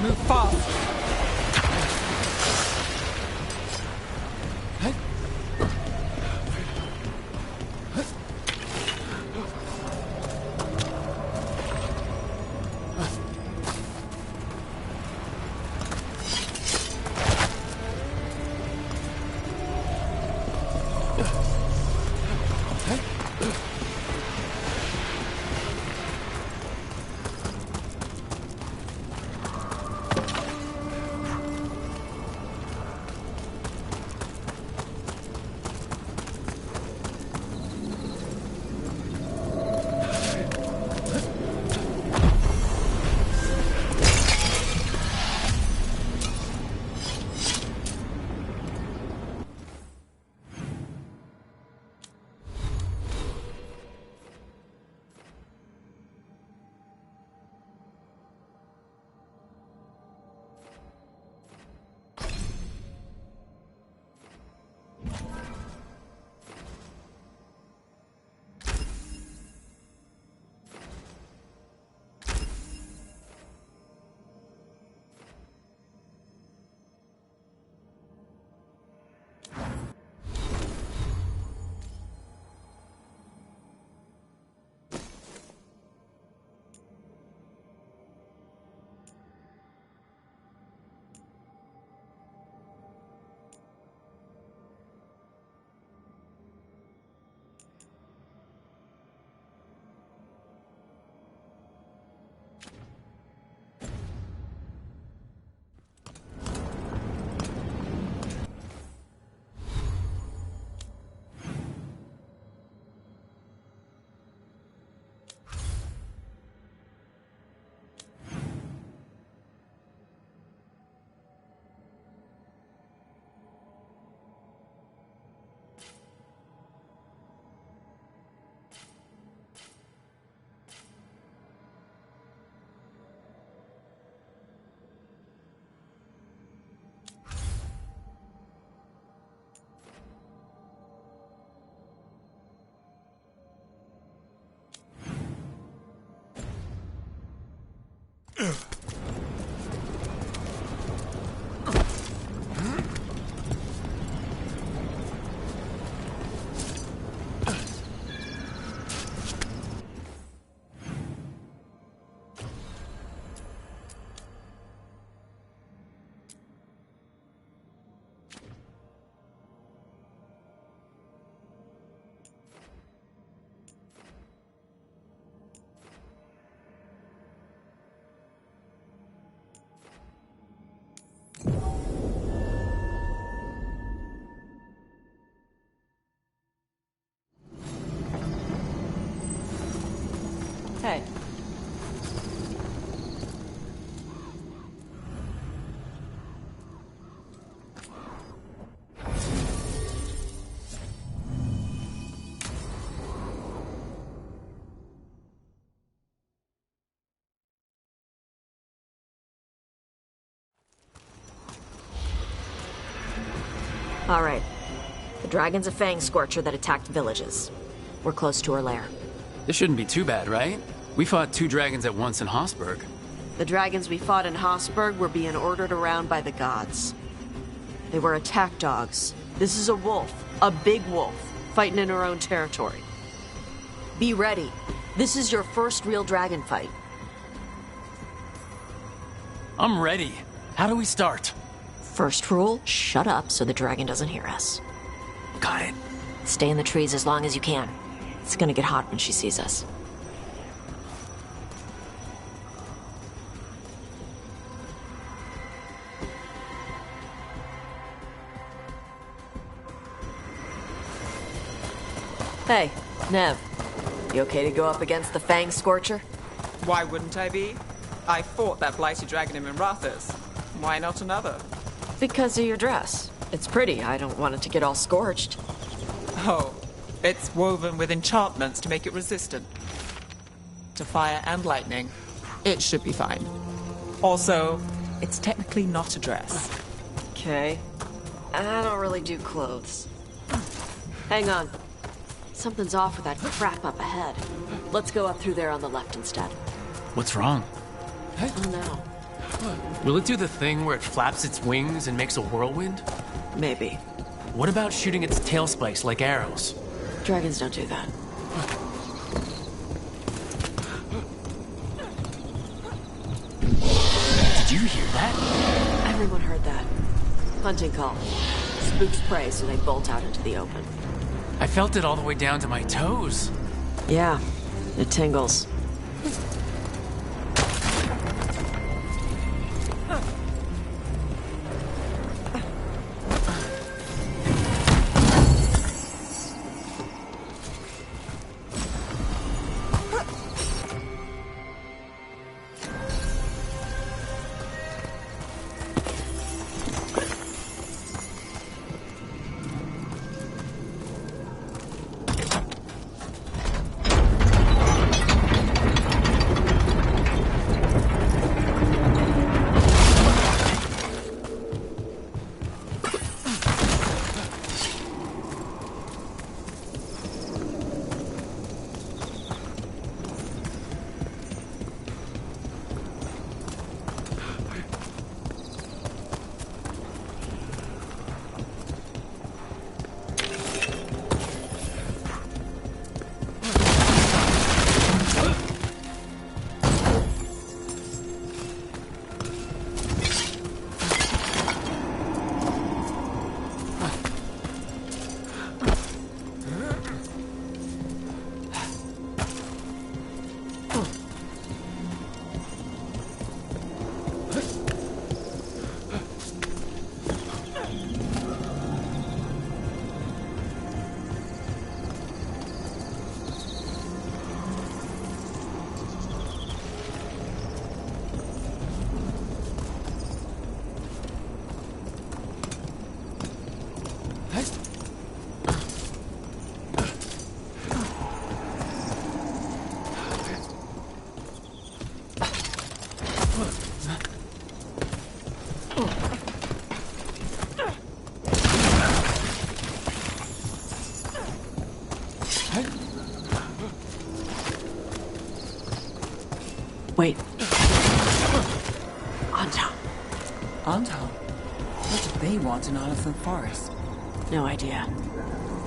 Move fast. Hey. All right. The dragon's a fang scorcher that attacked villages. We're close to her lair. This shouldn't be too bad, right? We fought 2 dragons at once in Hossberg. The dragons we fought in Hossberg were being ordered around by the gods. They were attack dogs. This is a wolf, a big wolf, fighting in her own territory. Be ready. This is your first real dragon fight. I'm ready. How do we start? First rule, shut up so the dragon doesn't hear us. Got it. Stay in the trees as long as you can. It's gonna get hot when she sees us. Hey, Nev. You okay to go up against the Fang Scorcher? Why wouldn't I be? I fought that blighty dragon in Minrathous. Why not another? Because of your dress. It's pretty. I don't want it to get all scorched. Oh, it's woven with enchantments to make it resistant to fire and lightning. It should be fine. Also, it's technically not a dress. Okay. I don't really do clothes. Hang on. Something's off with that crap up ahead. Let's go up through there on the left instead. What's wrong? Oh no. Will it do the thing where it flaps its wings and makes a whirlwind? Maybe. What about shooting its tail spikes like arrows? Dragons don't do that. Did you hear that? Everyone heard that. Hunting call. Spooks prey, so they bolt out into the open. I felt it all the way down to my toes. Yeah, it tingles. Wait. Anton. Anton? What did they want in Arnathan Forest? No idea.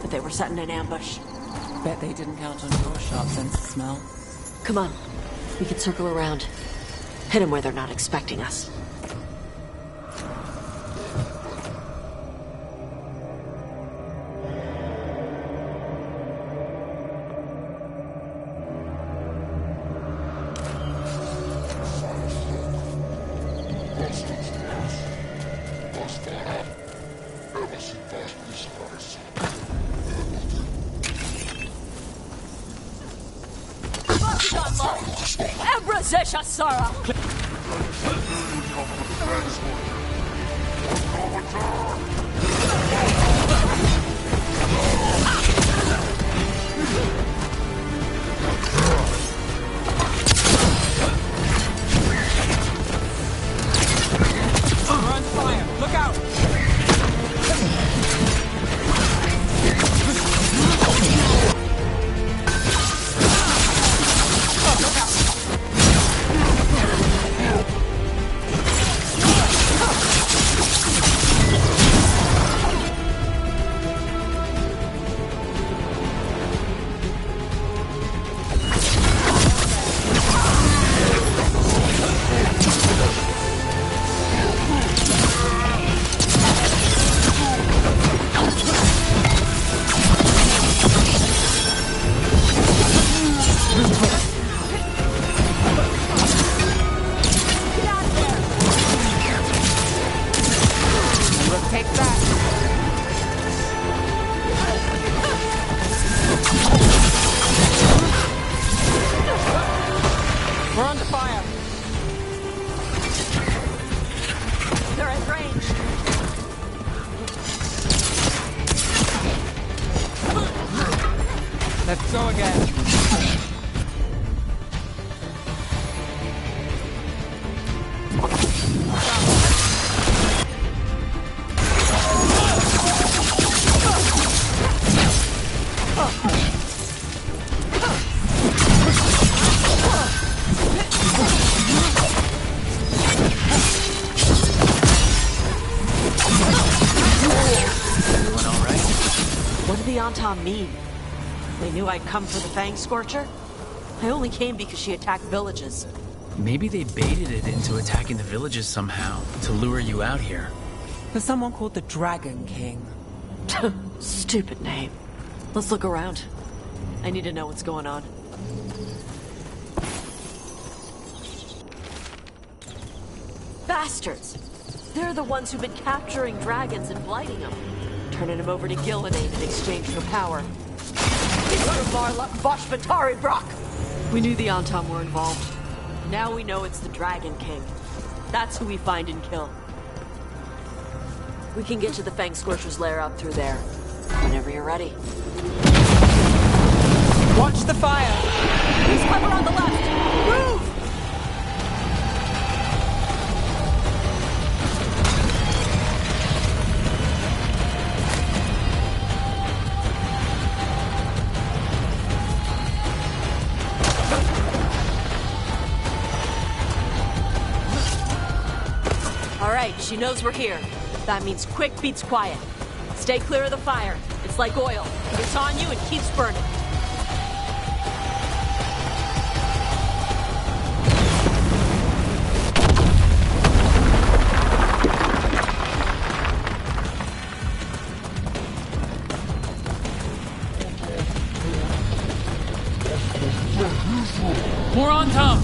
But they were setting an ambush. Bet they didn't count on your sharp sense of smell. Come on. We can circle around. Hit them where they're not expecting us. Zesha Sara! We're on fire! Look out! We're under fire. They're at range. Let's go again. What did the Antam mean? They knew I'd come for the Fang Scorcher? I only came because she attacked villages. Maybe they baited it into attacking the villages somehow, to lure you out here. There's someone called the Dragon King. Stupid name. Let's look around. I need to know what's going on. Bastards! They're the ones who've been capturing dragons and blighting them. Turning them over to Gillenade in exchange for power. Mr. Marluk Voshvatari Brock! We knew the Antam were involved. Now we know it's the Dragon King. That's who we find and kill. We can get to the Fang Scorcher's lair out through there. Whenever you're ready. Watch the fire! Please cover on the left! Move! All right, she knows we're here. That means quick beats quiet. Stay clear of the fire. It's like oil. It's on you and keeps burning. More on Tom!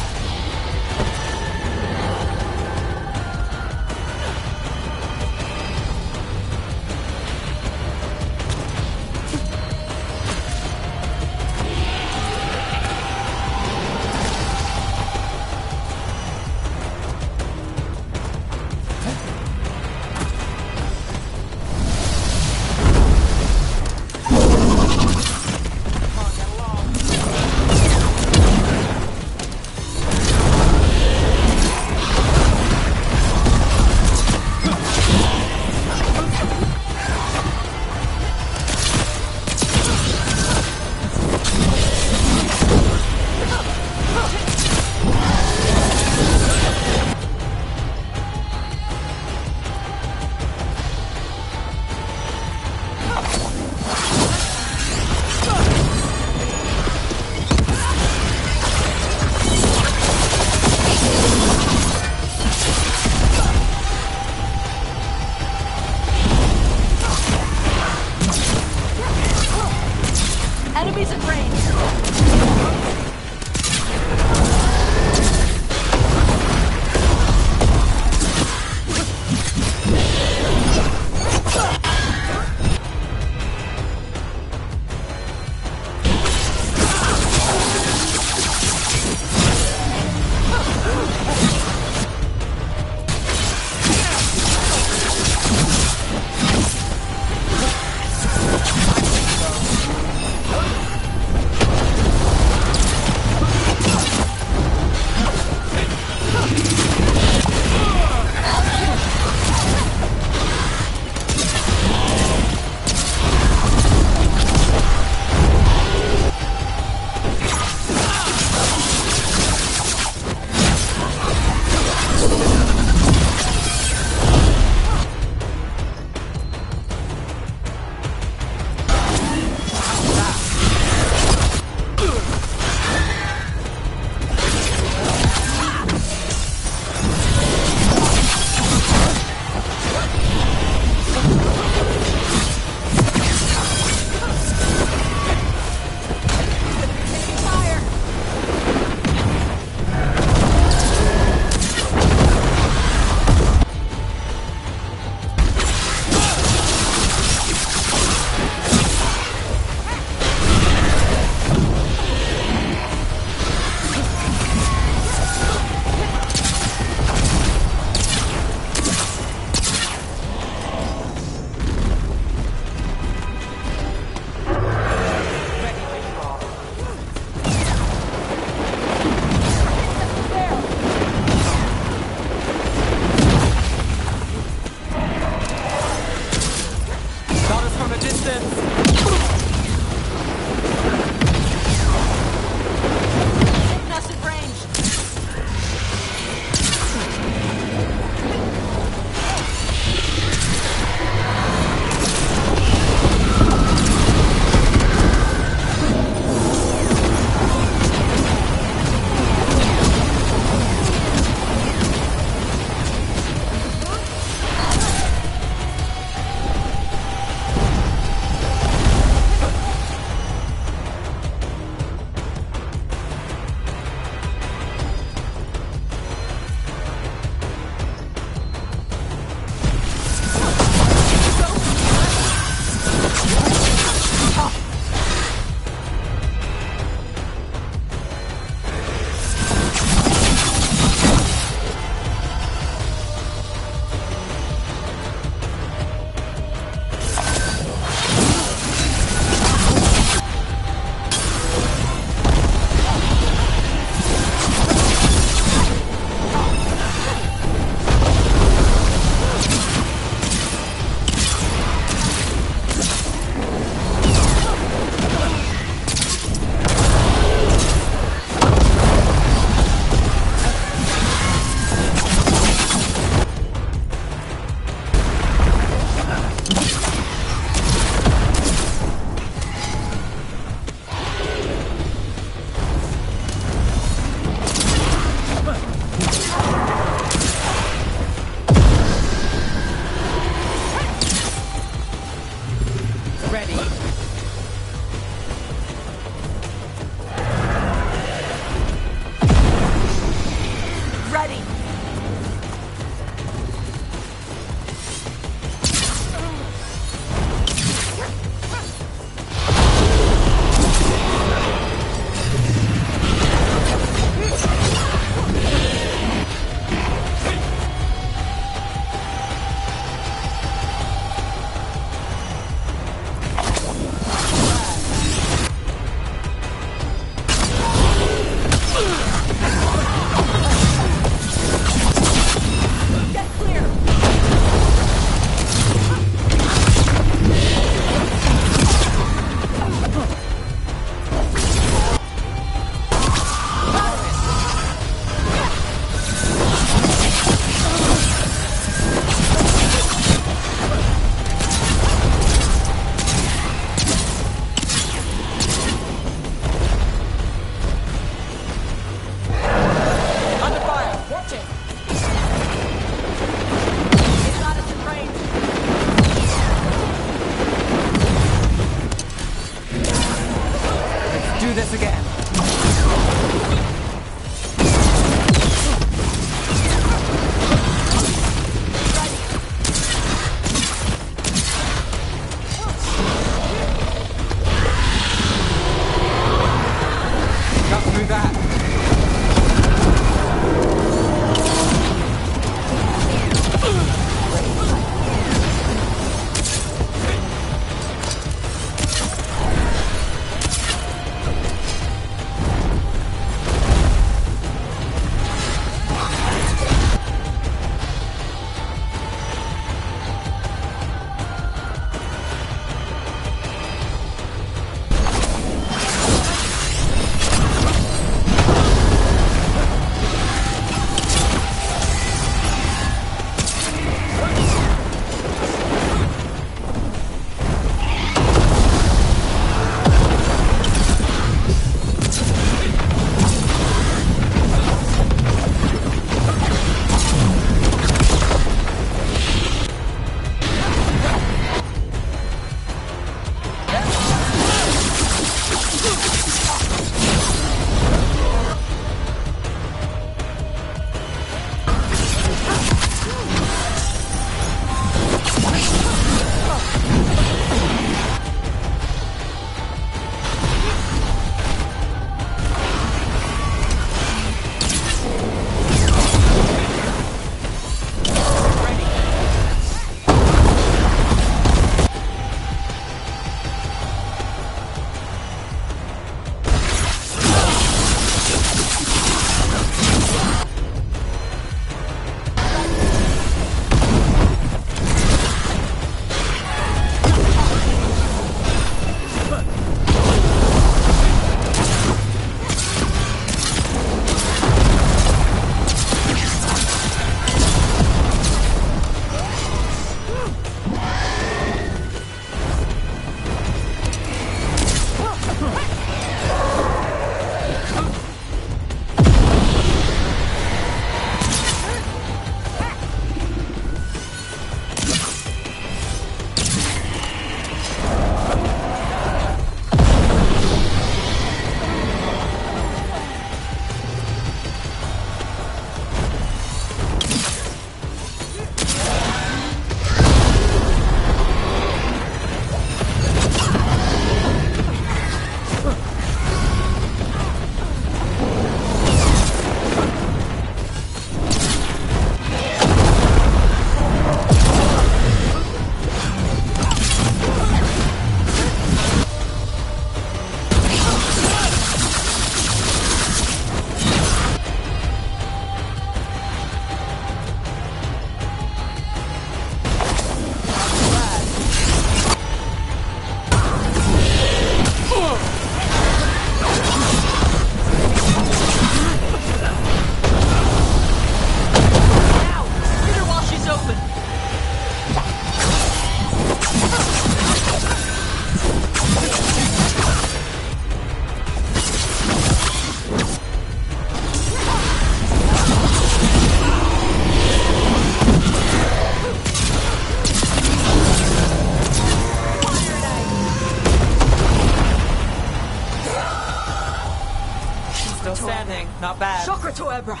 Not bad. Chakra to Ebra!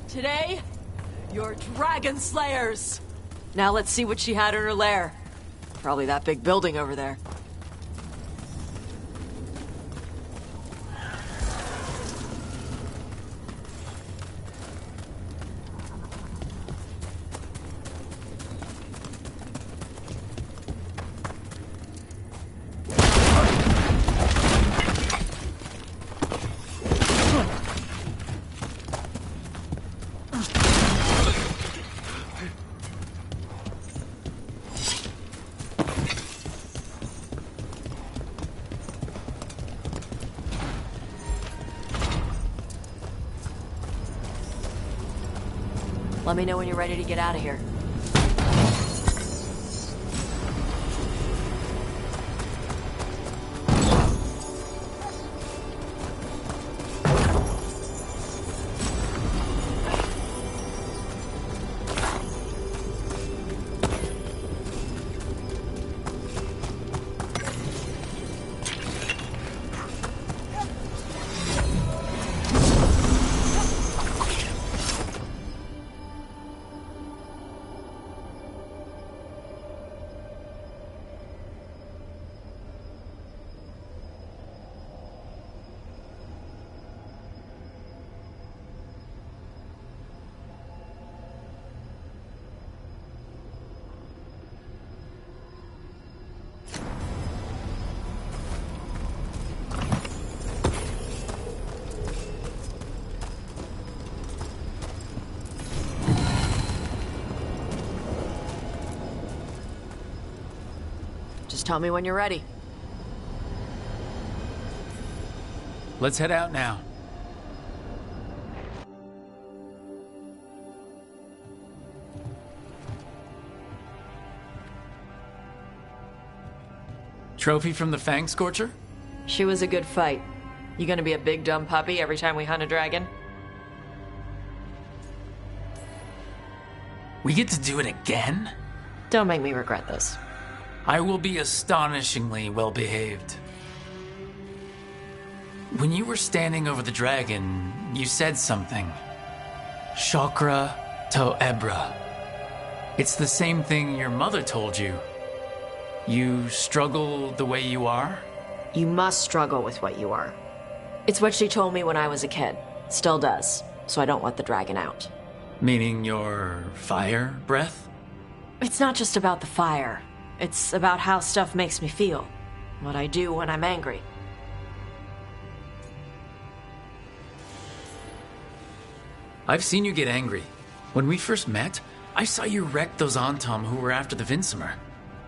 Today, you're dragon slayers! Now let's see what she had in her lair. Probably that big building over there. Let me know when you're ready to get out of here. Just tell me when you're ready. Let's head out now. Trophy from the Fang Scorcher? She was a good fight. You gonna be a big dumb puppy every time we hunt a dragon? We get to do it again? Don't make me regret this. I will be astonishingly well behaved. When you were standing over the dragon, you said something. Chakra to Ebra. It's the same thing your mother told you. You struggle the way you are? You must struggle with what you are. It's what she told me when I was a kid. Still does, so I don't let the dragon out. Meaning your fire breath? It's not just about the fire. It's about how stuff makes me feel. What I do when I'm angry. I've seen you get angry. When we first met, I saw you wreck those Antom who were after the Vinsimer.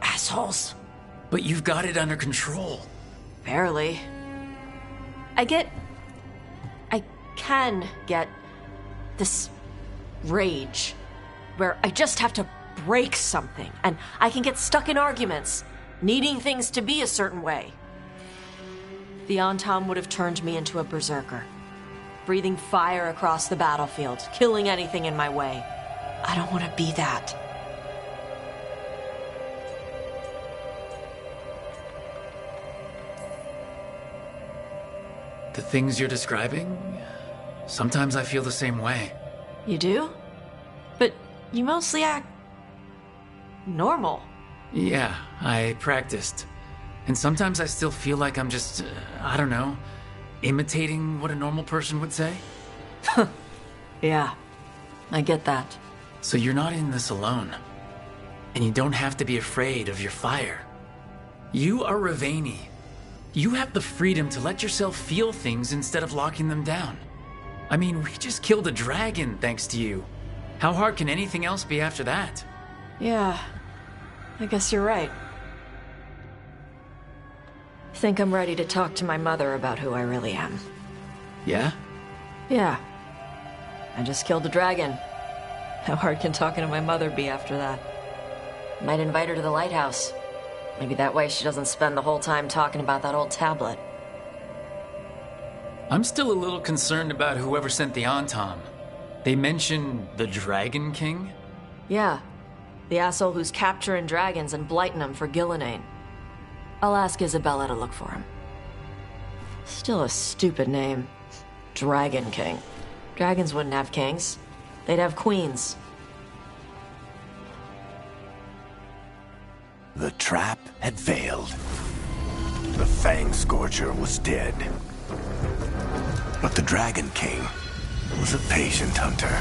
Assholes. But you've got it under control. Barely. I can get this rage where I just have to break something, and I can get stuck in arguments, needing things to be a certain way. The Antom would have turned me into a berserker, breathing fire across the battlefield, killing anything in my way. I don't want to be that. The things you're describing, sometimes I feel the same way. You do? But you mostly act normal. Yeah, I practiced. And sometimes I still feel like I'm just, I don't know, imitating what a normal person would say. Yeah, I get that. So you're not in this alone. And you don't have to be afraid of your fire. You are Ravani. You have the freedom to let yourself feel things instead of locking them down. I mean, we just killed a dragon thanks to you. How hard can anything else be after that? Yeah, I guess you're right. I think I'm ready to talk to my mother about who I really am. Yeah? Yeah. I just killed a dragon. How hard can talking to my mother be after that? Might invite her to the lighthouse. Maybe that way she doesn't spend the whole time talking about that old tablet. I'm still a little concerned about whoever sent the Antom. They mentioned the Dragon King? Yeah. The asshole who's capturing dragons and blighting them for Gillenane. I'll ask Isabella to look for him. Still a stupid name. Dragon King. Dragons wouldn't have kings. They'd have queens. The trap had failed. The Fang Scorcher was dead. But the Dragon King was a patient hunter.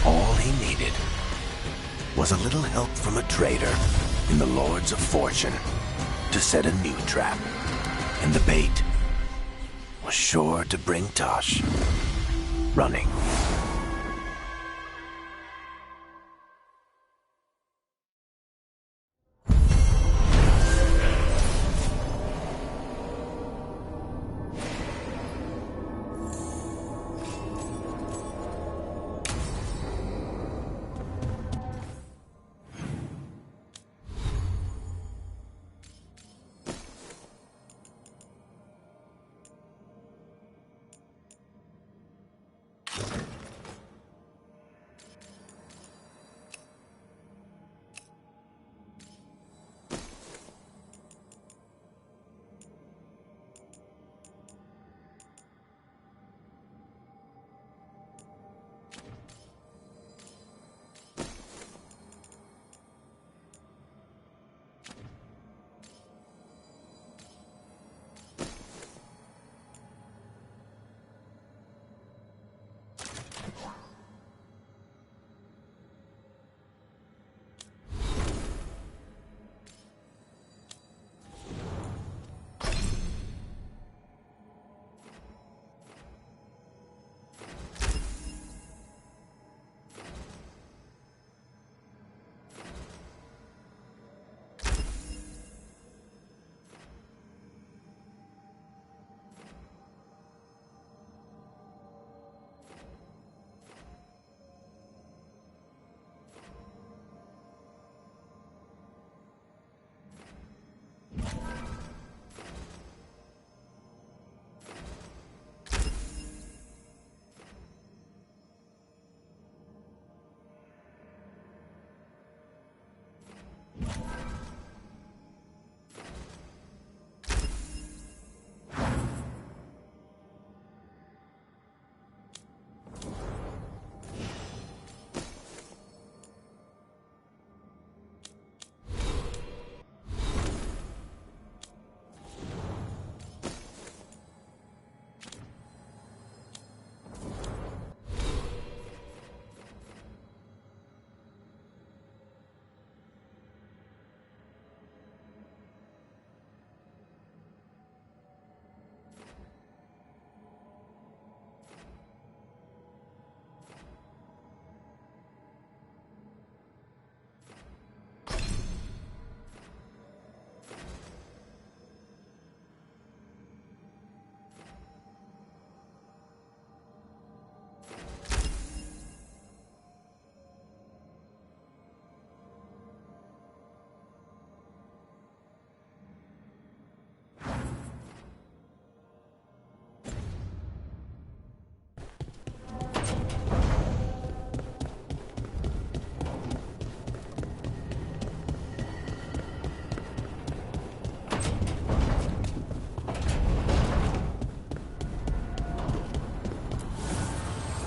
All he needed was a little help from a trader in the Lords of Fortune to set a new trap. And the bait was sure to bring Tosh running.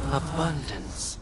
Abundance.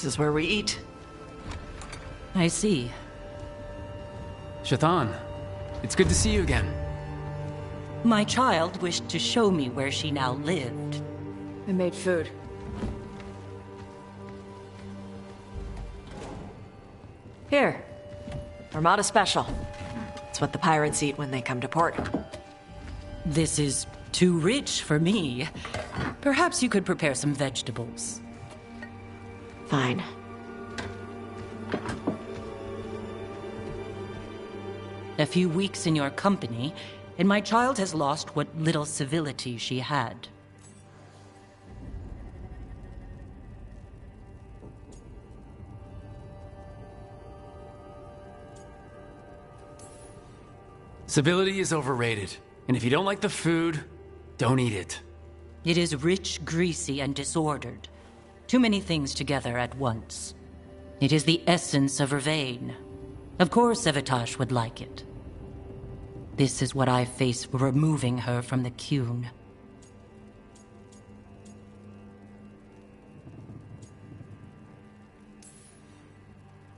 This is where we eat. I see. Shathan, it's good to see you again. My child wished to show me where she now lived. I made food. Here. Armada Special. It's what the pirates eat when they come to port. This is too rich for me. Perhaps you could prepare some vegetables. Fine. A few weeks in your company, and my child has lost what little civility she had. Civility is overrated, and if you don't like the food, don't eat it. It is rich, greasy, and disordered. Too many things together at once. It is the essence of her vein. Of course Evitash would like it. This is what I face for removing her from the Qun.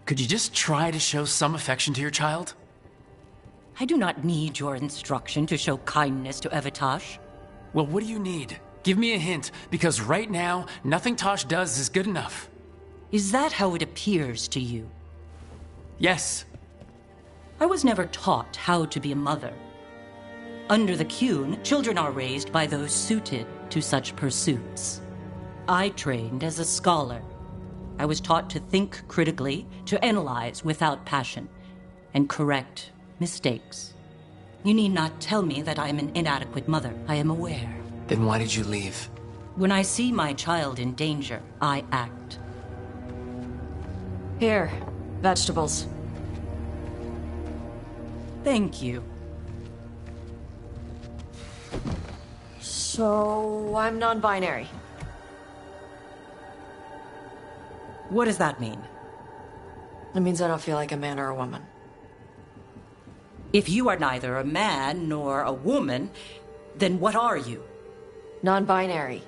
Could you just try to show some affection to your child? I do not need your instruction to show kindness to Evitash. Well, what do you need? Give me a hint, because right now, nothing Tosh does is good enough. Is that how it appears to you? Yes. I was never taught how to be a mother. Under the Qun, children are raised by those suited to such pursuits. I trained as a scholar. I was taught to think critically, to analyze without passion, and correct mistakes. You need not tell me that I am an inadequate mother. I am aware. Then why did you leave? When I see my child in danger, I act. Here, vegetables. Thank you. So, I'm non-binary. What does that mean? It means I don't feel like a man or a woman. If you are neither a man nor a woman, then what are you? Non-binary.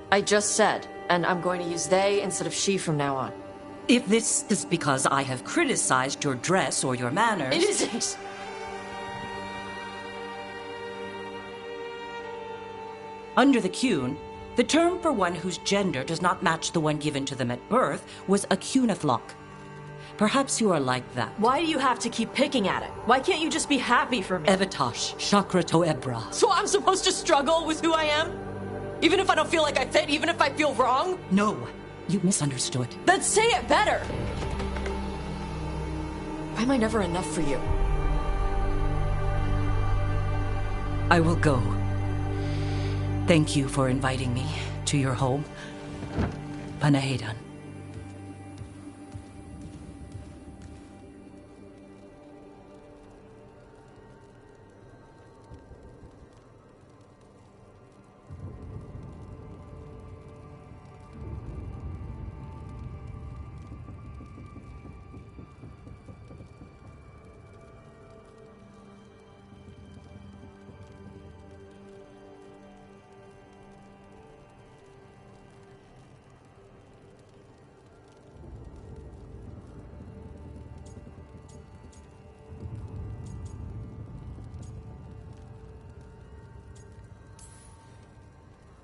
I just said, and I'm going to use they instead of she from now on. If this is because I have criticized your dress or your manners... It isn't! Under the Qun, the term for one whose gender does not match the one given to them at birth was a Quniflock. Perhaps you are like that. Why do you have to keep picking at it? Why can't you just be happy for me? Evitash, Chakra Toebra. So I'm supposed to struggle with who I am? Even if I don't feel like I fit, even if I feel wrong? No, you misunderstood. Then say it better! Why am I never enough for you? I will go. Thank you for inviting me to your home. Panahedan.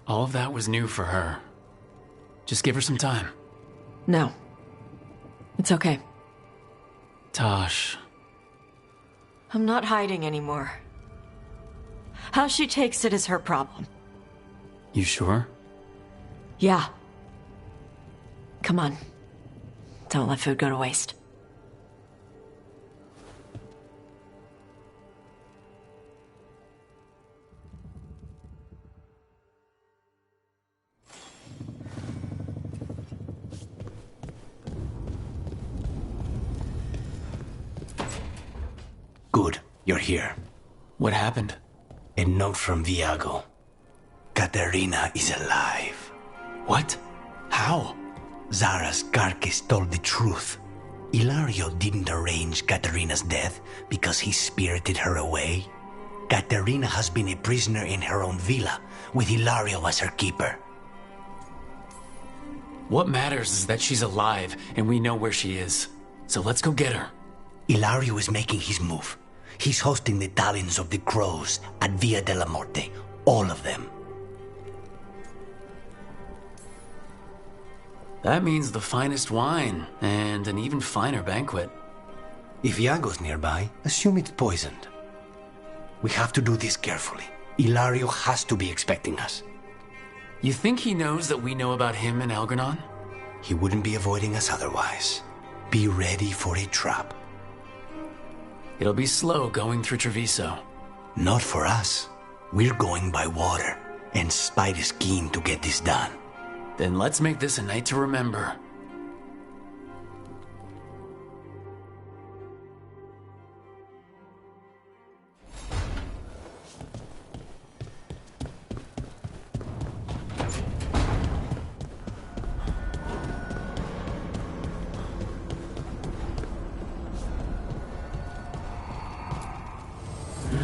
All of that was new for her. Just give her some time. No. It's okay. Tosh. I'm not hiding anymore. How she takes it is her problem. You sure? Yeah. Come on. Don't let food go to waste. Good, you're here. What happened? A note from Viago. Katerina is alive. What? How? Zara's carcass told the truth. Ilario didn't arrange Katerina's death because he spirited her away. Katerina has been a prisoner in her own villa, with Ilario as her keeper. What matters is that she's alive, and we know where she is. So let's go get her. Ilario is making his move. He's hosting the Talons of the Crows at Via della Morte. All of them. That means the finest wine, and an even finer banquet. If Iago's nearby, assume it's poisoned. We have to do this carefully. Ilario has to be expecting us. You think he knows that we know about him and Algernon? He wouldn't be avoiding us otherwise. Be ready for a trap. It'll be slow going through Treviso. Not for us. We're going by water, and Spite is keen to get this done. Then let's make this a night to remember.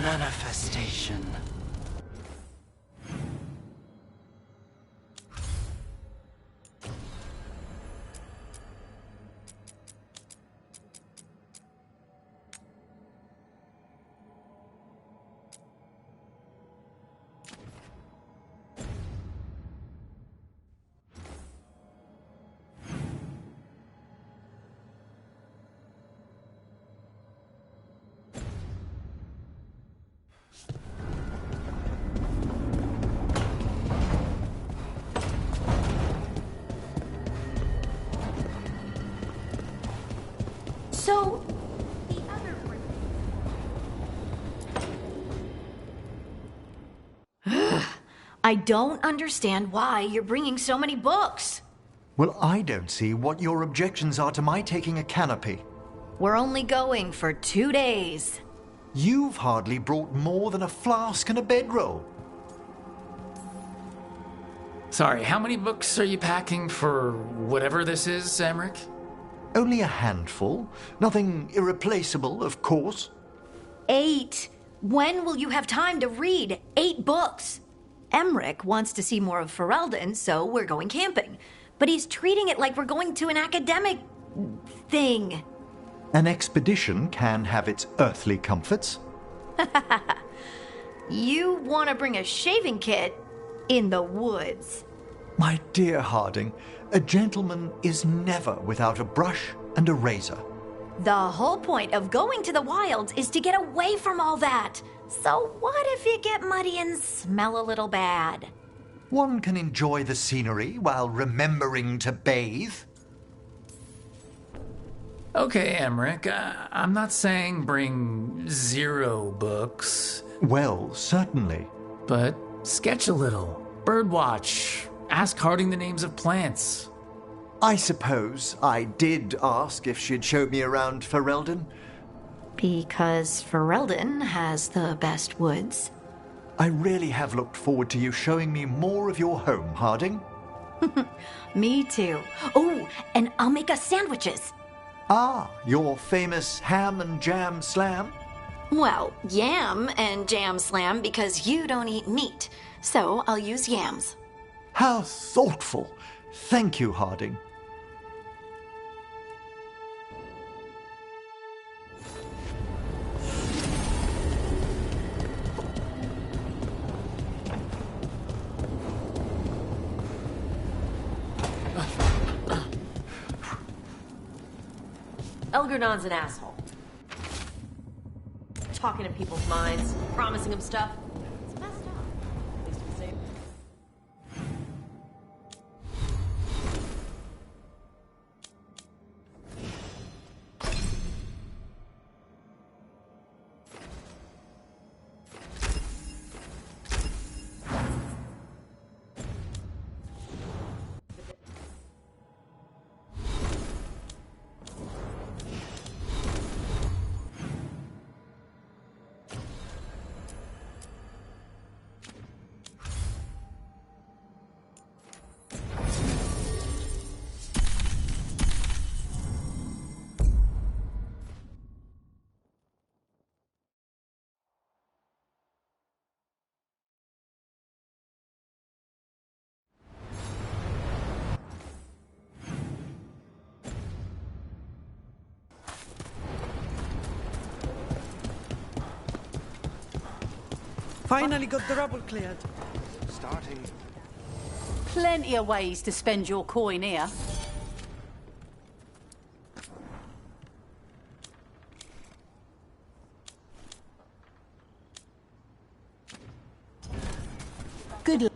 Manifestation. So, I don't understand why you're bringing so many books. Well, I don't see what your objections are to my taking a canopy. We're only going for 2 days. You've hardly brought more than a flask and a bedroll. Sorry, how many books are you packing for whatever this is, Emmerich? Only a handful. Nothing irreplaceable, of course. 8. When will you have time to read 8 books? Emmerich wants to see more of Ferelden, so we're going camping. But he's treating it like we're going to an academic thing. An expedition can have its earthly comforts. You want to bring a shaving kit in the woods. My dear Harding, a gentleman is never without a brush and a razor. The whole point of going to the wilds is to get away from all that. So what if you get muddy and smell a little bad? One can enjoy the scenery while remembering to bathe. Okay, Emmerich, I'm not saying bring 0 books. Well, certainly. But sketch a little. Birdwatch. Ask Harding the names of plants. I suppose I did ask if she'd show me around Ferelden. Because Ferelden has the best woods. I really have looked forward to you showing me more of your home, Harding. Me too. Oh, and I'll make us sandwiches. Ah, your famous ham and jam slam? Well, yam and jam slam because you don't eat meat. So I'll use yams. How thoughtful. Thank you, Harding. Algernon's an asshole. Talking in people's minds, promising them stuff. It's messed up. At least we'll see. Finally got the rubble cleared. Starting. Plenty of ways to spend your coin here. Good luck.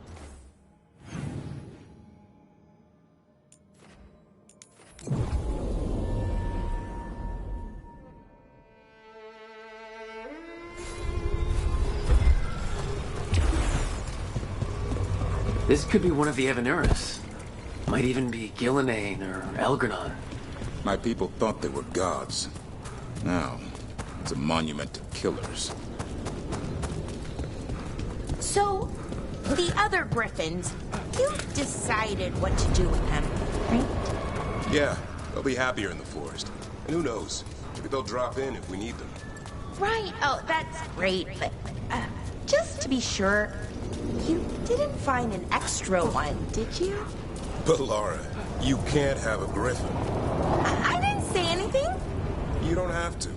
This could be one of the Evanuris. Might even be Gillenane or Elgranon. My people thought they were gods. Now, it's a monument to killers. So, the other griffins, you've decided what to do with them, right? Yeah, they'll be happier in the forest. And who knows? Maybe they'll drop in if we need them. Right. Oh, that's great, but just to be sure, you didn't find an extra one, did you? But Laura, you can't have a griffin. I didn't say anything. You don't have to.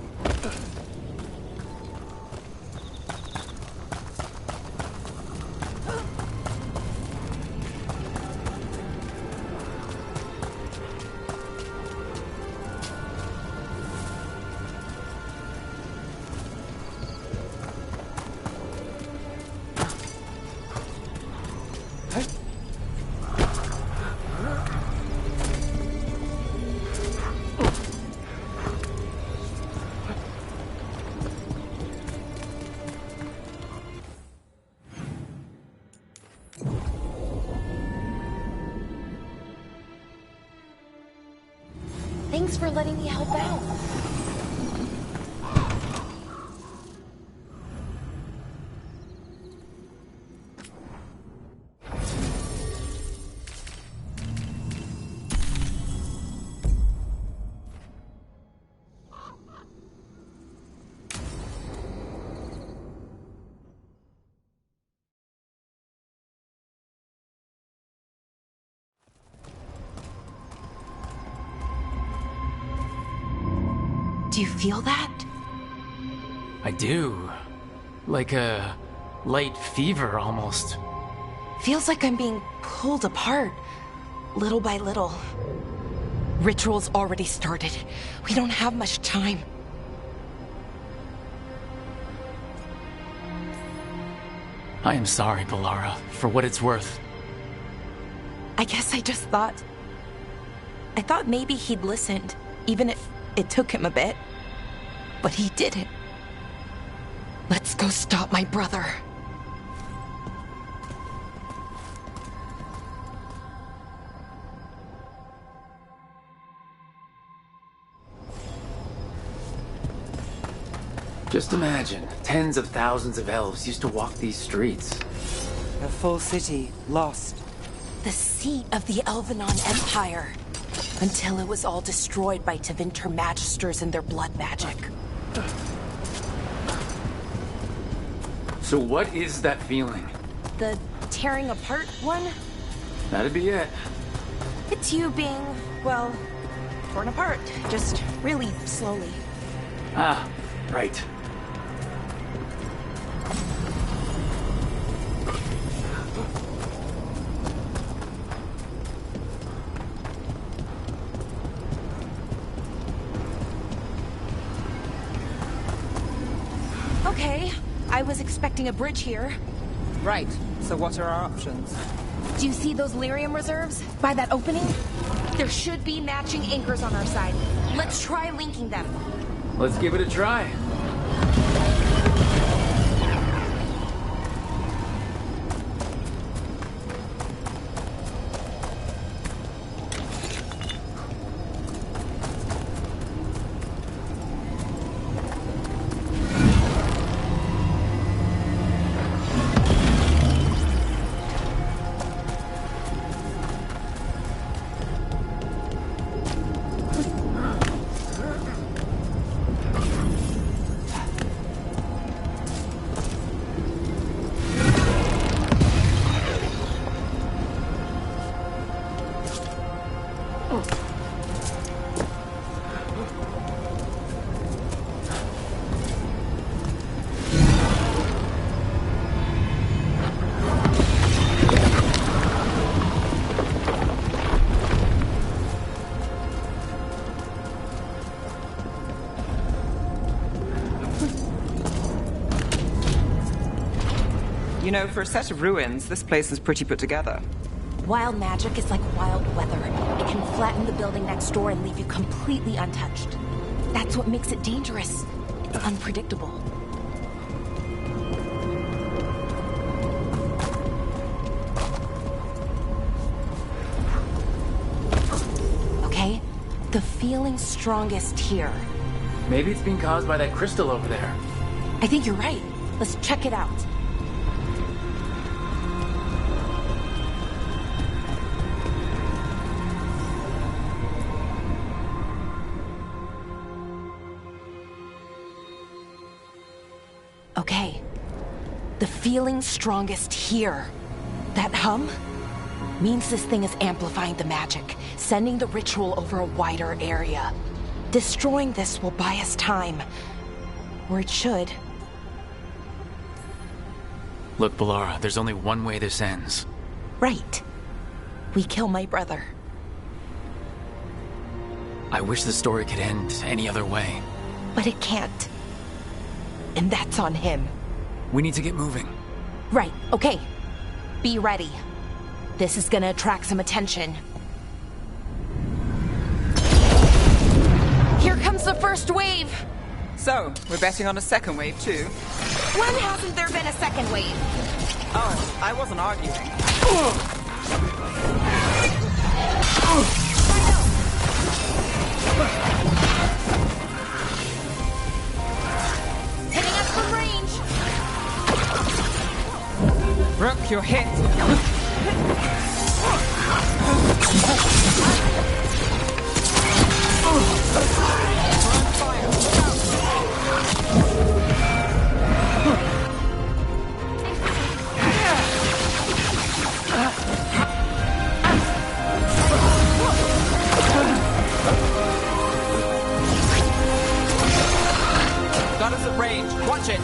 Thanks for letting me help out. Do you feel that? I do. Like a light fever, almost. Feels like I'm being pulled apart, little by little. Ritual's already started. We don't have much time. I am sorry, Balara, for what it's worth. I guess I just thought... I thought maybe he'd listened, even if it took him a bit. But he didn't. Let's go stop my brother. Just imagine, tens of thousands of elves used to walk these streets. A full city, lost. The seat of the Elvenon Empire. Until it was all destroyed by Tevinter Magisters and their blood magic. So what is that feeling? The tearing apart one? That'd be it. It's you being, well, torn apart. Just really slowly. Ah, right. Okay, I was expecting a bridge here. Right, so what are our options? Do you see those lyrium reserves by that opening? There should be matching anchors on our side. Let's try linking them. Let's give it a try. You know, for a set of ruins, this place is pretty put together. Wild magic is like wild weather. It can flatten the building next door and leave you completely untouched. That's what makes it dangerous. It's unpredictable. Okay? The feeling's strongest here. Maybe it's being caused by that crystal over there. I think you're right. Let's check it out. Okay. The feeling's strongest here. That hum means this thing is amplifying the magic, sending the ritual over a wider area. Destroying this will buy us time. Or it should. Look, Balara, there's only one way this ends. Right. We kill my brother. I wish the story could end any other way. But it can't. And that's on him. We need to get moving. Right, okay. Be ready. This is gonna attract some attention. Here comes the first wave! So, we're betting on a second wave too? When hasn't there been a second wave? Oh, I wasn't arguing. Hitting us from range! Rook, you're hit! Got us at range. Watch it!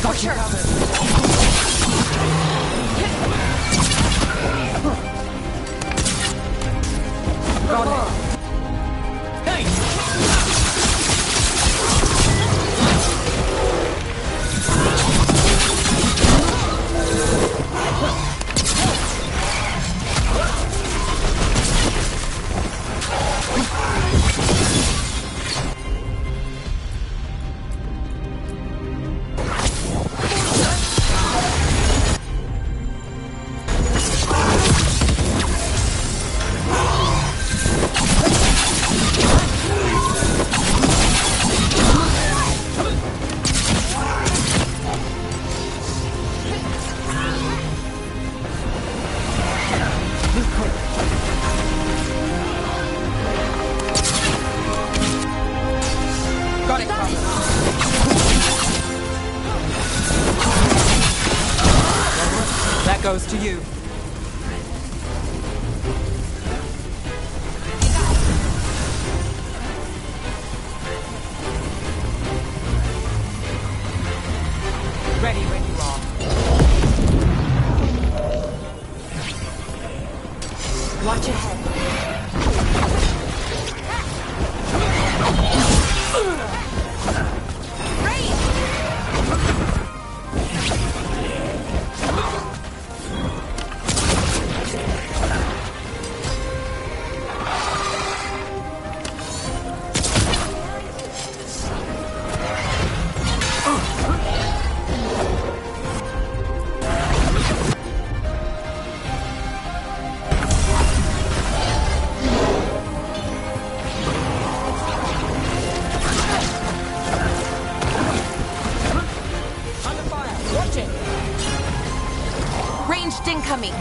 Push her! Got it. That goes to you. Ready when you are. Watch ahead. Ranged incoming.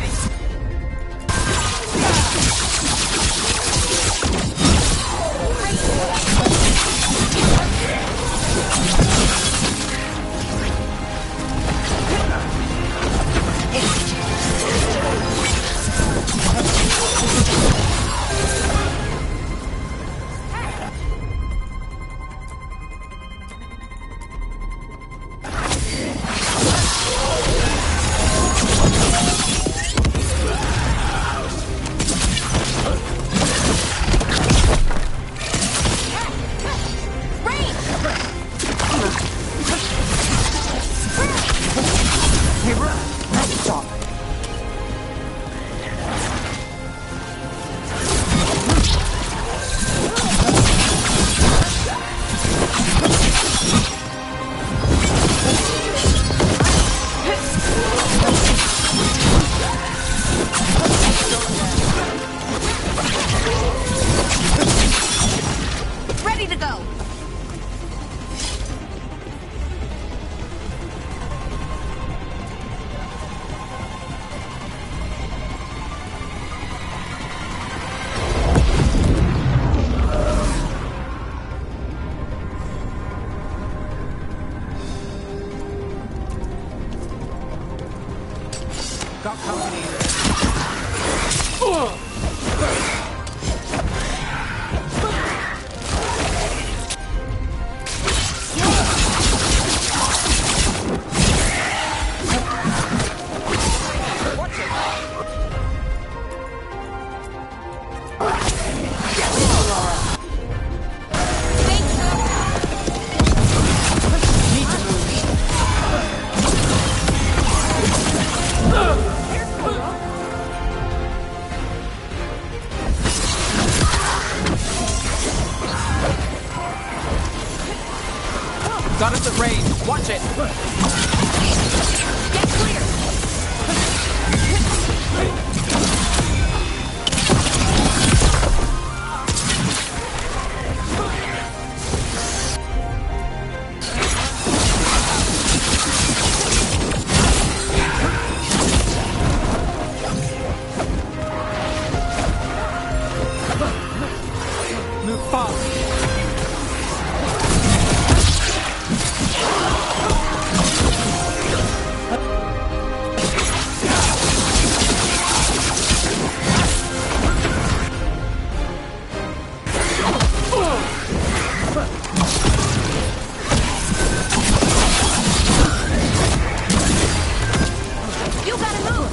ready. Ready to go. Got company. Got us at range. Watch it. Get clear. Move fast. You gotta move.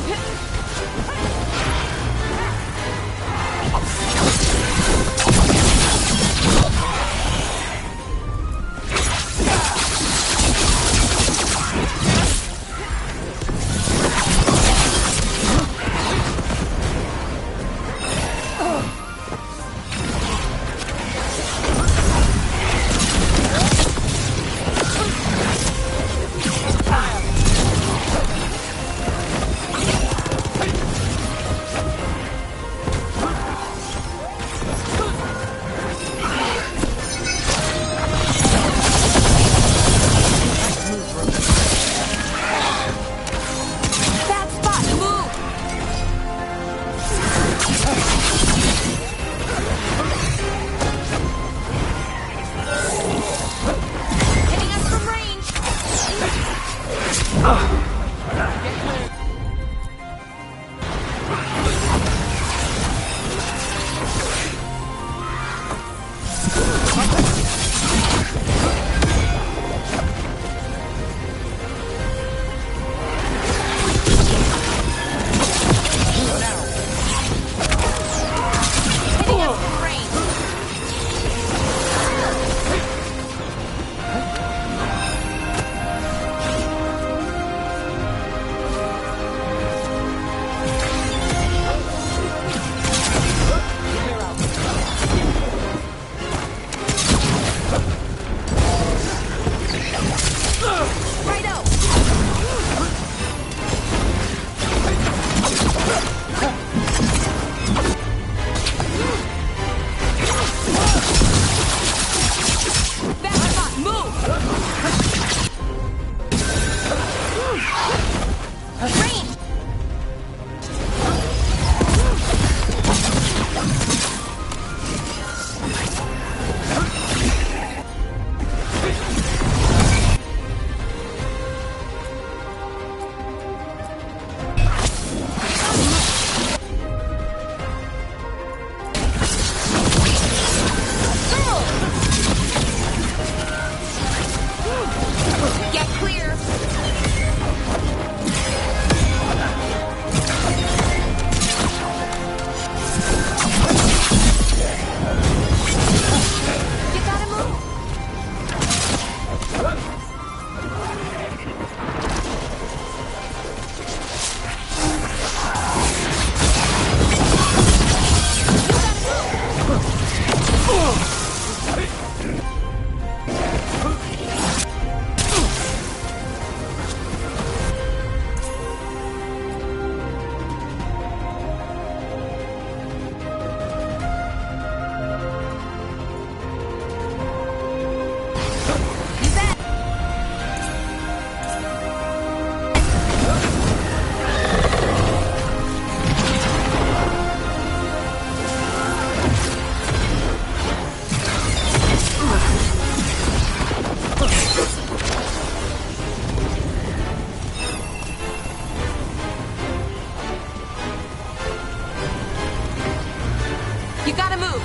You gotta move!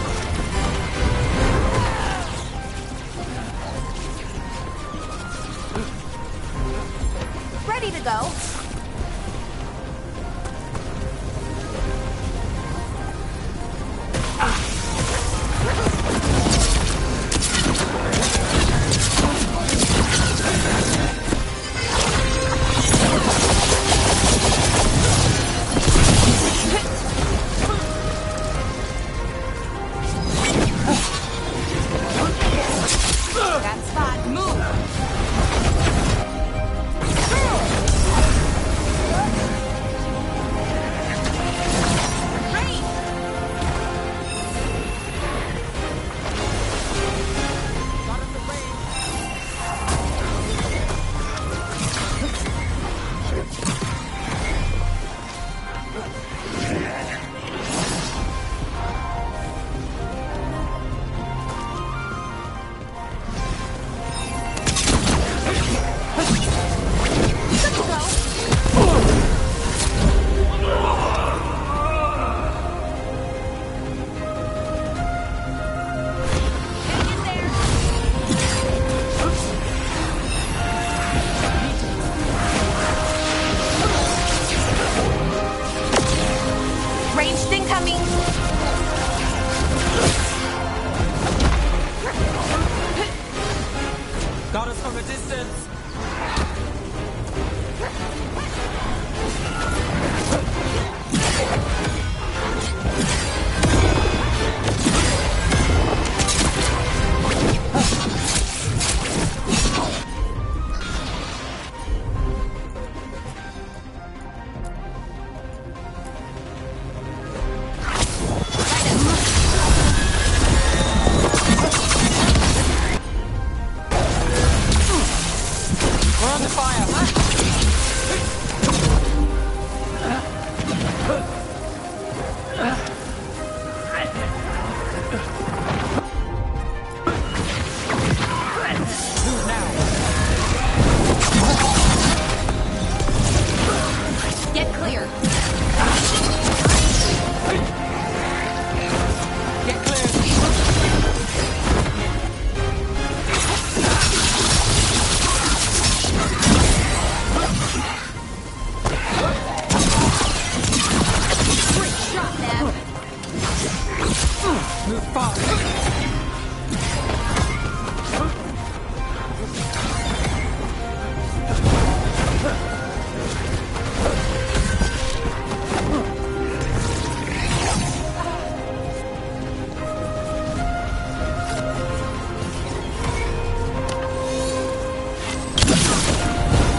Ready to go. That spot, move! Ranged incoming! Got us from a distance. We're under fire. Move now. Get clear. Get clear. Great shot, man. Move fast.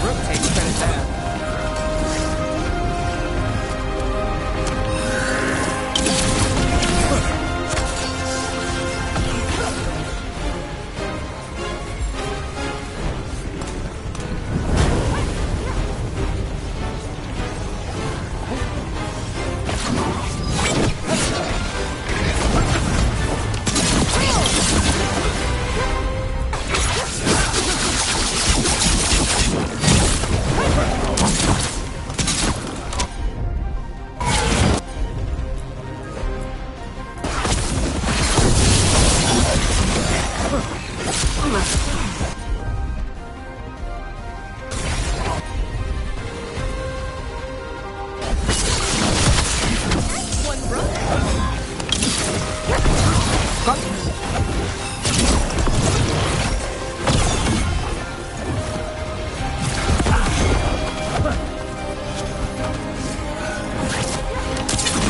Rook takes credit there.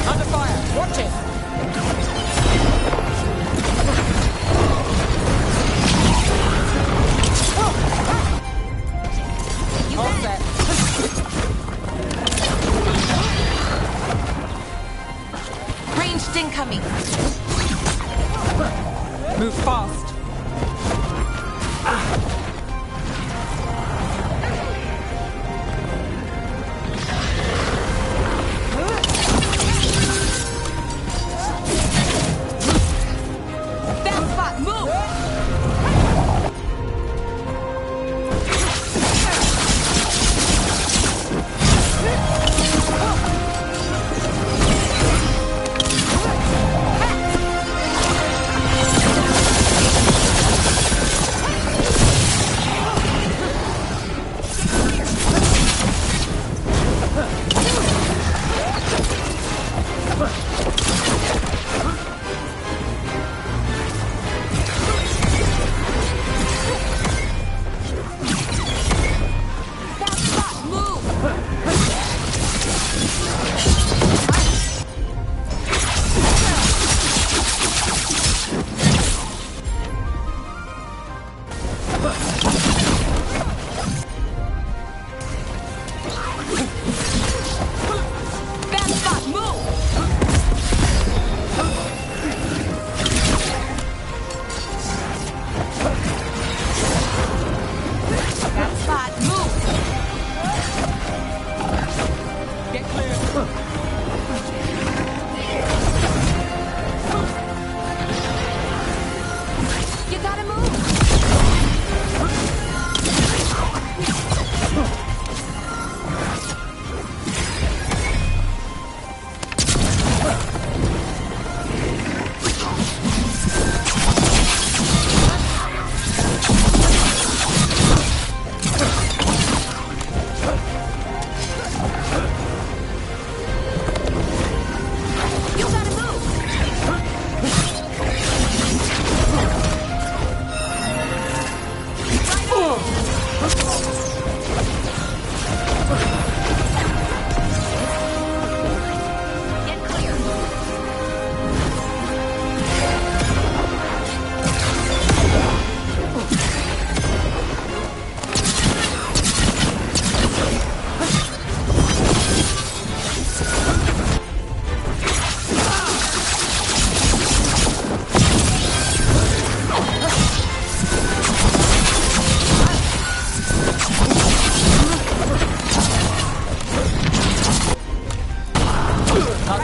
Under fire. Watch it. All set. Ranged incoming. Move fast. That spot, move!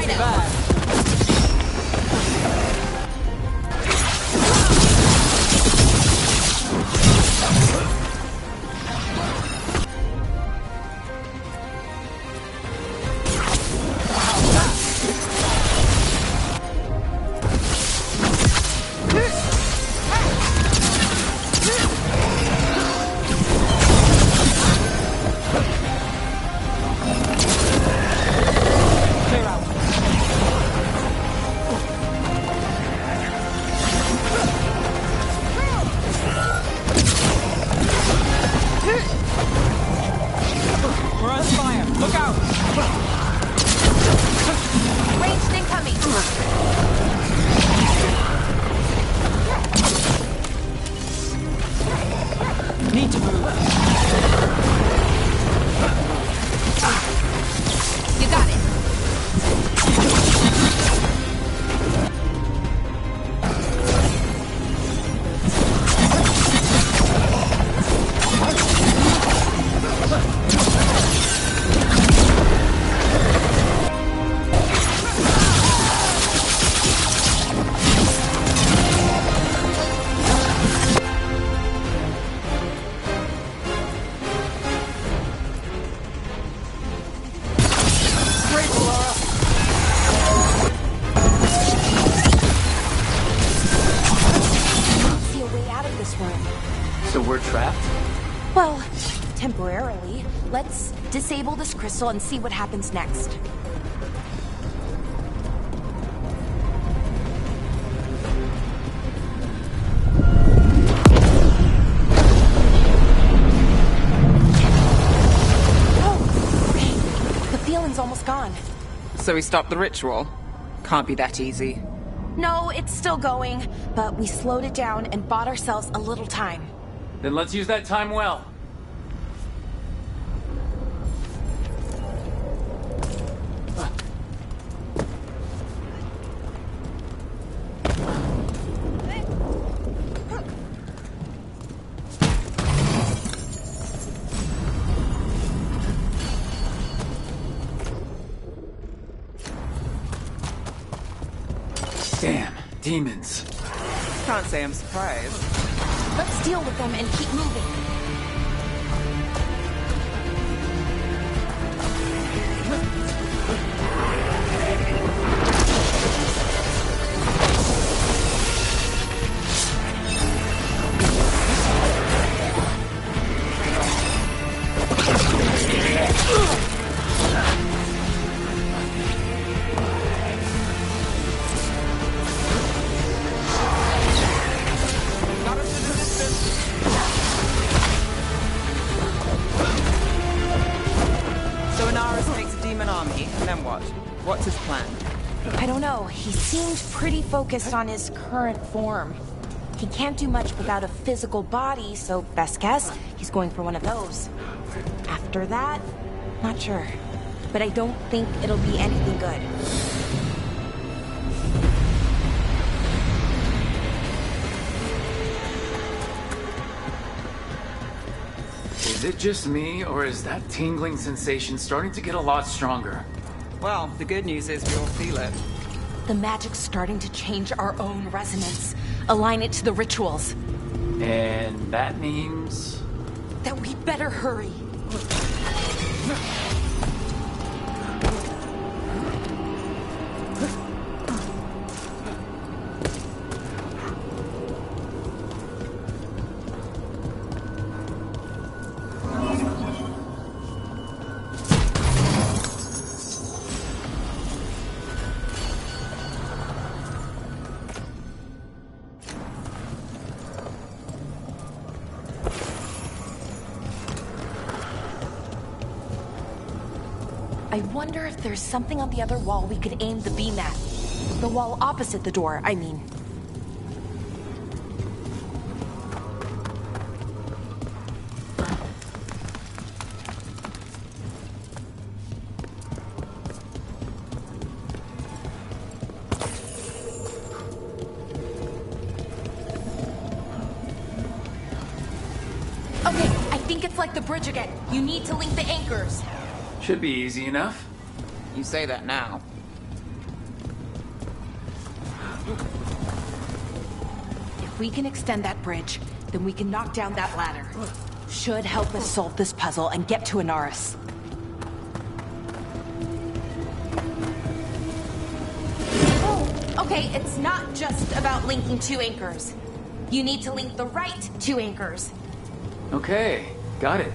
right out. We're on fire. Look out! Ranged incoming. Need to move. You got it. See a way out of this room. So we're trapped? Well, temporarily. Let's disable this crystal and see what happens next. Oh, okay. The feeling's almost gone. So we stopped the ritual? Can't be that easy. No, it's still going, but we slowed it down and bought ourselves a little time. Then let's use that time well. Damn, demons. Can't say I'm surprised. Let's deal with them and keep moving. So Inaris takes a demon army, and then what? What's his plan? I don't know. He seemed pretty focused on his current form. He can't do much without a physical body, so best guess, he's going for one of those. After that, not sure. But I don't think it'll be anything good. Is it just me, or is that tingling sensation starting to get a lot stronger? Well, the good news is we all feel it. The magic's starting to change our own resonance. Align it to the rituals. And that means... That we better hurry. I wonder if there's something on the other wall we could aim the beam at. The wall opposite the door, I mean. Okay, I think it's like the bridge again. You need to link the anchors. Should be easy enough. You say that now. If we can extend that bridge, then we can knock down that ladder. Should help us solve this puzzle and get to Anaris. Oh, okay, it's not just about linking two anchors. You need to link the right two anchors. Okay, got it.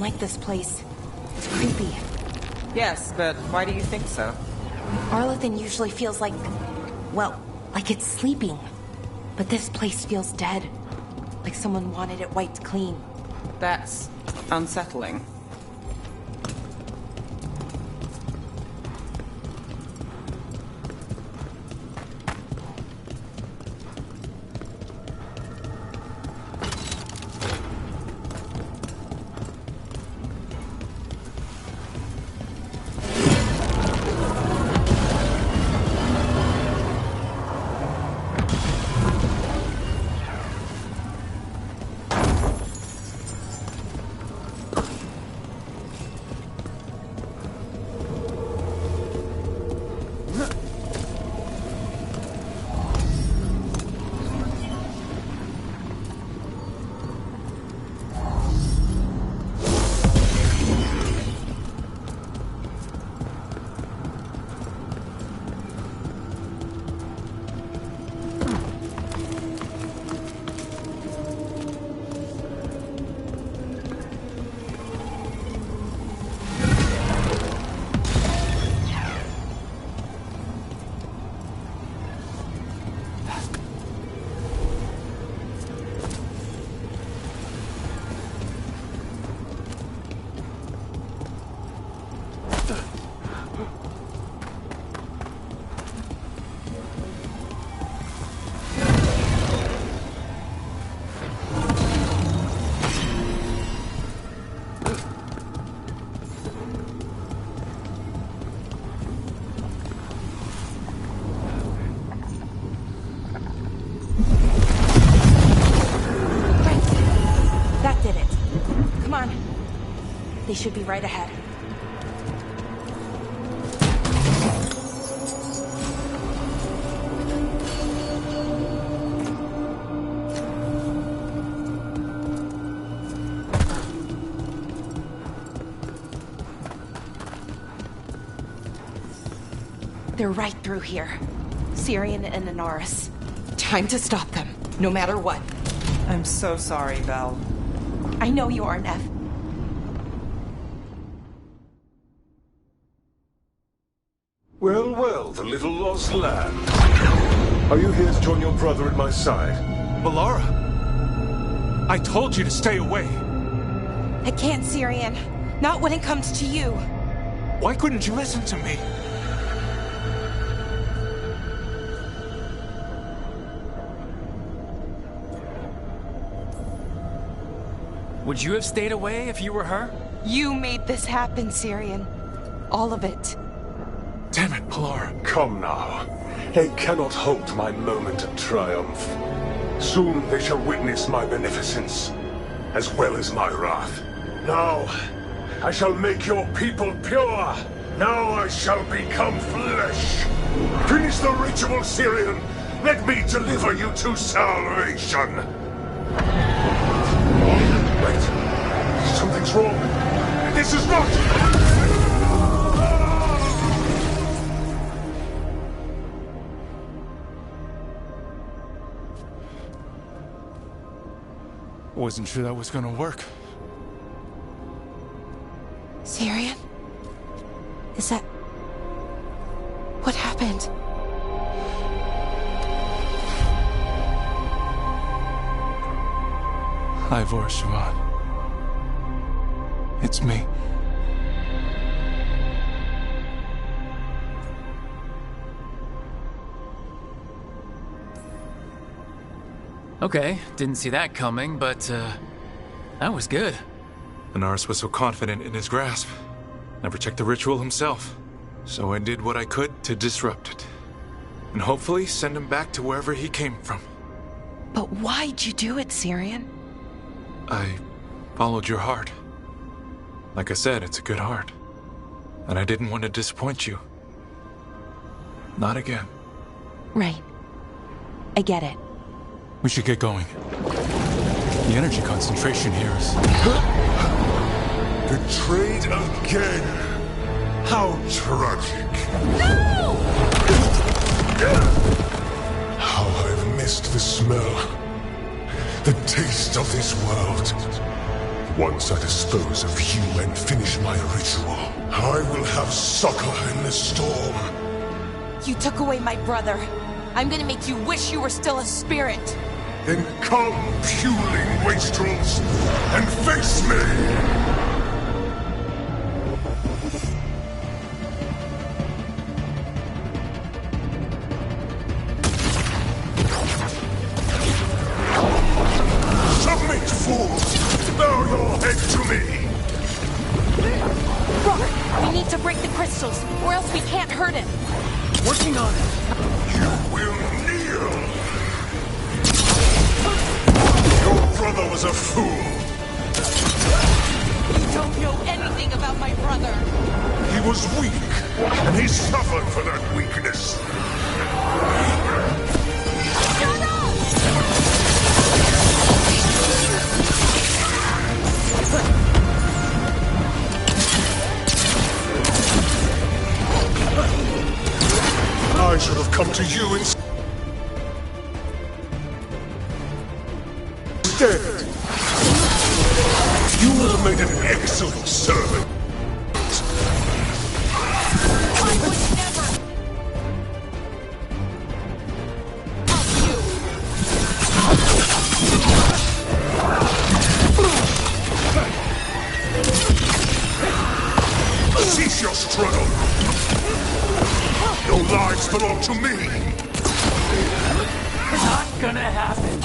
like this place. It's creepy. Yes, but why do you think so? Arlathan usually feels like, well, like it's sleeping. But this place feels dead. Like someone wanted it wiped clean. That's unsettling. They should be right ahead. They're right through here. Syrian and Inaris. Time to stop them, no matter what. I'm so sorry, Vel. I know you are, Nev. Well, well, the little lost land. Are you here to join your brother at my side? Balara! I told you to stay away! I can't, Syrian. Not when it comes to you. Why couldn't you listen to me? Would you have stayed away if you were her? You made this happen, Syrian. All of it. Damn it, Balara. Come now. They cannot halt my moment of triumph. Soon they shall witness my beneficence, as well as my wrath. Now, I shall make your people pure. Now I shall become flesh. Finish the ritual, Syrian. Let me deliver you to salvation. Wait. Something's wrong. This is not... Wasn't sure that was gonna work. Syrian? Is that... what happened? Ivor Siobhan. It's me. Okay, didn't see that coming, but, that was good. Inaris was so confident in his grasp. Never checked the ritual himself. So I did what I could to disrupt it. And hopefully send him back to wherever he came from. But why'd you do it, Syrian? I followed your heart. Like I said, it's a good heart. And I didn't want to disappoint you. Not again. Right. I get it. We should get going. The energy concentration here is... Betrayed again. How tragic. No! How I've missed the smell. The taste of this world. Once I dispose of you and finish my ritual, I will have succor in the storm. You took away my brother. I'm gonna make you wish you were still a spirit. Then come, puling wastrels, and face me! Submit, fools! Bow your head to me! Robert, we need to break the crystals, or else we can't hurt him. Working on it. You will kneel! Your brother was a fool! You don't know anything about my brother! He was weak, and he suffered for that weakness. Shut up! I should have come to you instead. You would have made an excellent servant. I would never... Cease your struggle. Your lives belong to me. Not gonna happen.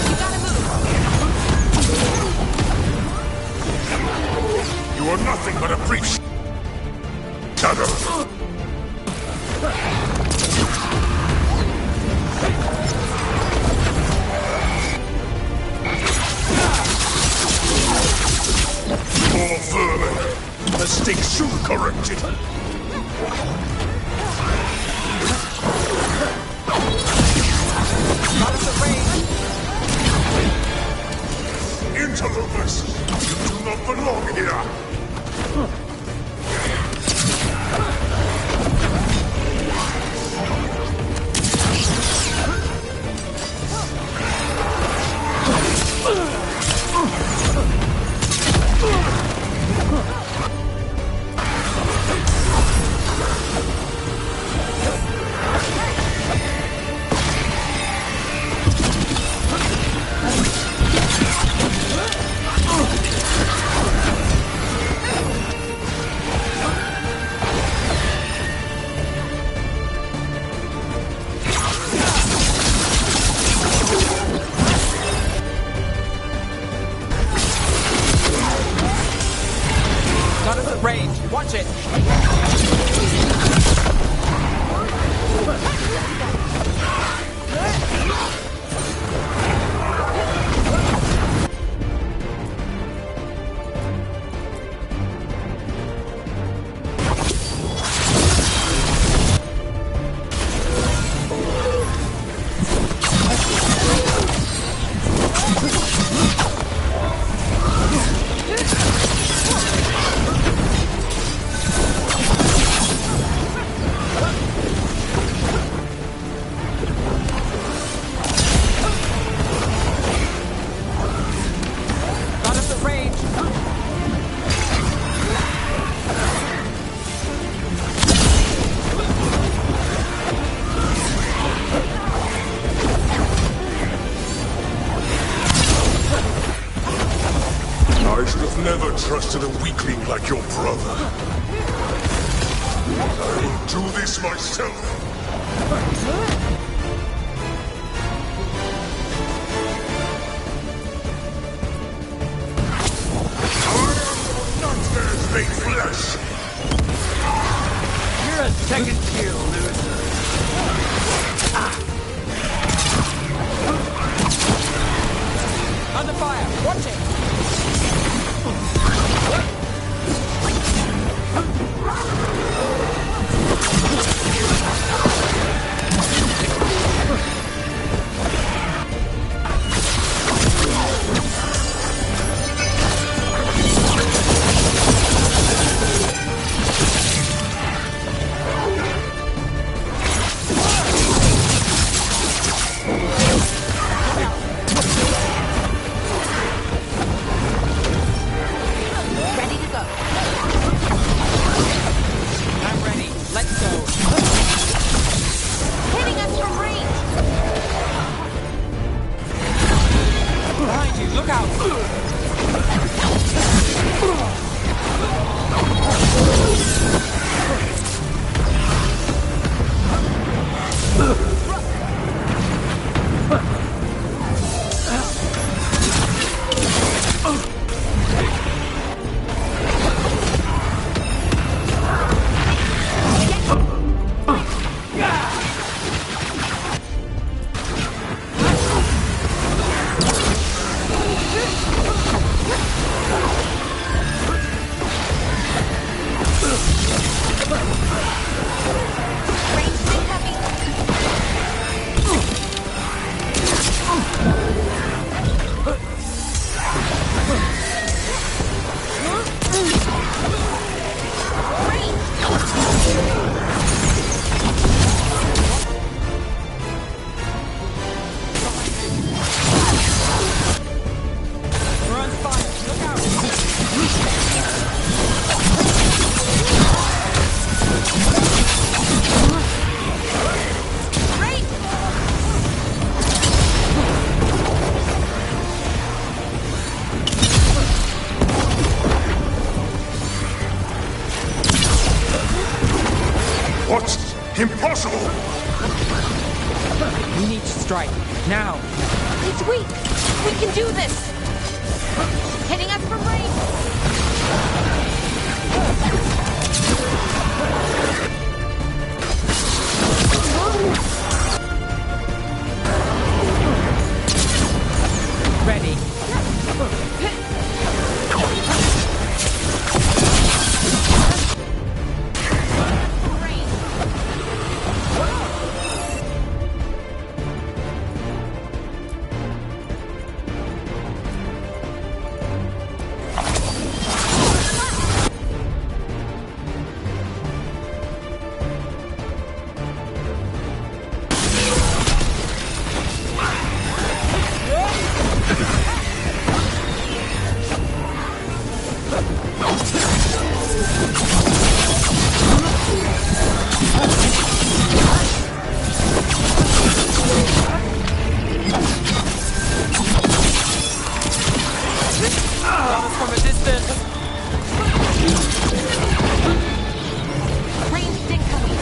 You gotta move. You are nothing but a brief shadow. should have never trusted a weakling like your brother. I will do this myself. Nightmares made flesh! You're a second tier loser. Under fire! Watch it! Impossible! We need to strike. Now! It's weak! We can do this! Hitting us from range! Ready. From a distance. Ranged incoming.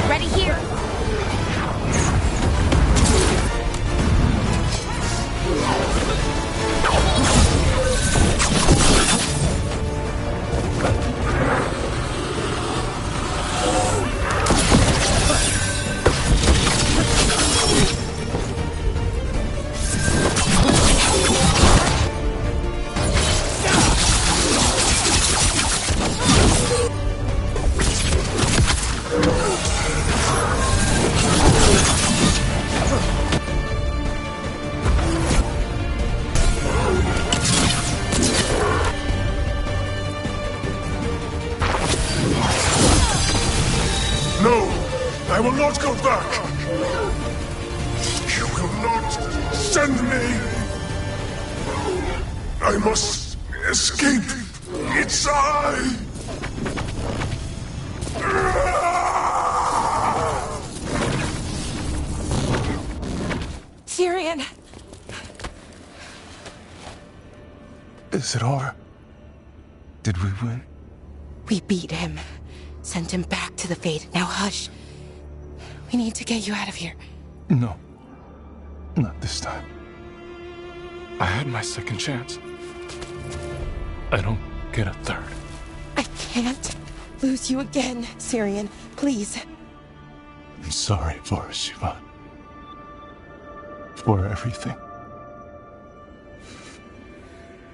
Ready here. No! I will not go back! You will not send me! I must escape! It's I! Syrian! Is it over? Did we win? We beat him. Sent him back to the Fade. Now hush. We need to get you out of here. No. Not this time. I had my second chance. I don't get a third. I can't lose you again, Syrian. Please. I'm sorry for Siobhan. For everything.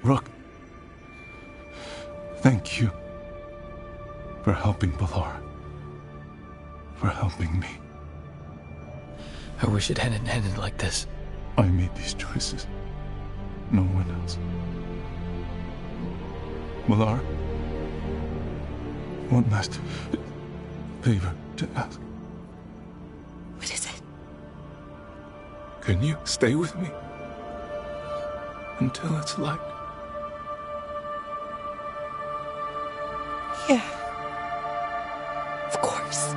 Rook, thank you for helping Balara. For helping me. I wish it hadn't ended like this. I made these choices. No one else. Balara, one last favor to ask. What is it? Can you stay with me until it's light? Yeah. Of course.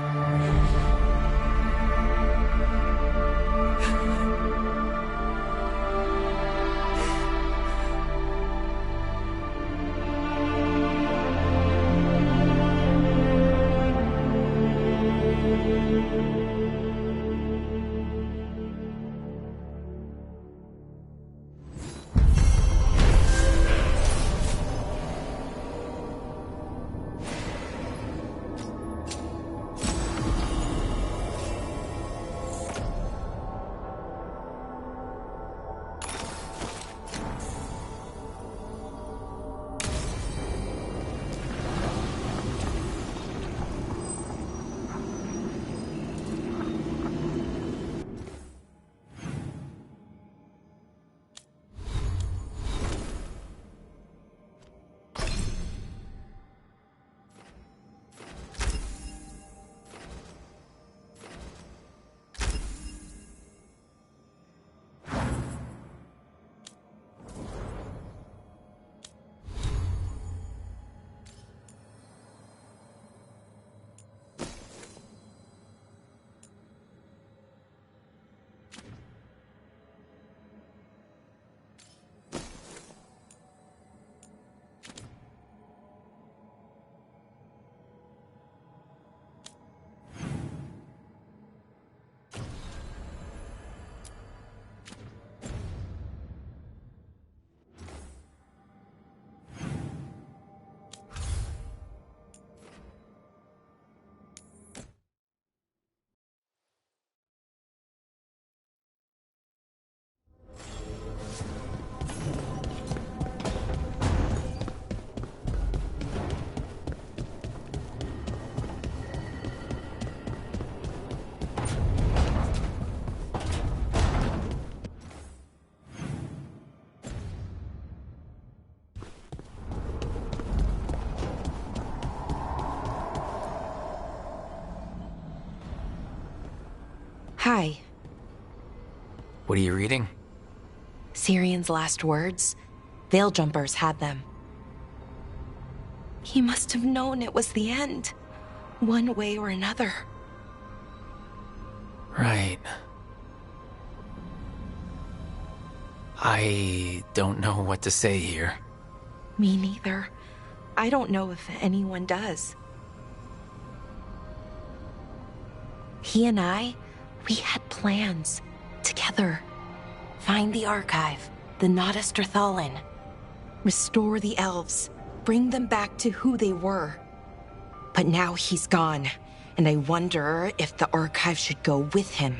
Hi. What are you reading? Syrian's last words. Veil Jumpers had them. He must have known it was the end, one way or another. Right. I don't know what to say here. Me neither. I don't know if anyone does. He and I, we had plans together. Find the archive, the Nodasterthalin. Restore the elves. Bring them back to who they were. But now he's gone, and I wonder if the archive should go with him.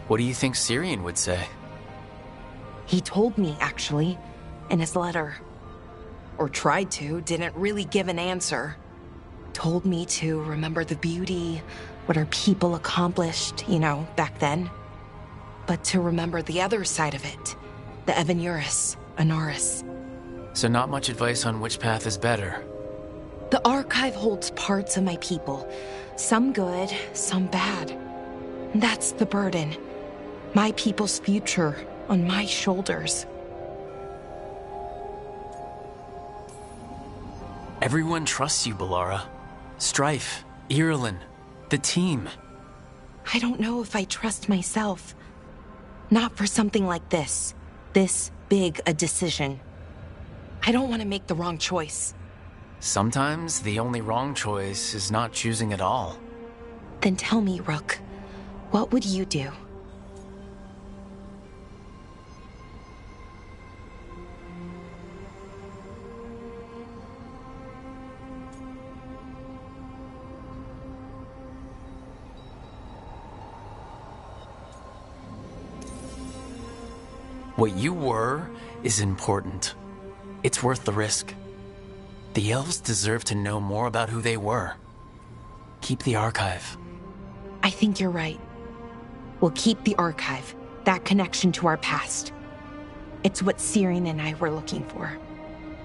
What do you think Syrian would say? He told me, actually, in his letter. Or tried to, didn't really give an answer. Told me to remember the beauty, what our people accomplished, back then. But to remember the other side of it, the Evanuris, Anaris. So not much advice on which path is better. The archive holds parts of my people, some good, some bad. That's the burden. My people's future on my shoulders. Everyone trusts you, Balara. Strife, Irulan, the team. I don't know if I trust myself. Not for something like this. This big a decision. I don't want to make the wrong choice. Sometimes the only wrong choice is not choosing at all. Then tell me, Rook, what would you do? What you were is important. It's worth the risk. The elves deserve to know more about who they were. Keep the archive. I think you're right. We'll keep the archive, that connection to our past. It's what Syrian and I were looking for.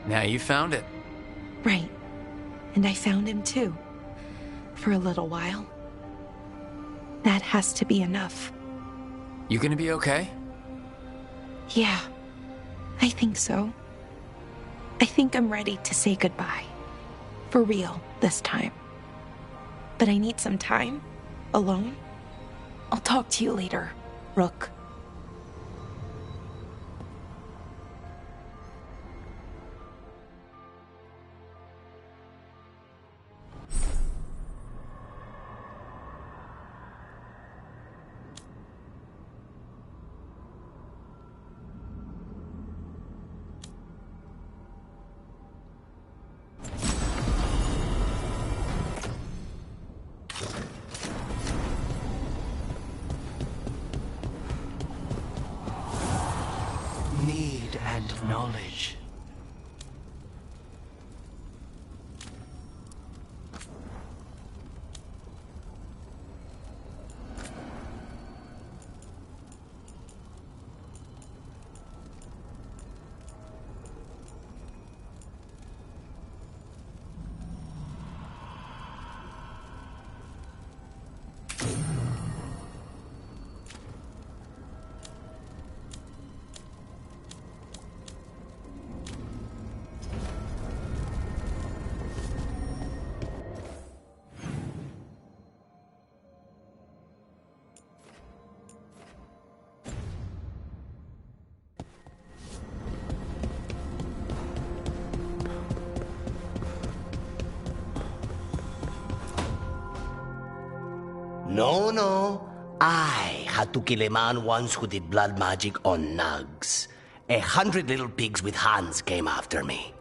Now you found it. Right. And I found him too. For a little while. That has to be enough. You gonna be okay? Yeah, I think so. I think I'm ready to say goodbye. For real, this time. But I need some time. Alone. I'll talk to you later, Rook. Need and knowledge. No. I had to kill a man once who did blood magic on nugs. 100 little pigs with hands came after me.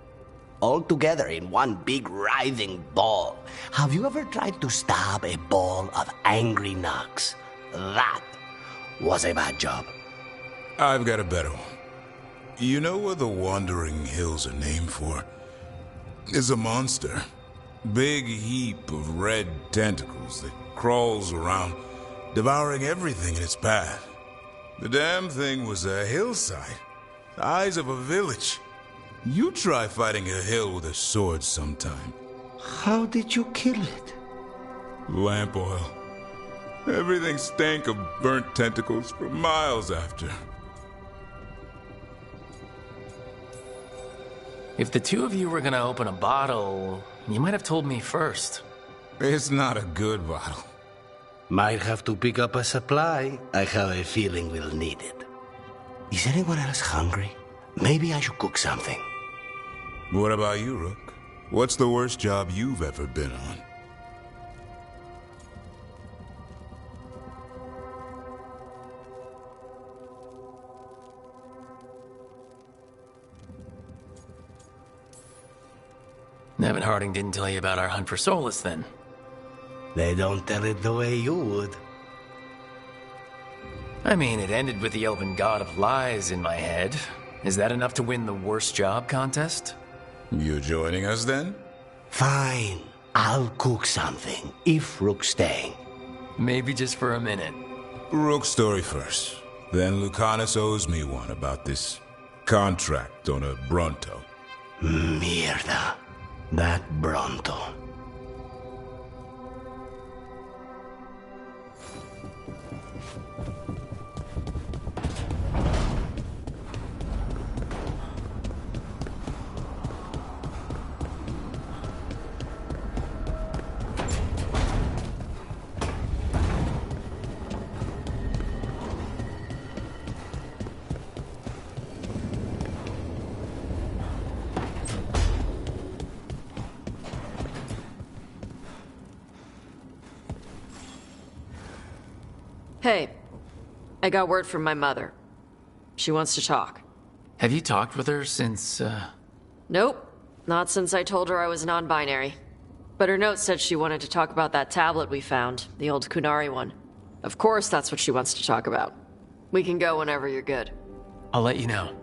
All together in one big writhing ball. Have you ever tried to stab a ball of angry nugs? That was a bad job. I've got a better one. You know what the Wandering Hills are named for? It's a monster. Big heap of red tentacles that crawls around, devouring everything in its path. The damn thing was a hillside, the eyes of a village. You try fighting a hill with a sword sometime. How did you kill it? Lamp oil. Everything stank of burnt tentacles for miles after. If the two of you were gonna open a bottle, you might have told me first. It's not a good bottle. Might have to pick up a supply. I have a feeling we'll need it. Is anyone else hungry? Maybe I should cook something. What about you, Rook? What's the worst job you've ever been on? Nevin Harding didn't tell you about our hunt for Solus, then? They don't tell it the way you would. I mean, it ended with the Elven God of Lies in my head. Is that enough to win the worst job contest? You joining us, then? Fine. I'll cook something, if Rook's staying. Maybe just for a minute. Rook's story first. Then Lucanus owes me one about this contract on a Bronto. Mierda. That Bronto. Hey, I got word from my mother. She wants to talk. Have you talked with her since, Nope. Not since I told her I was non-binary. But her note said she wanted to talk about that tablet we found, the old Kunari one. Of course that's what she wants to talk about. We can go whenever you're good. I'll let you know.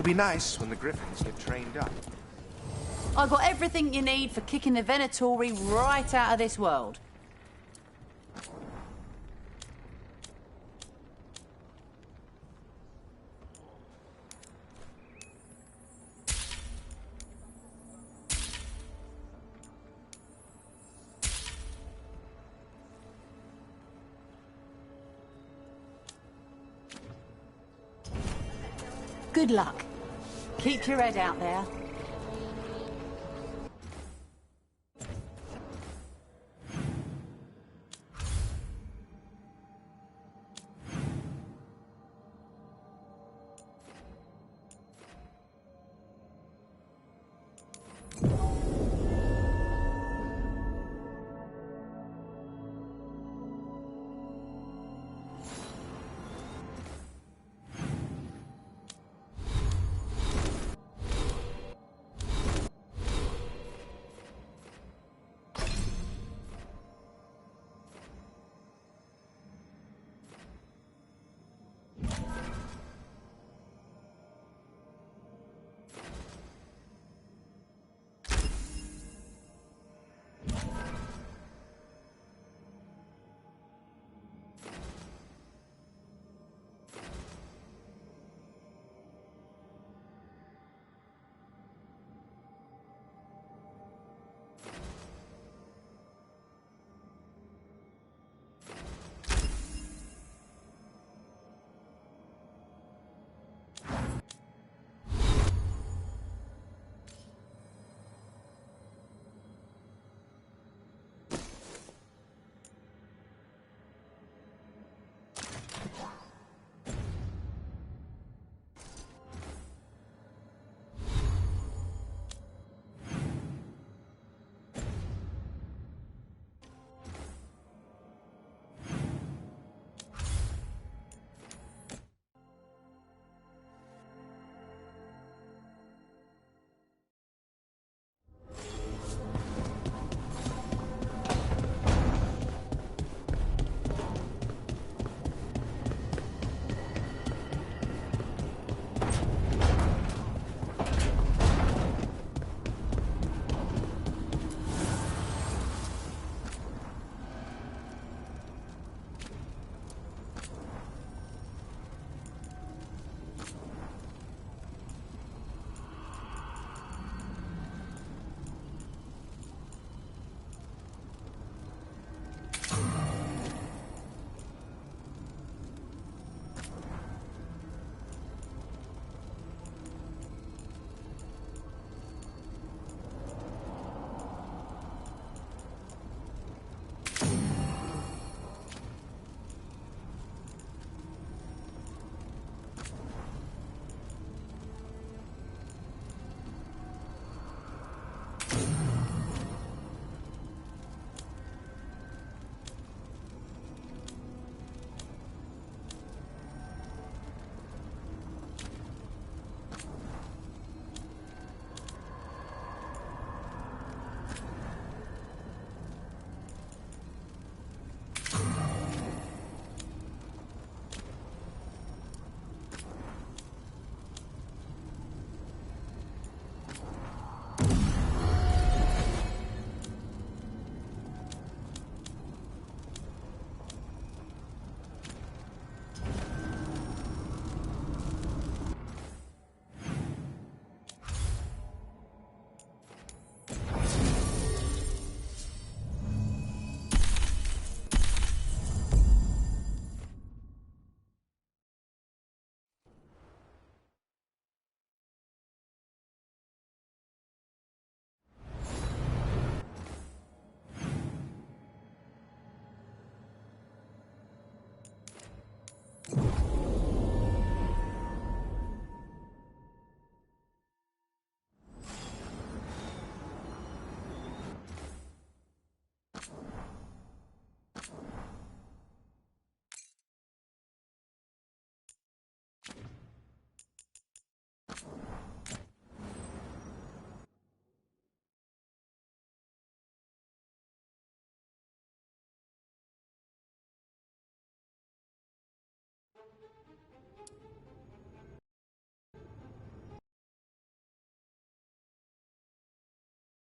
be nice when the Griffins get trained up. I got everything you need for kicking the Venatori right out of this world. Good luck. Keep your head out there.